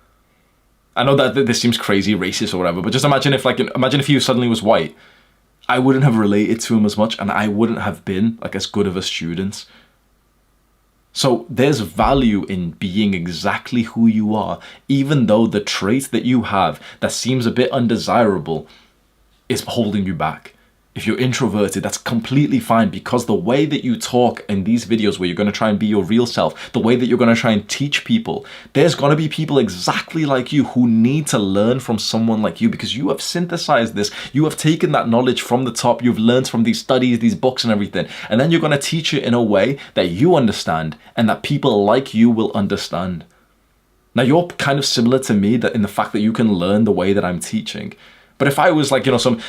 I know that this seems crazy, racist or whatever, but just imagine if he suddenly was white. I wouldn't have related to him as much, and I wouldn't have been like as good of a student. So there's value in being exactly who you are, even though the trait that you have that seems a bit undesirable is holding you back. If you're introverted, that's completely fine, because the way that you talk in these videos where you're going to try and be your real self, the way that you're going to try and teach people, there's going to be people exactly like you who need to learn from someone like you, because you have synthesized this. You have taken that knowledge from the top. You've learned from these studies, these books and everything. And then you're going to teach it in a way that you understand and that people like you will understand. Now, you're kind of similar to me that in the fact that you can learn the way that I'm teaching. But if I was like, some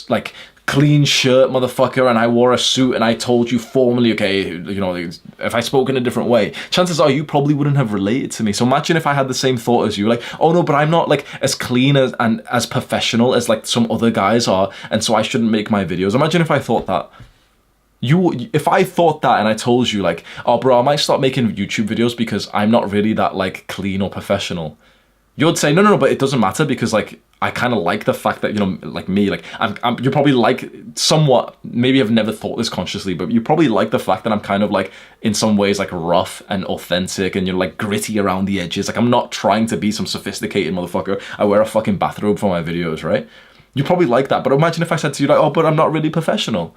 like clean shirt motherfucker and I wore a suit and I told you formally, okay, if I spoke in a different way, chances are you probably wouldn't have related to me. So imagine if I had the same thought as you, like, oh no, but I'm not like as clean and as professional as like some other guys are, and so I shouldn't make my videos. Imagine if I thought that. If I thought that and I told you like, oh bro, I might start making YouTube videos because I'm not really that like clean or professional. You'd say, no, but it doesn't matter because like, I kind of like the fact that, you know, like me, like you're probably like somewhat, maybe I've never thought this consciously, but you probably like the fact that I'm kind of like in some ways like rough and authentic and you're like gritty around the edges. Like I'm not trying to be some sophisticated motherfucker. I wear a fucking bathrobe for my videos, right? You probably like that. But imagine if I said to you like, oh, but I'm not really professional.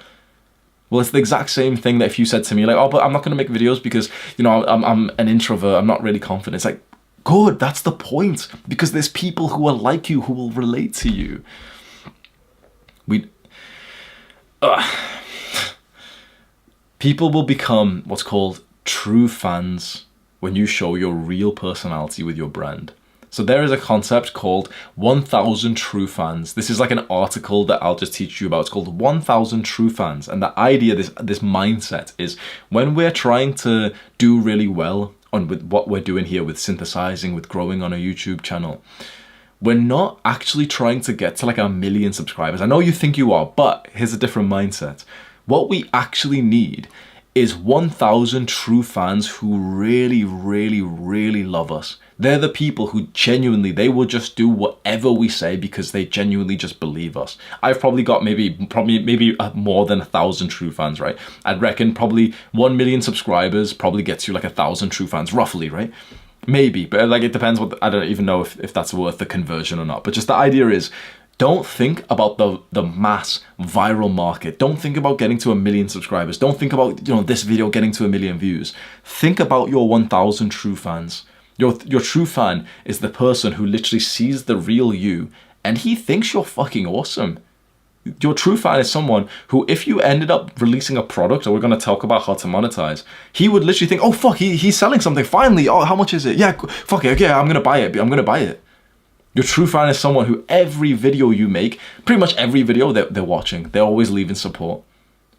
Well, it's the exact same thing that if you said to me like, oh, but I'm not going to make videos because, you know, I'm an introvert. I'm not really confident. It's like, good, that's the point, because there's people who are like you who will relate to you. People will become what's called true fans when you show your real personality with your brand. So there is a concept called 1,000 true fans. This is like an article that I'll just teach you about. It's called 1,000 true fans. And the idea, this mindset is when we're trying to do really well on with what we're doing here with synthesizing, with growing on a YouTube channel, we're not actually trying to get to like 1 million subscribers. I know you think you are, but here's a different mindset. What we actually need is 1,000 true fans who really, really, really love us. They're the people who genuinely, they will just do whatever we say because they genuinely just believe us. I've probably got maybe more than 1,000 true fans, right? I'd reckon probably 1 million subscribers probably gets you like 1,000 true fans, roughly, right? Maybe, but like it depends I don't even know if that's worth the conversion or not. But just the idea is, don't think about the mass viral market. Don't think about getting to 1 million subscribers. Don't think about, you know, this video getting to 1 million views. Think about your 1,000 true fans. Your true fan is the person who literally sees the real you and he thinks you're fucking awesome. Your true fan is someone who, if you ended up releasing a product, or we're going to talk about how to monetize, he would literally think, oh fuck, he's selling something finally. Oh, how much is it? Yeah, fuck it. Yeah, I'm going to buy it. I'm going to buy it. Your true fan is someone who every video you make, pretty much every video they're watching, they're always leaving support.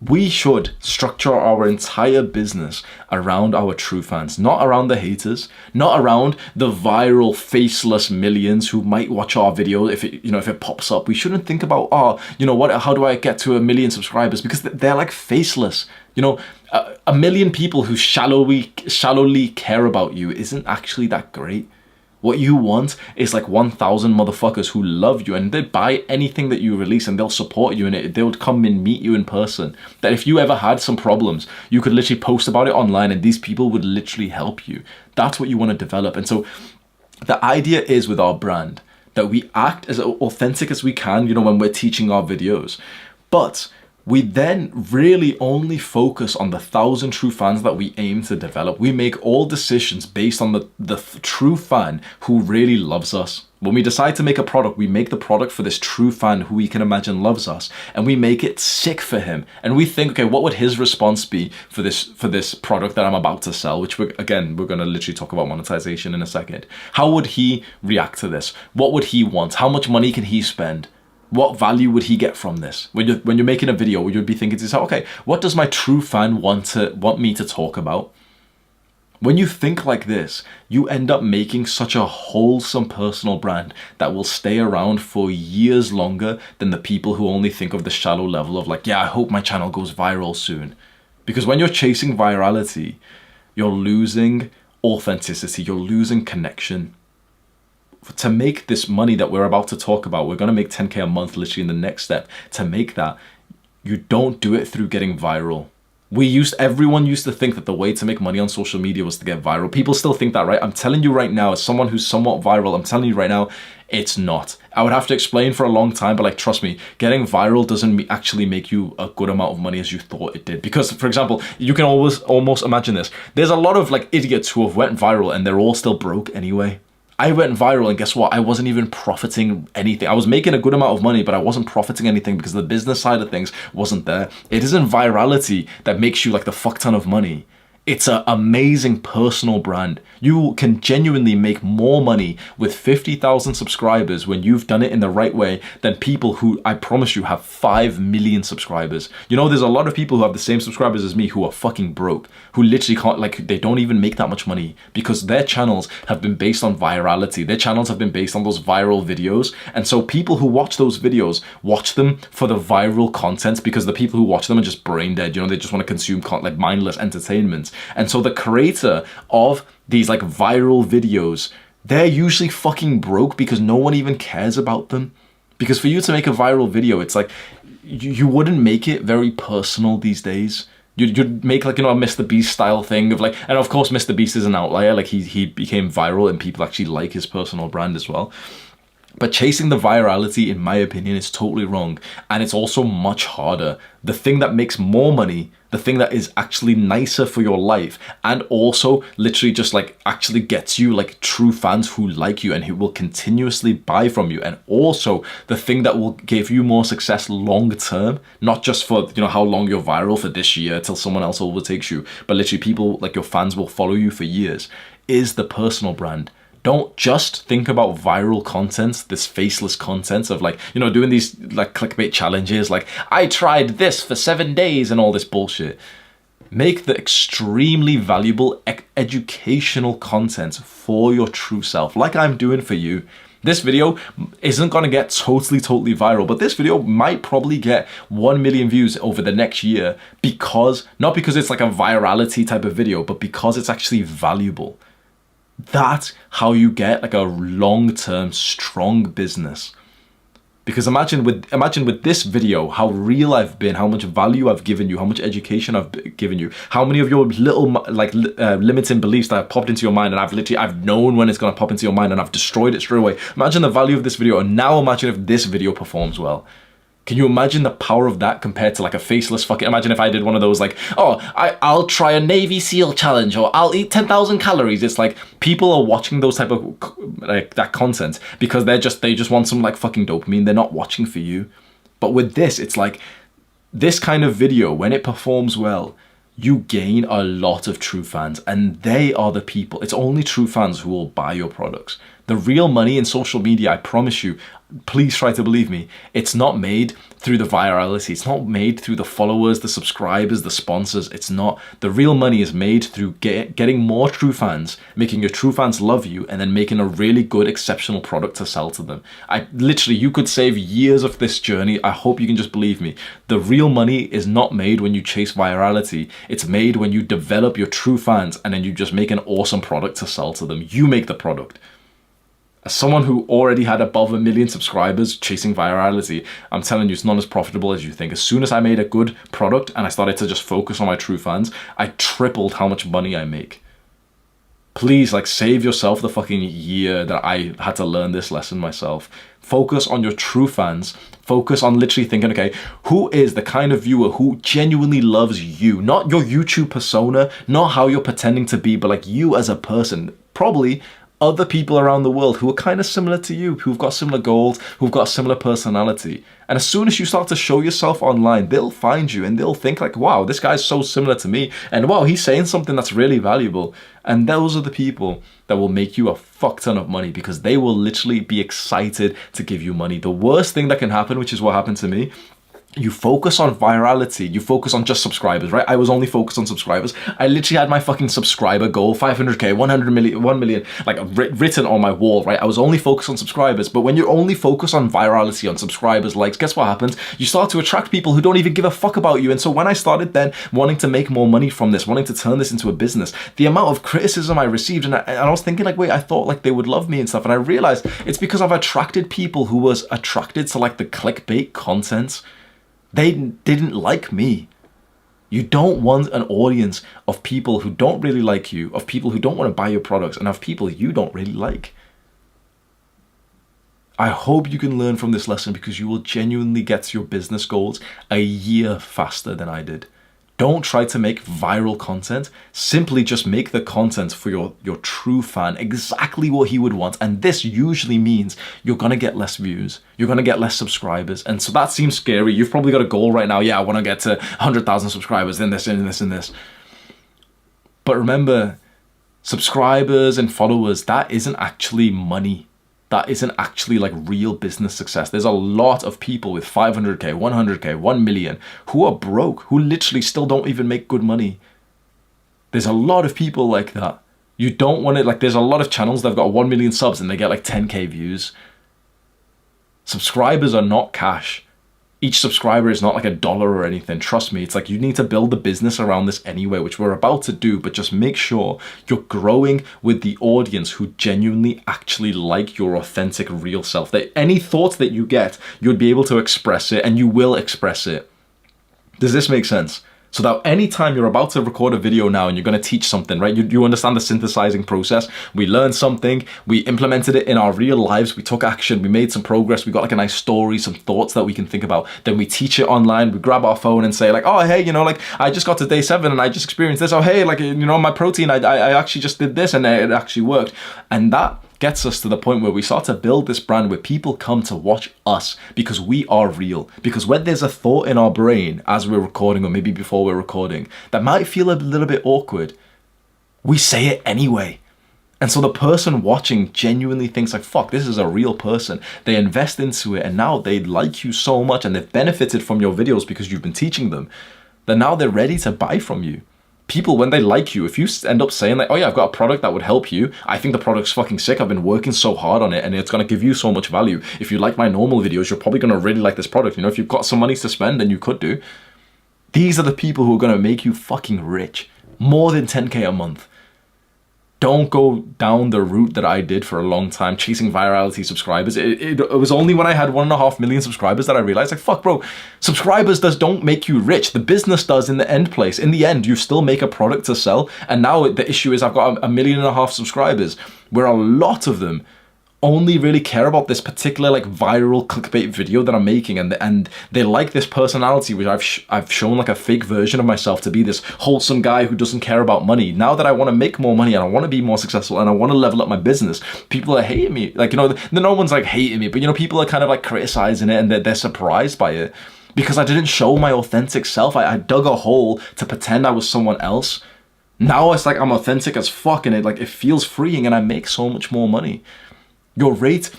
We should structure our entire business around our true fans, not around the haters, not around the viral faceless millions who might watch our video if it pops up. We shouldn't think about, oh, you know what, how do I get to 1 million subscribers? Because they're like faceless. You know, 1 million people who shallowly care about you isn't actually that great. What you want is like 1,000 motherfuckers who love you and they buy anything that you release and they'll support you and they'll come and meet you in person. That if you ever had some problems, you could literally post about it online and these people would literally help you. That's what you want to develop. And so the idea is with our brand that we act as authentic as we can, you know, when we're teaching our videos. But we then really only focus on the 1,000 true fans that we aim to develop. We make all decisions based on the true fan who really loves us. When we decide to make a product, we make the product for this true fan who we can imagine loves us, and we make it sick for him. And we think, okay, what would his response be for this product that I'm about to sell? Which we're going to literally talk about monetization in a second. How would he react to this? What would he want? How much money can he spend? What value would he get from this? When you're making a video, you'd be thinking to yourself, okay, what does my true fan want me to talk about? When you think like this, you end up making such a wholesome personal brand that will stay around for years longer than the people who only think of the shallow level of like, yeah, I hope my channel goes viral soon. Because when you're chasing virality, you're losing authenticity, you're losing connection. To make this money that we're about to talk about, we're going to make 10K a month literally in the next step. To make that, you don't do it through getting viral. Everyone used to think that the way to make money on social media was to get viral. People still think that, right? I'm telling you right now, as someone who's somewhat viral, I'm telling you right now, it's not. I would have to explain for a long time, but like, trust me, getting viral doesn't actually make you a good amount of money as you thought it did. Because, for example, you can almost imagine this. There's a lot of like idiots who have went viral and they're all still broke anyway. I went viral and guess what? I wasn't even profiting anything. I was making a good amount of money, but I wasn't profiting anything because the business side of things wasn't there. It isn't virality that makes you like the fuck ton of money. It's an amazing personal brand. You can genuinely make more money with 50,000 subscribers when you've done it in the right way than people who, I promise you, have 5 million subscribers. You know, there's a lot of people who have the same subscribers as me who are fucking broke, who literally can't, like, they don't even make that much money because their channels have been based on virality. Their channels have been based on those viral videos. And so people who watch those videos watch them for the viral content because the people who watch them are just brain dead. You know, they just want to consume like mindless entertainment. And so the creator of these like viral videos they're usually fucking broke because no one even cares about them. Because for you to make a viral video, it's like, you wouldn't make it very personal these days. You'd make like, you know, a Mr. Beast style thing of like, and of course Mr. Beast is an outlier, like he became viral and people actually like his personal brand as well. But chasing the virality, in my opinion, is totally wrong. And it's also much harder. The thing that makes more money, the thing that is actually nicer for your life, and also literally just like actually gets you like true fans who like you and who will continuously buy from you. And also the thing that will give you more success long term, not just for, you know, how long you're viral for this year till someone else overtakes you, but literally people like your fans will follow you for years, is the personal brand. Don't just think about viral content, this faceless content of like, you know, doing these like clickbait challenges, like I tried this for 7 days and all this bullshit. Make the extremely valuable educational content for your true self, like I'm doing for you. This video isn't going to get totally viral, but this video might probably get 1 million views over the next year because, not because it's like a virality type of video, but because it's actually valuable. That's how you get like a long-term strong business. Because imagine with this video how real I've been, how much value I've given you, how much education I've given you, how many of your little like limiting beliefs that have popped into your mind, and I've known when it's going to pop into your mind and I've destroyed it straight away. Imagine the value of this video, and now imagine if this video performs well. Can you imagine the power of that compared to like a faceless fucking, imagine if I did one of those like, oh, I'll try a Navy SEAL challenge, or I'll eat 10,000 calories. It's like people are watching those type of like that content because they just want some like fucking dopamine. They're not watching for you. But with this, it's like this kind of video, when it performs well, you gain a lot of true fans, and they are the people. It's only true fans who will buy your products. The real money in social media, I promise you, please try to believe me, it's not made through the virality. It's not made through the followers, the subscribers, the sponsors. It's not. The real money is made through getting more true fans, making your true fans love you, and then making a really good, exceptional product to sell to them. You could save years of this journey. I hope you can just believe me. The real money is not made when you chase virality. It's made when you develop your true fans and then you just make an awesome product to sell to them. You make the product. As someone who already had above 1 million subscribers chasing virality, I'm telling you, it's not as profitable as you think. As soon as I made a good product and I started to just focus on my true fans, I tripled how much money I make. Please, like, save yourself the fucking year that I had to learn this lesson myself. Focus on your true fans. Focus on literally thinking, okay, who is the kind of viewer who genuinely loves you? Not your YouTube persona, not how you're pretending to be, but like you as a person. Probably other people around the world who are kind of similar to you, who've got similar goals, who've got a similar personality. And as soon as you start to show yourself online, they'll find you and they'll think like, wow, this guy's so similar to me. And wow, he's saying something that's really valuable. And those are the people that will make you a fuck ton of money, because they will literally be excited to give you money. The worst thing that can happen, which is what happened to me, you focus on virality, you focus on just subscribers, right? I was only focused on subscribers. I literally had my fucking subscriber goal, 500k, 100 million, 1 million, like written on my wall, right? I was only focused on subscribers. But when you're only focused on virality, on subscribers, likes, guess what happens? You start to attract people who don't even give a fuck about you. And so when I started then wanting to make more money from this, wanting to turn this into a business, the amount of criticism I received, and I was thinking like, wait, I thought like they would love me and stuff. And I realized it's because I've attracted people who was attracted to like the clickbait content. They didn't like me. You don't want an audience of people who don't really like you, of people who don't want to buy your products, and of people you don't really like. I hope you can learn from this lesson, because you will genuinely get to your business goals a year faster than I did. Don't try to make viral content. Simply just make the content for your true fan, exactly what he would want. And this usually means you're going to get less views. You're going to get less subscribers. And so that seems scary. You've probably got a goal right now. Yeah, I want to get to 100,000 subscribers, then this, and this, and this. But remember, subscribers and followers, that isn't actually money. That isn't actually like real business success. There's a lot of people with 500k, 100k, 1 million who are broke, who literally still don't even make good money. There's a lot of people like that. You don't want it, like there's a lot of channels that have got 1 million subs and they get like 10k views. Subscribers are not cash. Each subscriber is not like $1 or anything. Trust me, it's like you need to build the business around this anyway, which we're about to do, but just make sure you're growing with the audience who genuinely actually like your authentic, real self. That any thoughts that you get, you'd be able to express it, and you will express it. Does this make sense? So that anytime you're about to record a video now and you're going to teach something, right? You understand the synthesizing process. We learned something, we implemented it in our real lives, we took action, we made some progress, we got like a nice story, some thoughts that we can think about. Then we teach it online, we grab our phone and say like, oh, hey, you know, like I just got to day 7 and I just experienced this. Oh, hey, like, you know, my protein, I actually just did this and it actually worked. And that gets us to the point where we start to build this brand where people come to watch us because we are real. Because when there's a thought in our brain as we're recording, or maybe before we're recording, that might feel a little bit awkward, we say it anyway. And so the person watching genuinely thinks like, fuck, this is a real person. They invest into it and now they like you so much and they've benefited from your videos because you've been teaching them, that now they're ready to buy from you. People, when they like you, if you end up saying like, oh yeah, I've got a product that would help you, I think the product's fucking sick, I've been working so hard on it and it's going to give you so much value. If you like my normal videos, you're probably going to really like this product. You know, if you've got some money to spend, and you could do, these are the people who are going to make you fucking rich. More than 10K a month. Don't go down the route that I did for a long time, chasing virality subscribers. It was only when I had 1.5 million subscribers that I realized, like, fuck, bro, subscribers don't make you rich. The business does in the end place. In the end, you still make a product to sell. And now the issue is I've got 1.5 million subscribers, where a lot of them only really care about this particular like viral clickbait video that I'm making, and they like this personality which I've shown like a fake version of myself to be this wholesome guy who doesn't care about money. Now that I want to make more money and I want to be more successful and I want to level up my business, people are hating me. Like, you know, no one's like hating me, but you know, people are kind of like criticizing it, and they're surprised by it because I didn't show my authentic self. I dug a hole to pretend I was someone else. Now it's like I'm authentic as fuck, and it feels freeing, and I make so much more money. Your rate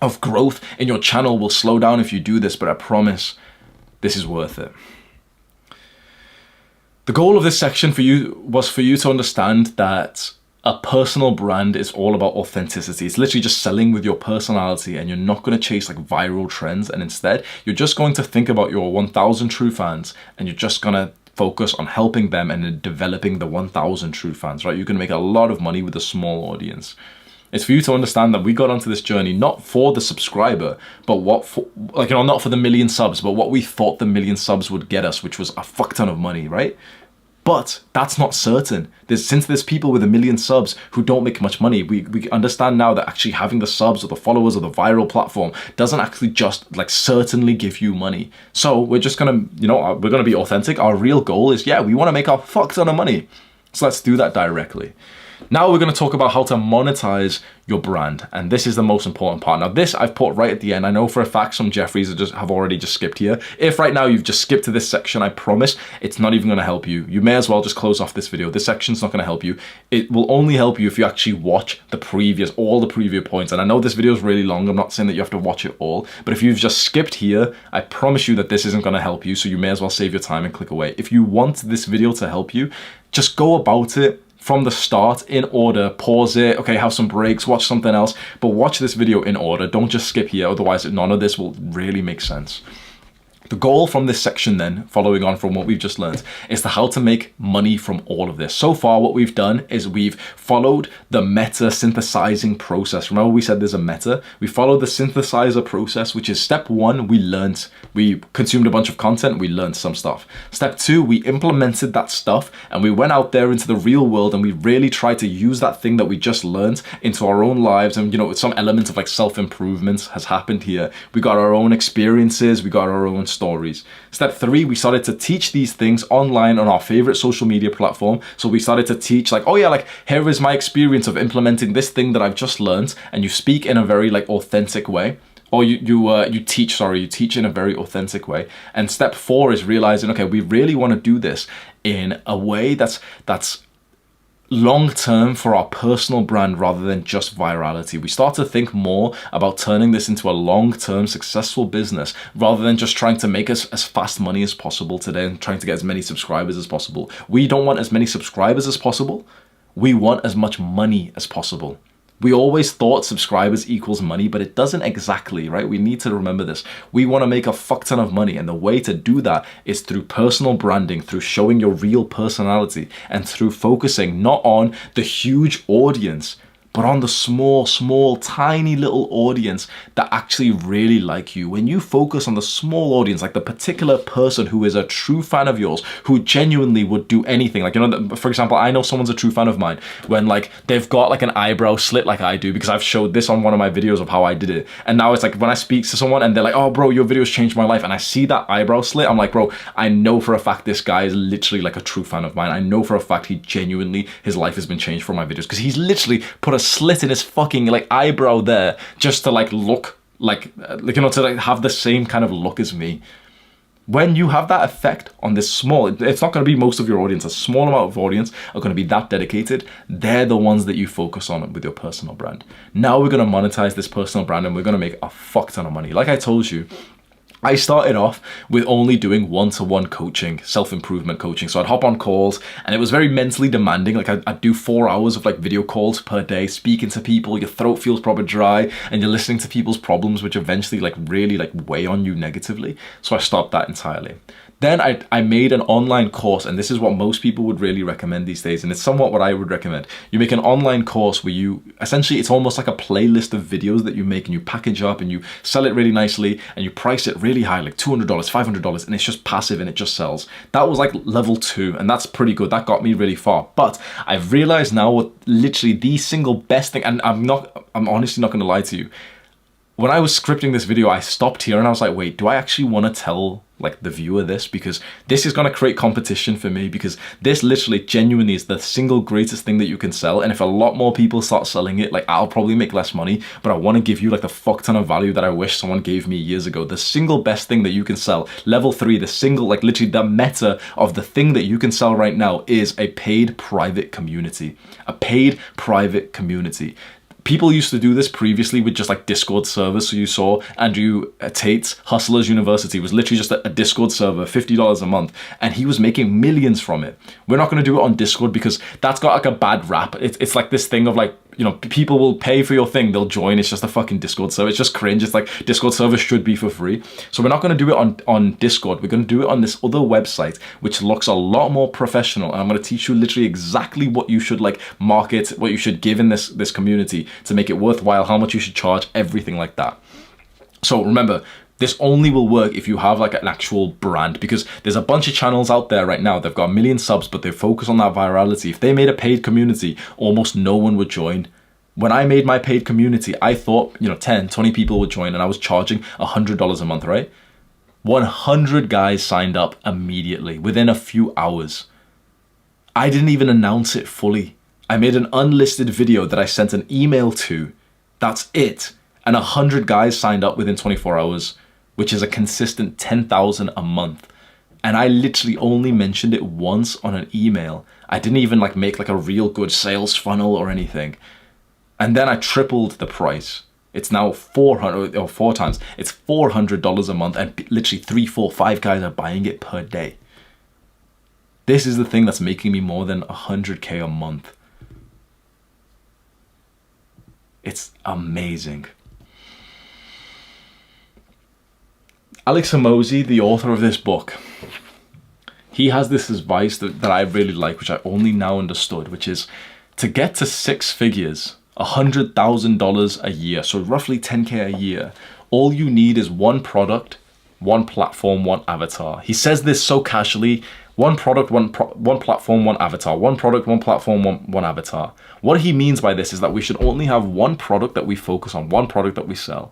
of growth in your channel will slow down if you do this, but I promise this is worth it. The goal of this section for you was for you to understand that a personal brand is all about authenticity. It's literally just selling with your personality, and you're not going to chase like viral trends. And instead, you're just going to think about your 1,000 true fans, and you're just going to focus on helping them and developing the 1,000 true fans, right? You can make a lot of money with a small audience. It's for you to understand that we got onto this journey not for the subscriber, but not for the 1 million subs, but what we thought the 1 million subs would get us, which was a fuck ton of money, right? But that's not certain. Since there's people with 1 million subs who don't make much money, we understand now that actually having the subs or the followers or the viral platform doesn't actually just like certainly give you money. So we're just gonna, you know, we're gonna be authentic. Our real goal is, yeah, we want to make a fuck ton of money. So let's do that directly. Now we're going to talk about how to monetize your brand, and this is the most important part. Now this I've put right at the end. I know for a fact some Jeffries have already just skipped here. If right now you've just skipped to this section, I promise it's not even going to help you. You may as well just close off this video. This section's not going to help you. It will only help you if you actually watch all the previous points. And I know this video is really long. I'm not saying that you have to watch it all, but if you've just skipped here, I promise you that this isn't going to help you. So you may as well save your time and click away. If you want this video to help you, just go about it from the start in order. Pause it, okay, have some breaks, watch something else, but watch this video in order. Don't just skip here, otherwise none of this will really make sense. The goal from this section then, following on from what we've just learned, is to how to make money from all of this. So far, what we've done is we've followed the meta synthesizing process. Remember we said there's a meta? We followed the synthesizer process, which is step 1, we consumed a bunch of content, we learned some stuff. Step 2, we implemented that stuff and we went out there into the real world and we really tried to use that thing that we just learned into our own lives. And you know, some element of like self-improvement has happened here. We got our own experiences, we got our own stories. Step 3, we started to teach these things online on our favorite social media platform. So we started to teach like, oh yeah, like here is my experience of implementing this thing that I've just learned, and you speak in a very like authentic way. Or you teach in a very authentic way. And step 4 is realizing, okay, we really want to do this in a way that's long-term for our personal brand rather than just virality. We start to think more about turning this into a long-term successful business rather than just trying to make us as fast money as possible today and trying to get as many subscribers as possible. We don't want as many subscribers as possible. We want as much money as possible. We always thought subscribers equals money, but it doesn't exactly, right? We need to remember this. We want to make a fuck ton of money, and the way to do that is through personal branding, through showing your real personality, and through focusing not on the huge audience, but on the small, tiny little audience that actually really like you. When you focus on the small audience, like the particular person who is a true fan of yours, who genuinely would do anything. Like, you know, for example, I know someone's a true fan of mine when like they've got like an eyebrow slit like I do, because I've showed this on one of my videos of how I did it. And now it's like when I speak to someone and they're like, oh bro, your videos changed my life. And I see that eyebrow slit, I'm like, bro, I know for a fact this guy is literally like a true fan of mine. I know for a fact he genuinely, his life has been changed from my videos, because he's literally put a slit in his fucking like eyebrow there just to like look like you know, to like have the same kind of look as me. When you have that effect on this small, it's not going to be most of your audience, a small amount of audience are going to be that dedicated. They're the ones that you focus on with your personal brand. Now we're going to monetize this personal brand and we're going to make a fuck ton of money. Like I told you, I started off with only doing one-to-one coaching, self-improvement coaching. So I'd hop on calls and it was very mentally demanding. Like I'd do 4 hours of like video calls per day, speaking to people, your throat feels probably dry and you're listening to people's problems, which eventually like really like weigh on you negatively. So I stopped that entirely. Then I made an online course, and this is what most people would really recommend these days, and it's somewhat what I would recommend. You make an online course where you, essentially it's almost like a playlist of videos that you make and you package up and you sell it really nicely and you price it really high, like $200, $500, and it's just passive and it just sells. That was like level 2, and that's pretty good. That got me really far. But I've realized now what literally the single best thing, and I'm honestly not gonna lie to you, when I was scripting this video, I stopped here and I was like, wait, do I actually want to tell like the viewer this? Because this is going to create competition for me, because this literally genuinely is the single greatest thing that you can sell. And if a lot more people start selling it, like I'll probably make less money, but I want to give you like the fuck ton of value that I wish someone gave me years ago. The single best thing that you can sell, level 3, the single, like literally the meta of the thing that you can sell right now is a paid private community. A paid private community. People used to do this previously with just like Discord servers. So you saw Andrew Tate's Hustlers University was literally just a Discord server, $50 a month, and he was making millions from it. We're not going to do it on Discord because that's got like a bad rap. It's like this thing of like, you know, people will pay for your thing, they'll join. It's just a fucking Discord server. It's just cringe. It's like Discord servers should be for free. So we're not going to do it on Discord. We're going to do it on this other website, which looks a lot more professional. And I'm going to teach you literally exactly what you should like market, what you should give in this community to make it worthwhile, how much you should charge, everything like that. So remember, this only will work if you have like an actual brand, because there's a bunch of channels out there right now. They've got 1 million subs, but they focus on that virality. If they made a paid community, almost no one would join. When I made my paid community, I thought, you know, 10, 20 people would join, and I was charging $100 a month, right? 100 guys signed up immediately within a few hours. I didn't even announce it fully. I made an unlisted video that I sent an email to. That's it. And 100 guys signed up within 24 hours. Which is a consistent 10,000 a month. And I literally only mentioned it once on an email. I didn't even like make like a real good sales funnel or anything. And then I tripled the price. It's now 400 or 4 times. It's $400 a month, and literally 3, 4, 5 guys are buying it per day. This is the thing that's making me more than 100K a month. It's amazing. Alex Hormozi, the author of this book, he has this advice that I really like, which I only now understood, which is to get to 6 figures, $100,000 a year, so roughly 10K a year, all you need is one product, one platform, one avatar. He says this so casually: one product, one platform, one avatar. One product, one platform, one avatar. What he means by this is that we should only have one product that we focus on, one product that we sell.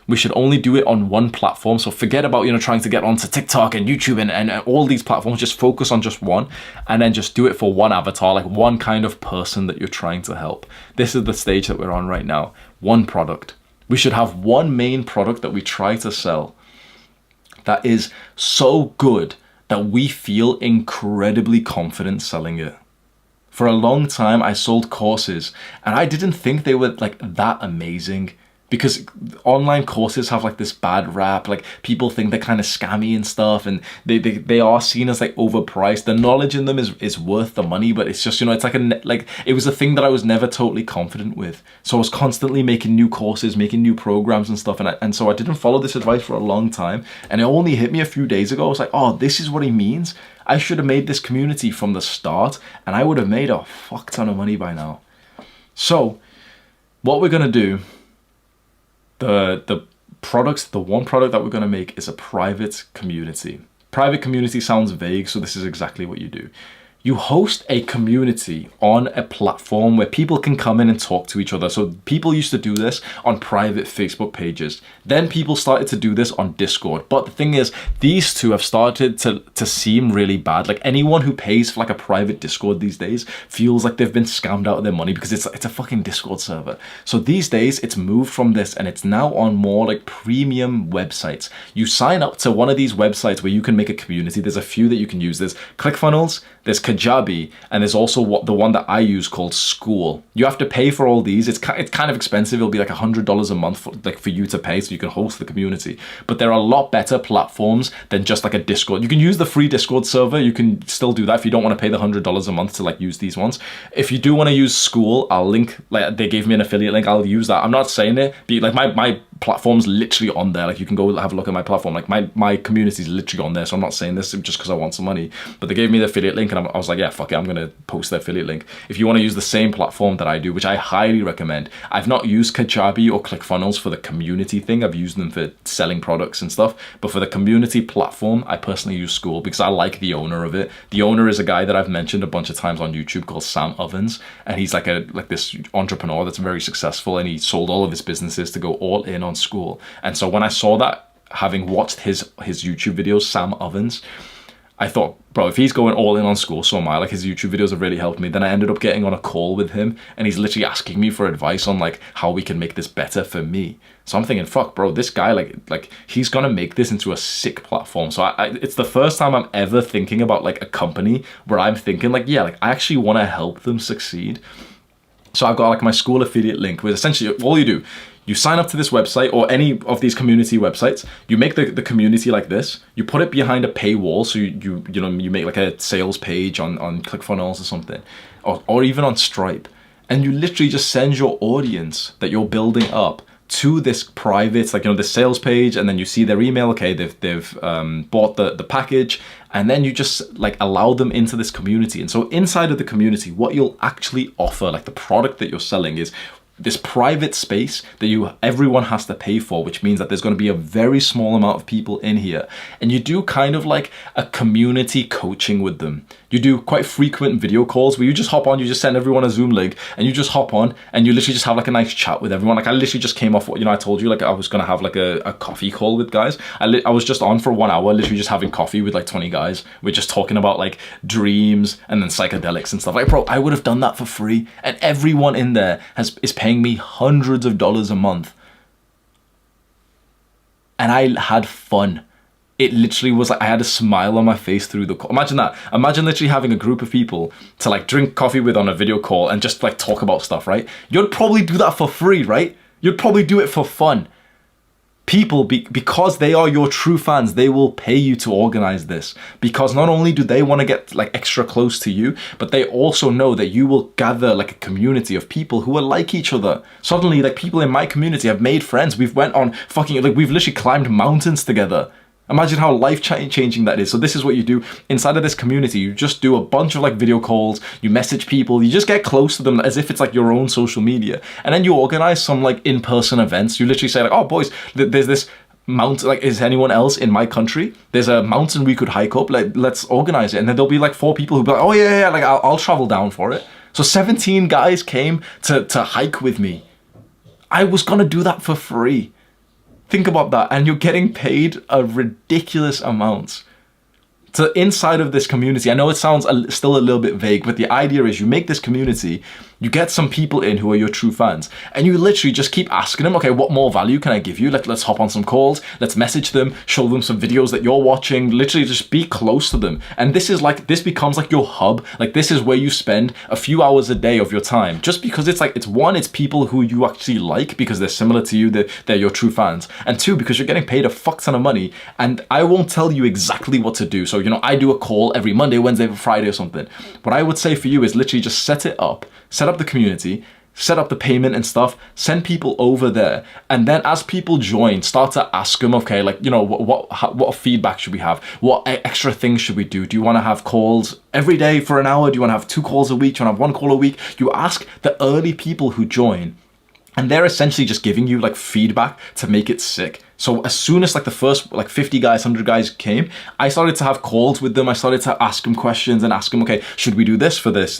We should only do it on one platform. So forget about, you know, trying to get onto TikTok and YouTube and all these platforms. Just focus on just one, and then just do it for one avatar, like one kind of person that you're trying to help. This is the stage that we're on right now. One product. We should have one main product that we try to sell that is so good that we feel incredibly confident selling it. For a long time, I sold courses and I didn't think they were like that amazing. because online courses have like this bad rap. Like people think they're kind of scammy and stuff, and they are seen as like overpriced. The knowledge in them is worth the money, but it's just, you know, it's like it was a thing that I was never totally confident with. So I was constantly making new courses, making new programs and stuff, and so I didn't follow this advice for a long time, and it only hit me a few days ago. I was like, oh, this is what he means. I should have made this community from the start, and I would have made a fuck ton of money by now. So what we're gonna do, the one product that we're going to make is a private community. Private community sounds vague, so this is exactly what you do. You host a community on a platform where people can come in and talk to each other. So people used to do this on private Facebook pages. Then people started to do this on Discord. But the thing is, these two have started to seem really bad. Like anyone who pays for like a private Discord these days feels like they've been scammed out of their money because it's a fucking Discord server. So these days it's moved from this and it's now on more like premium websites. You sign up to one of these websites where you can make a community. There's a few that you can use. There's ClickFunnels, there's Kajabi, and there's also the one that I use called School. You have to pay for all these. It's kind of expensive. It'll be like $100 a month for you to pay so you can host the community. But there are a lot better platforms than just like a Discord. You can use the free Discord server. You can still do that if you don't want to pay the $100 a month to like use these ones. If you do want to use School, I'll link, like they gave me an affiliate link. I'll use that. I'm not saying it, but like my platform's literally on there. Like you can go have a look at my platform. Like my community's literally on there. So I'm not saying this just because I want some money, but they gave me the affiliate link and I was like, yeah, fuck it, I'm gonna post the affiliate link. If you want to use the same platform that I do, which I highly recommend. I've not used Kajabi or ClickFunnels for the community thing. I've used them for selling products and stuff, but for the community platform, I personally use School because I like the owner of it. The owner is a guy that I've mentioned a bunch of times on YouTube called Sam Ovens, and he's like this entrepreneur that's very successful, and he sold all of his businesses to go all in on School. And so when I saw that, having watched his YouTube videos, Sam Ovens, I thought, bro, if he's going all in on School, so am I. Like his YouTube videos have really helped me. Then I ended up getting on a call with him and he's literally asking me for advice on like how we can make this better for me. So I'm thinking, fuck, bro, this guy, like he's gonna make this into a sick platform. So it's the first time I'm ever thinking about like a company where I'm thinking like, yeah, like I actually want to help them succeed. So I've got like my School affiliate link, where essentially all you do, you sign up to this website or any of these community websites, you make the community like this, you put it behind a paywall, so you make like a sales page on ClickFunnels or something, or even on Stripe, and you literally just send your audience that you're building up to this private, like, the sales page, and then you see their email, okay, they've bought the package, and then you just like allow them into this community. And so inside of the community, what you'll actually offer, like the product that you're selling, is this private space that everyone has to pay for, which means that there's going to be a very small amount of people in here, and you do kind of like a community coaching with them. You do quite frequent video calls where you just hop on, you just send everyone a Zoom link, and you just hop on and you literally just have like a nice chat with everyone. Like I literally just came off, I told you like I was going to have like a coffee call with guys. I was just on for 1 hour, literally just having coffee with like 20 guys. We're just talking about like dreams and then psychedelics and stuff. Like, bro, I would have done that for free, and everyone in there is paying me hundreds of dollars a month, and I had fun. It literally was like I had a smile on my face through the call. Imagine that. Imagine literally having a group of people to like drink coffee with on a video call and just like talk about stuff, right? You'd probably do that for free, right? You'd probably do it for fun. People, because they are your true fans, they will pay you to organize this, because not only do they want to get like extra close to you, but they also know that you will gather like a community of people who are like each other. Suddenly, like people in my community have made friends. We've went on we've literally climbed mountains together. Imagine how life-changing that is. So this is what you do inside of this community. You just do a bunch of like video calls, you message people, you just get close to them as if it's like your own social media. And then you organize some like in-person events. You literally say like, oh boys, there's this mountain, like, is anyone else in my country? There's a mountain we could hike up, like let's organize it. And then there'll be like 4 people who'll be like, oh yeah, like I'll travel down for it. So 17 guys came to hike with me. I was gonna do that for free. Think about that, and you're getting paid a ridiculous amount. So inside of this community, I know it sounds still a little bit vague, but the idea is you make this community, You get some people in who are your true fans, and you literally just keep asking them, okay, what more value can I give you? Let's hop on some calls, let's message them, show them some videos that you're watching, literally just be close to them. And this becomes like your hub. Like, this is where you spend a few hours a day of your time, just because it's people who you actually like because they're similar to you, they're your true fans. And two, because you're getting paid a fuck ton of money, and I won't tell you exactly what to do. So, I do a call every Monday, Wednesday, Friday or something. What I would say for you is literally just set up the community, set up the payment and stuff, send people over there, and then as people join, start to ask them, okay, like, what feedback should we have? What extra things should we do? Do you want to have calls every day for an hour? Do you want to have 2 calls a week? Do you want to have 1 call a week? You ask the early people who join, and they're essentially just giving you like feedback to make it sick. So as soon as like the first 50 guys, 100 guys came, I started to have calls with them. I started to ask them questions and ask them, okay, should we do this for this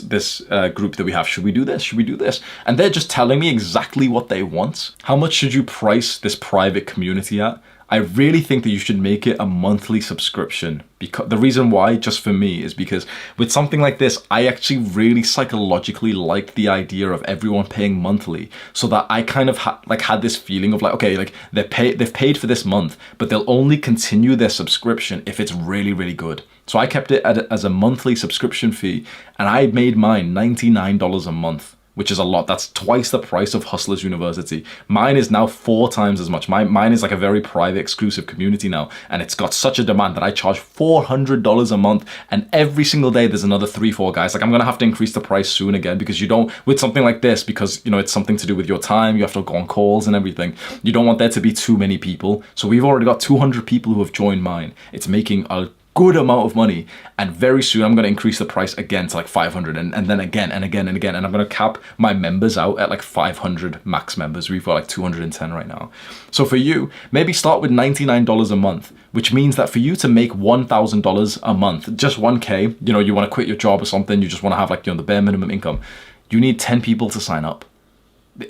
group that we have? Should we do this? Should we do this? And they're just telling me exactly what they want. How much should you price this private community at? I really think that you should make it a monthly subscription. Because the reason why, just for me, is because with something like this, I actually really psychologically liked the idea of everyone paying monthly, so that I kind of had this feeling of like, okay, like they've paid for this month, but they'll only continue their subscription if it's really, really good. So I kept it as a monthly subscription fee, and I made mine $99 a month, which is a lot. That's twice the price of Hustlers University. Mine is now 4 times as much. Mine is like a very private, exclusive community now, and it's got such a demand that I charge $400 a month, and every single day there's another 3-4 guys. Like, I'm gonna have to increase the price soon again, because with something like this, because it's something to do with your time, you have to go on calls and everything, you don't want there to be too many people. So we've already got 200 people who have joined mine. It's making a good amount of money, and very soon I'm going to increase the price again to like 500, and then again and again and again, and I'm going to cap my members out at like 500 max members. We've got like 210 right now. So for you, maybe start with $99 a month, which means that for you to make $1,000 a month, just 1K, you want to quit your job or something, you just want to have like the bare minimum income, you need 10 people to sign up.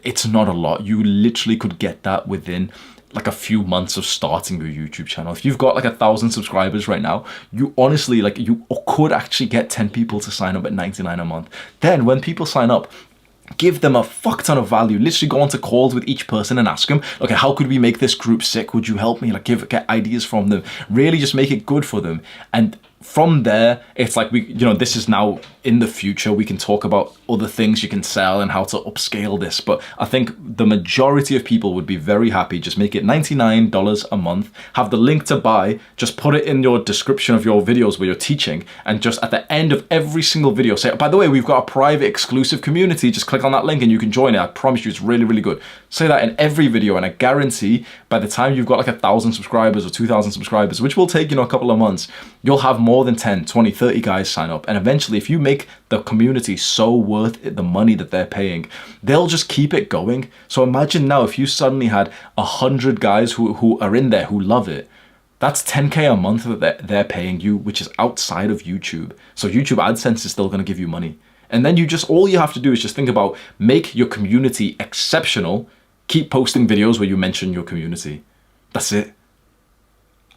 It's not a lot. You literally could get that within like a few months of starting your YouTube channel. If you've got like 1,000 subscribers right now, you honestly, like, you could actually get 10 people to sign up at $99 a month. Then when people sign up, give them a fuck ton of value. Literally go on to calls with each person and ask them, okay, how could we make this group sick? Would you help me? Like, get ideas from them. Really just make it good for them. And from there, it's like this is now in the future. We can talk about other things you can sell and how to upscale this. But I think the majority of people would be very happy. Just make it $99 a month. Have the link to buy. Just put it in your description of your videos where you're teaching. And just at the end of every single video, say, by the way, we've got a private exclusive community. Just click on that link and you can join it. I promise you, it's really, really good. Say that in every video, and I guarantee by the time you've got like 1,000 subscribers or 2,000 subscribers, which will take a couple of months, you'll have more than 10, 20, 30 guys sign up. And eventually, if you make the community so worth it, the money that they're paying, they'll just keep it going. So imagine now if you suddenly had 100 guys who are in there who love it. That's 10K a month that they're paying you, which is outside of YouTube. So YouTube AdSense is still going to give you money. And then all you have to do is just think about, make your community exceptional. Keep posting videos where you mention your community. That's it.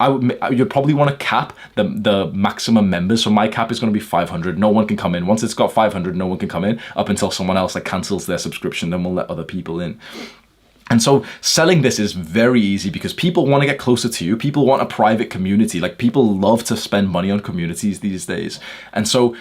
You'd probably want to cap the maximum members. So my cap is going to be 500. No one can come in. Once it's got 500, no one can come in up until someone else like cancels their subscription. Then we'll let other people in. And so selling this is very easy because people want to get closer to you. People want a private community. Like, people love to spend money on communities these days. And so,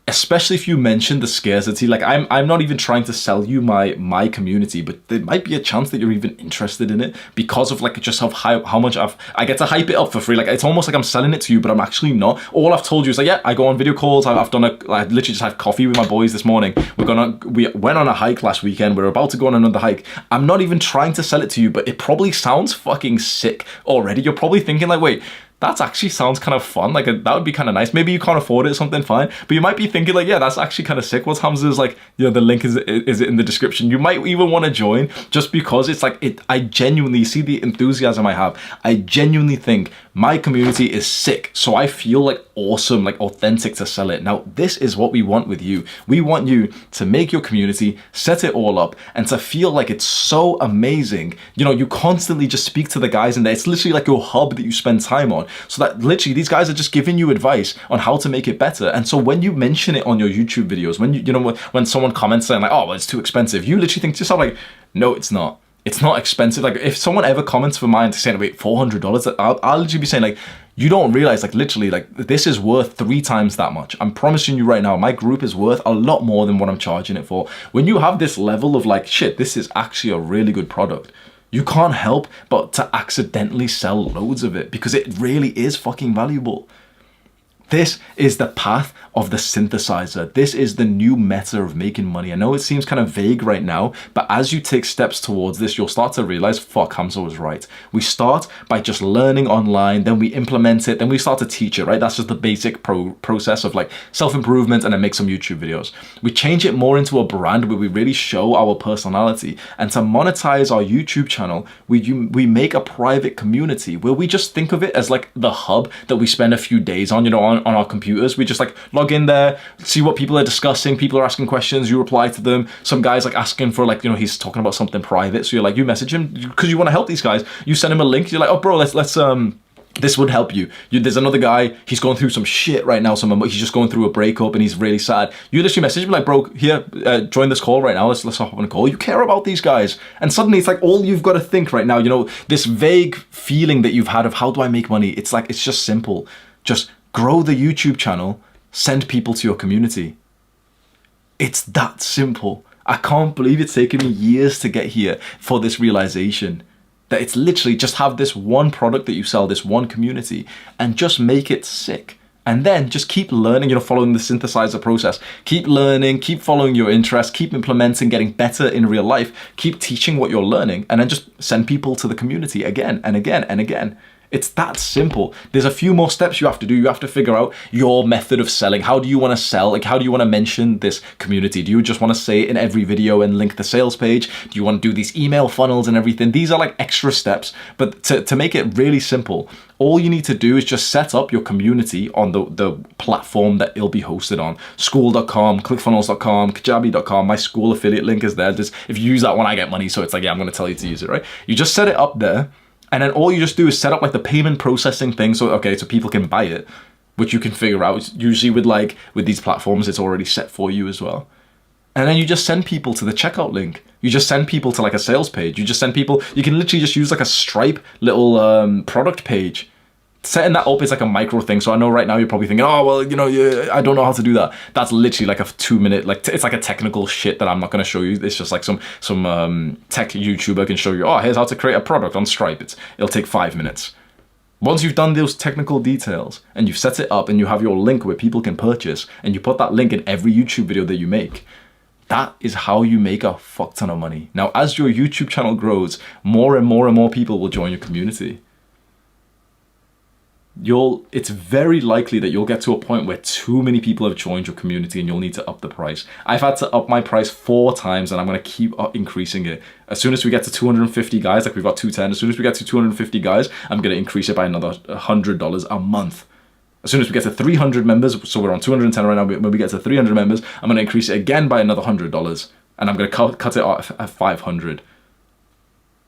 especially if you mention the scarcity, like I'm not even trying to sell you my community, but there might be a chance that you're even interested in it because of like just how much I get to hype it up for free. Like, it's almost like I'm selling it to you, but I'm actually not. All I've told you is like, yeah, I go on video calls. I literally just had coffee with my boys this morning. We went on a hike last weekend. We're about to go on another hike. I'm not even trying to sell it to you, but it probably sounds fucking sick already. You're probably thinking like, wait, that actually sounds kind of fun. Like, that would be kind of nice. Maybe you can't afford it or something, fine. But you might be thinking like, yeah, that's actually kind of sick. What's Hamza's like, the link is in the description. You might even want to join just because it's like, I genuinely see the enthusiasm I have. I genuinely think My community is sick, so I feel like awesome, like authentic to sell it. Now, this is what we want with you. We want you to make your community, set it all up, and to feel like it's so amazing. You know, you constantly just speak to the guys in there. It's literally like your hub that you spend time on. So that literally these guys are just giving you advice on how to make it better. And so when you mention it on your YouTube videos, when you know, when someone comments saying like, oh, well, it's too expensive, you literally think to yourself like, no, it's not. It's not expensive. Like if someone ever comments for mine saying, wait, $400, I'll literally be saying like, you don't realize like literally like this is worth 3 times that much. I'm promising you right now, my group is worth a lot more than what I'm charging it for. When you have this level of like, shit, this is actually a really good product, you can't help but to accidentally sell loads of it because it really is fucking valuable. This is the path of the synthesizer. This is the new meta of making money. I know it seems kind of vague right now, but as you take steps towards this, you'll start to realize, fuck, Hamza was right. We start by just learning online, then we implement it, then we start to teach it, right? That's just the basic process of like self-improvement, and then make some YouTube videos. We change it more into a brand where we really show our personality. And to monetize our YouTube channel, we make a private community where we just think of it as like the hub that we spend a few days on, you know, on our computers. We just like log in there, see what people are discussing. People are asking questions, you reply to them. Some guy's like asking for like, you know, he's talking about something private, so you're like, you message him because you want to help these guys. You send him a link, you're like, oh bro, let's this would help you. There's another guy, he's going through some shit right now. He's just going through a breakup and he's really sad. You literally message him like, bro, here, join this call right now. Let's hop on a call. You care about these guys. And suddenly it's like all you've got to think right now, you know, this vague feeling that you've had of how do I make money? It's like, it's just simple. Just grow the YouTube channel, send people to your community. It's that simple. I can't believe it's taken me years to get here for this realization that it's literally just have this one product that you sell, this one community, and just make it sick. And then just keep learning, you know, following the synthesizer process. Keep learning, keep following your interests, keep implementing, getting better in real life, keep teaching what you're learning, and then just send people to the community again and again and again. It's that simple. There's a few more steps you have to do. You have to figure out your method of selling. How do you want to sell? Like, how do you want to mention this community? Do you just want to say it in every video and link the sales page? Do you want to do these email funnels and everything? These are like extra steps, but to make it really simple, all you need to do is just set up your community on the platform that it'll be hosted on. School.com, clickfunnels.com, kajabi.com. My school affiliate link is there. Just, if you use that one, I get money. So it's like, yeah, I'm going to tell you to use it, right? You just set it up there. And then all you just do is set up like the payment processing thing. So, okay, so people can buy it, which you can figure out. Usually with these platforms, it's already set for you as well. And then you just send people to the checkout link. You just send people to like a sales page. You just send people, you can literally just use like a Stripe little product page. Setting that up is like a micro thing. So I know right now you're probably thinking, oh, well, you know, I don't know how to do that. That's literally like a 2-minute, like it's like a technical shit that I'm not going to show you. It's just like some tech YouTuber can show you, oh, here's how to create a product on Stripe. It'll take 5 minutes. Once you've done those technical details and you've set it up and you have your link where people can purchase and you put that link in every YouTube video that you make, that is how you make a fuck ton of money. Now, as your YouTube channel grows, more and more and more people will join your community. It's very likely that you'll get to a point where too many people have joined your community and you'll need to up the price. I've had to up my price 4 times and I'm going to keep increasing it. As soon as we get to 250 guys, like we've got 210, as soon as we get to 250 guys, I'm going to increase it by another $100 a month. As soon as we get to 300 members, so we're on 210 right now, when we get to 300 members, I'm going to increase it again by another $100 and I'm going to cut it off at 500.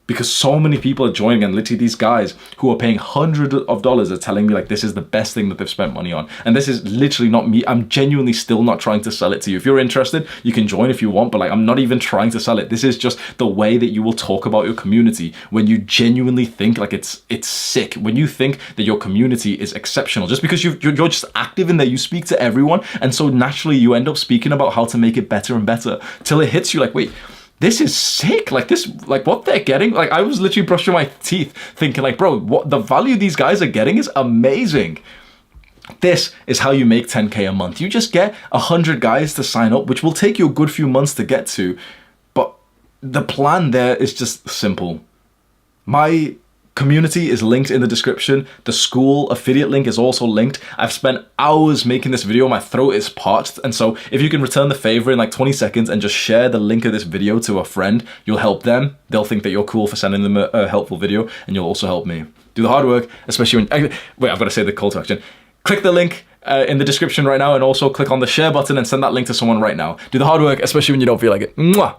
Because so many people are joining, and literally these guys who are paying hundreds of dollars are telling me like this is the best thing that they've spent money on. And this is literally not me. I'm genuinely still not trying to sell it to you. If you're interested, you can join if you want, but like I'm not even trying to sell it. This is just the way that you will talk about your community when you genuinely think like it's sick. When you think that your community is exceptional, just because you're just active in there, you speak to everyone, and so naturally you end up speaking about how to make it better and better till it hits you like, wait, this is sick. Like this, like what they're getting. Like I was literally brushing my teeth thinking like, bro, what the value these guys are getting is amazing. This is how you make 10K a month. You just get 100 guys to sign up, which will take you a good few months to get to. But the plan there is just simple. My community is linked in the description. The school affiliate link is also linked. I've spent hours making this video. My throat is parched. And so if you can return the favor in like 20 seconds and just share the link of this video to a friend, you'll help them. They'll think that you're cool for sending them a helpful video, and you'll also help me. Do the hard work, especially when... Wait, I've got to say the call to action. Click the link in the description right now, and also click on the share button and send that link to someone right now. Do the hard work, especially when you don't feel like it. Mwah!